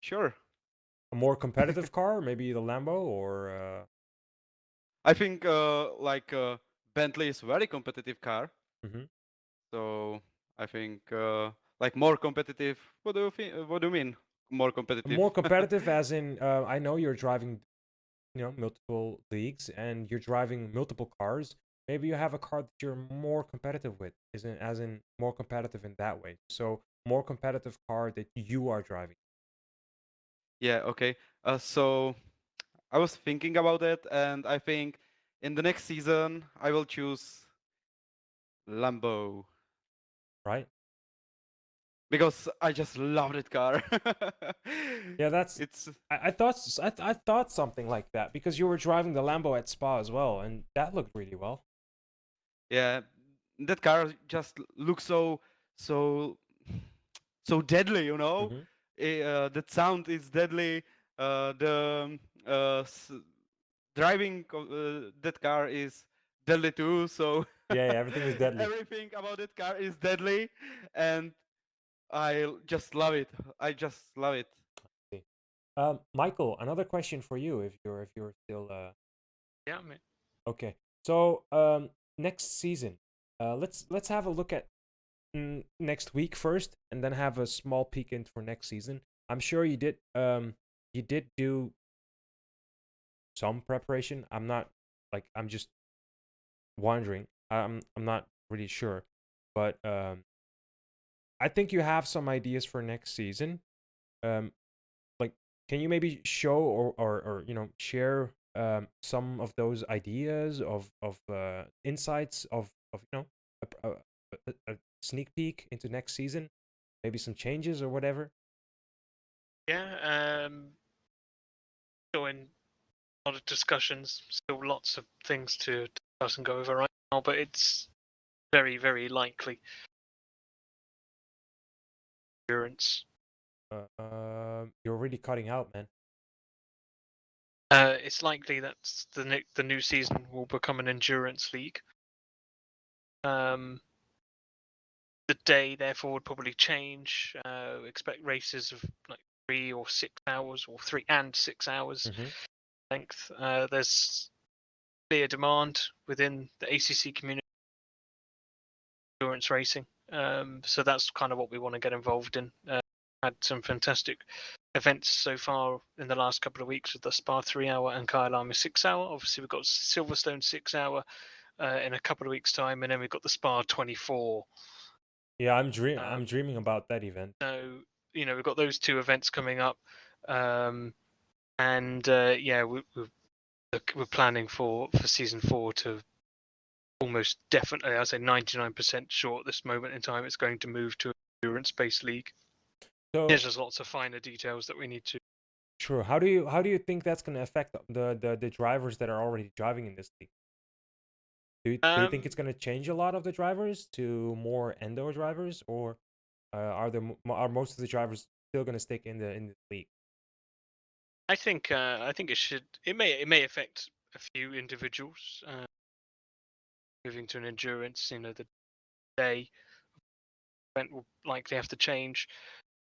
sure, A more competitive car, maybe the Lambo or I think like Bentley is very competitive car. mhm. So I think like more competitive. What do you think? What do you mean more competitive? More competitive, as in I know you're driving, multiple leagues and you're driving multiple cars. Maybe you have a car that you're more competitive with, isn't as in more competitive in that way. So more competitive car that you are driving. Yeah. Okay. So I was thinking about it, and I think in the next season I will choose Lambo Right? because I just love that car. Yeah, that's. It's I thought I thought something like that because you were driving the Lambo at Spa as well, and that looked really well. yeah, that car just looks so so deadly, you know. Hmm. That sound is deadly. The driving that car is deadly too. So Yeah, yeah, everything is deadly. everything about that car is deadly, and I just love it. I just love it. See. Michael, another question for you, if you're still Yeah, I mean, okay. So next season, let's have a look at next week first, and then have a small peek in for next season. I'm sure you did do some preparation. I'm not like I'm just wondering. I'm not really sure, but I think you have some ideas for next season. Um, like, can you maybe show or share some of those ideas of insights of a sneak peek into next season, maybe some changes or whatever. yeah. Still in a lot of discussions. Still lots of things to discuss and go over right now, but it's very, very likely. Endurance. You're really cutting out, man. It's likely that the new season will become an endurance league. The day, therefore, would probably change. Expect races of like 3 or 6 hours, or 3 and 6 hours Mm-hmm. length. There's clear demand within the ACC community endurance racing. So that's kind of what we want to get involved in. Had some fantastic events so far in the last couple of weeks with the Spa 3 hour and Kyalami 6 hour. Obviously, we've got Silverstone 6 hour in a couple of weeks' time, and then we've got the Spa 24. Yeah, I'm dreaming about that event. So we've got those two events coming up, and yeah, we're planning for season 4 to almost definitely, I'd say 99% sure at this moment in time, it's going to move to an endurance-based league. So There's just lots of finer details that we need to. sure. How do you think that's going to affect the drivers that are already driving in this league? Do you think it's going to change a lot of the drivers to more endo drivers, or are most of the drivers still going to stick in the league? I think it should. It may affect a few individuals moving to an endurance. The day event will likely have to change.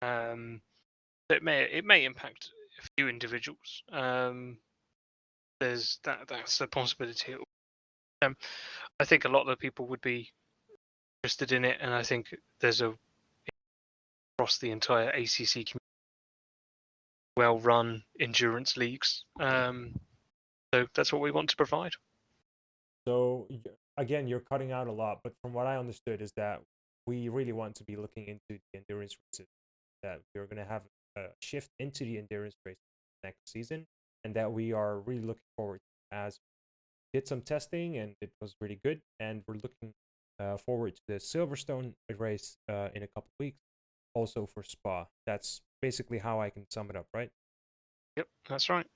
It may impact a few individuals. That's a possibility. I think a lot of people would be interested in it, and I think there's across the entire ACC community well-run endurance leagues. So that's what we want to provide. So again, you're cutting out a lot, but from what I understood is that we really want to be looking into the endurance races. That we're going to have a shift into the endurance race next season, and that we are really looking forward to, as we did some testing and it was really good, and we're looking forward to the Silverstone race in a couple weeks, also for Spa. That's basically how I can sum it up, right? Yep, that's right.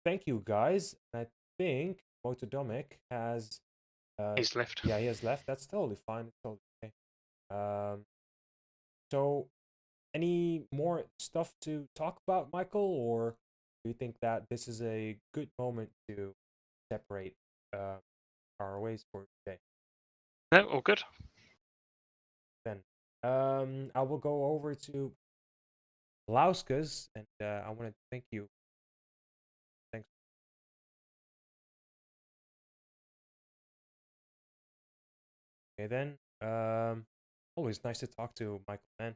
Thank you guys. I think Motodomic has He's left. yeah, he has left. That's totally fine. It's totally okay. So any more stuff to talk about, Michael, or do you think that this is a good moment to separate our ways for today? No, all good. Then I will go over to Lauskas, and I want to thank you. Thanks. Okay, then. Always nice to talk to Michael, man.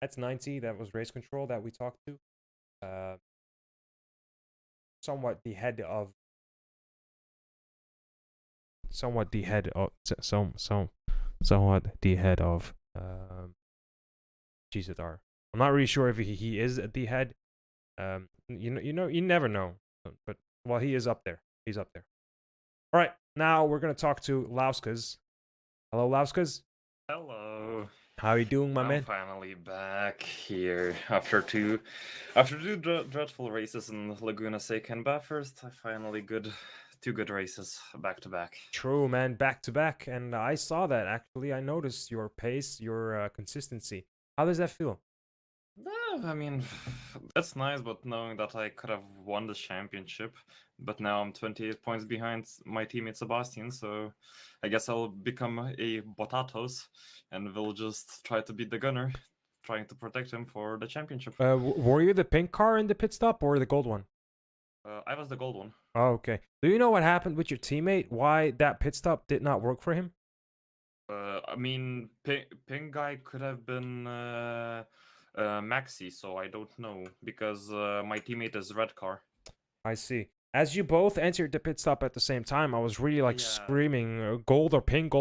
That's 90. That was race control that we talked to. Somewhat the head of. Somewhat the head of. Somewhat the head of. GZR. I'm not really sure if he is at the head. You never know. But well, he is up there. He's up there. All right, now we're gonna talk to Lauskas. Hello, Lauskas. Hello. How are you doing, my I'm man? finally back here after two dreadful races in Laguna Seca and Bathurst. I finally two good races back to back. True, man. Back to back, and I saw that actually. I noticed your pace, your consistency. How does that feel? I mean, that's nice, but knowing that I could have won the championship, but now I'm 28 points behind my teammate Sebastian, so I guess I'll become a Botatos and will just try to beat the gunner, trying to protect him for the championship. Were you the pink car in the pit stop or the gold one? I was the gold one. Oh, okay. Do you know what happened with your teammate? Why that pit stop did not work for him? I mean, pink guy could have been Maxi, so I don't know, because my teammate is red car. I see. As you both entered the pit stop at the same time, I was really like screaming gold or pink,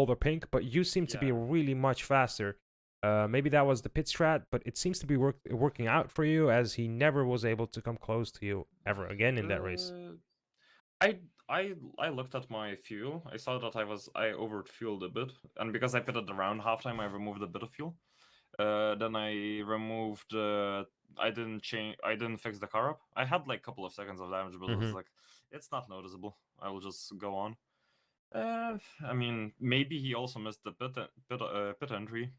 but you seem to be really much faster. Maybe that was the pit strat, but it seems to be working out for you, as he never was able to come close to you ever again in that race. I looked at my fuel. I saw that I over fueled a bit, and because I pitted around halftime, I removed a bit of fuel. Then I removed. I didn't fix the car up. I had like a couple of seconds of damage, but it was like it's not noticeable. I will just go on. I mean, maybe he also missed the pit entry.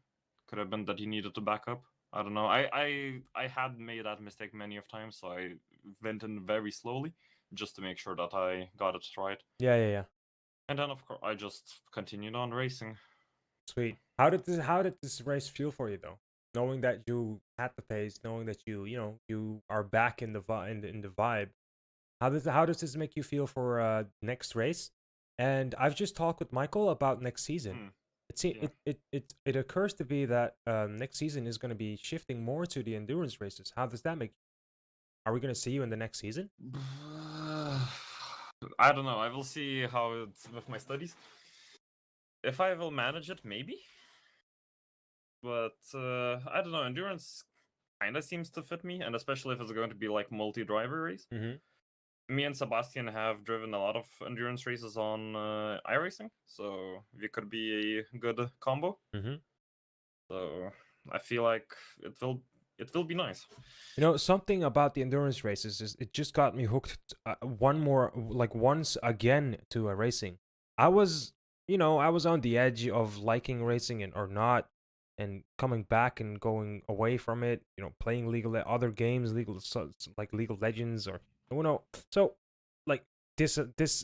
Could have been that he needed to back up. I don't know. I had made that mistake many of times, so I went in very slowly just to make sure that I got it right. Yeah. And then of course I just continued on racing. Sweet. How did this race feel for you though? Knowing that you had the pace, knowing that you are back in the vibe. How does this make you feel for next race? And I've just talked with Michael about next season. It occurs to be that next season is going to be shifting more to the endurance races. How does that make you? Are we going to see you in the next season? I don't know. I will see how it's with my studies. If I will manage it, maybe. But I don't know. Endurance kind of seems to fit me, and especially if it's going to be like multi-driver race. Me and Sebastian have driven a lot of endurance races on iRacing, so we could be a good combo. So I feel like it will be nice. You know, something about the endurance races is it just got me hooked once again to a racing. I was on the edge of liking racing or not, and coming back and going away from it, playing other games, like League of Legends, or so like disassembling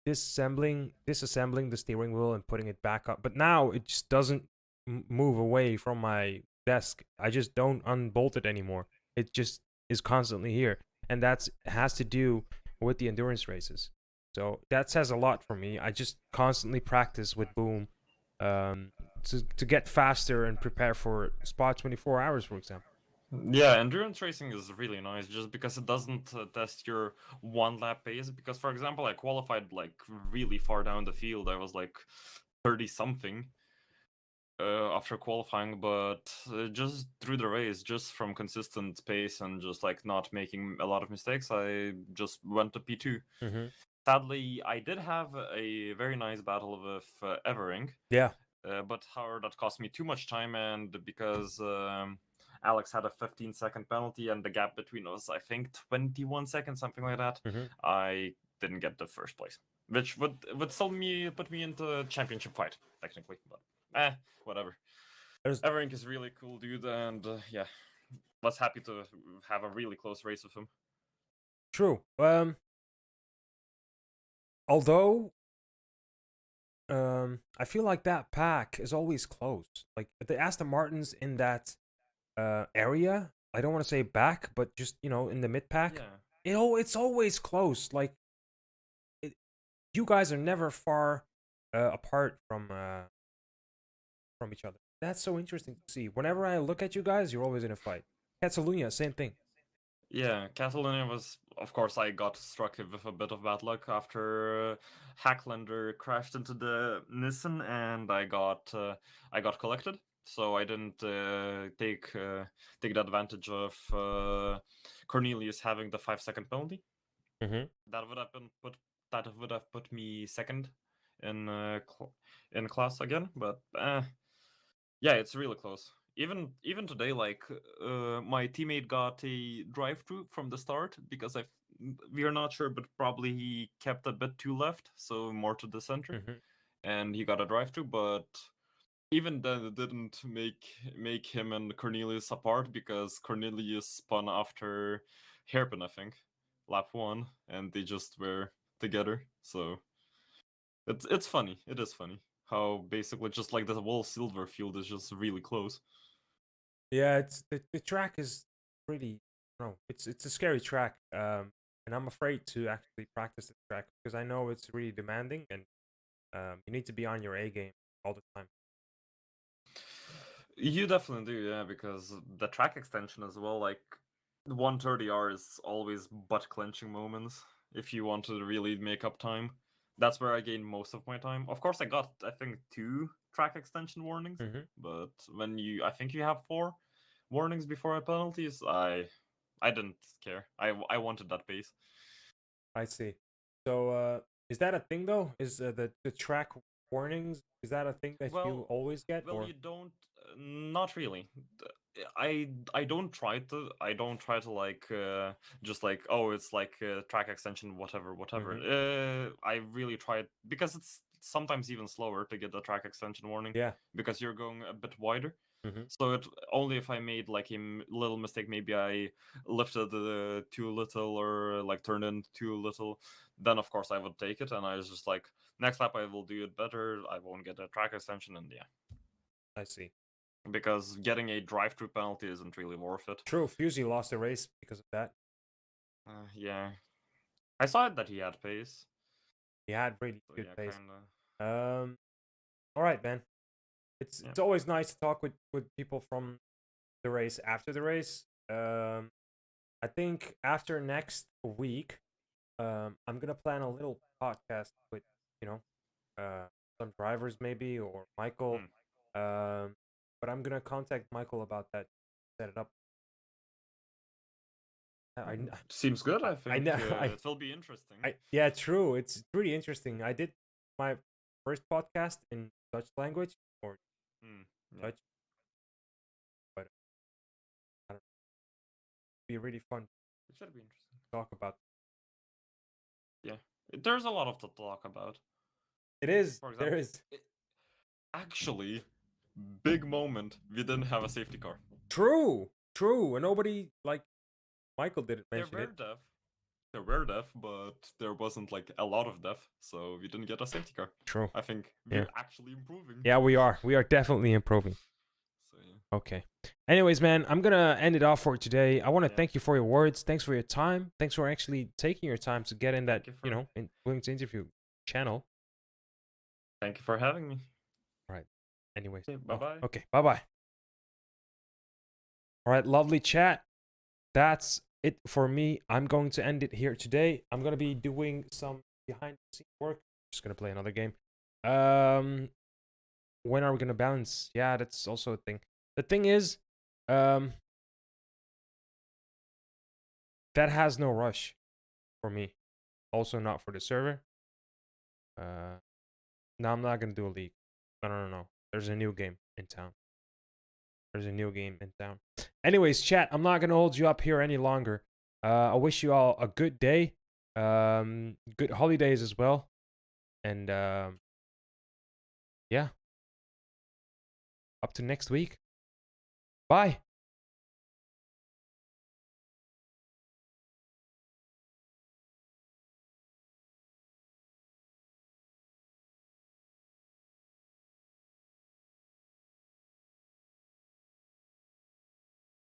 the steering wheel and putting it back up. But now it just doesn't move away from my desk. I just don't unbolt it anymore. It just is constantly here, and has to do with the endurance races. So that says a lot for me. I just constantly practice with Boom, to get faster and prepare for Spa 24 hours, for example. Yeah, endurance racing is really nice just because it doesn't test your one lap pace. Because, for example, I qualified like really far down the field. I was like 30 something after qualifying, but just through the race, just from consistent pace and just like not making a lot of mistakes, I just went to P2. Mm-hmm. Sadly, I did have a very nice battle with Evering. Yeah. But however, that cost me too much time, and because Alex had a 15-second penalty, and the gap between us, I think 21 seconds, something like that, Mm-hmm. I didn't get the first place, which would still put me into a championship fight technically, but whatever. Everink is really cool dude, and yeah, was happy to have a really close race with him. True. Although I feel like that pack is always close. Like the Aston Martins in that area, I don't want to say back, but just in the mid pack, it's always close. Like you guys are never far apart from each other. That's so interesting to see. Whenever I look at you guys, you're always in a fight. Catalonia, same thing. Yeah, Catalonia was, of course, I got struck with a bit of bad luck after Hacklander crashed into the Nissan, and I got collected. So I didn't take the advantage of Cornelius having the 5-second penalty. Mm-hmm. That would have put me second in in class again, but yeah, it's really close. Even today, like my teammate got a drive-through from the start because we are not sure, but probably he kept a bit too left, so more to the center, Mm-hmm. and he got a drive-through. But even then, it didn't make him and Cornelius apart because Cornelius spun after hairpin, I think, lap 1, and they just were together. So it's funny. It is funny how basically just like the whole silver field is just really close. Yeah, it's the track is pretty. No, it's a scary track. And I'm afraid to actually practice the track because I know it's really demanding and you need to be on your A game all the time. You definitely do, yeah, because the track extension as well, like 130R is always butt clenching moments if you want to really make up time. That's where I gain most of my time. Of course, I got, I think, 2 track extension warnings, Mm-hmm. but when I think you have 4 warnings before penalties, I didn't care. I wanted that pace. I see. So is that a thing though? Is the track warnings, is that a thing that you always get, Well, or? you don't. Not really. I don't try to. I don't try to like just like, oh, it's like track extension, whatever. I really try it because it's sometimes even slower to get the track extension warning. Yeah. Because you're going a bit wider. Mm-hmm. So it only if I made like a little mistake, maybe I lifted too little or like turned in too little, then of course I would take it, and I was just like, next lap I will do it better. I won't get a track extension, and yeah. I see. Because getting a drive-through penalty isn't really worth it. True, Fusey lost the race because of that. Yeah, I saw it that he had pace. He had really So good yeah, pace. kinda. All right, man. It's always nice to talk with people from the race after the race. I think after next week, I'm gonna plan a little podcast with some drivers maybe, or Michael. But I'm gonna contact Michael about that, set it up. Seems good. I think I it will be interesting. Yeah, true. It's pretty interesting. I did my first podcast in Dutch language, or Dutch, but I don't know. It'd be really fun. It should be interesting To talk about. Yeah, there's a lot of to talk about. It is. For example, There is. Actually, big moment. We didn't have a safety car. True. True. And nobody, like Michael, didn't mention it. There were deaf, but there wasn't like a lot of deaf, so we didn't get a safety car. True. I think we're actually improving. Yeah, we are. We are definitely improving. So yeah. Okay. Anyways, man, I'm gonna end it off for today. I want to Yeah. thank you for your words. Thanks for your time. Thanks for actually taking your time to get in that, Thank you for- willing to interview channel. Thank you for having me. All right. Anyways. Okay, bye-bye. Okay. Bye-bye. All right. Lovely chat. That's it for me. I'm going to end it here today. I'm going to be doing some behind the scenes work. Just going to play another game. When are we going to balance? Yeah, that's also a thing. The thing is, that has no rush for me. Also not for the server. No, I'm not going to do a league. No. There's a new game in town. Anyways, chat, I'm not going to hold you up here any longer. I wish you all a good day. Good holidays as well. And yeah. Up to next week. Bye.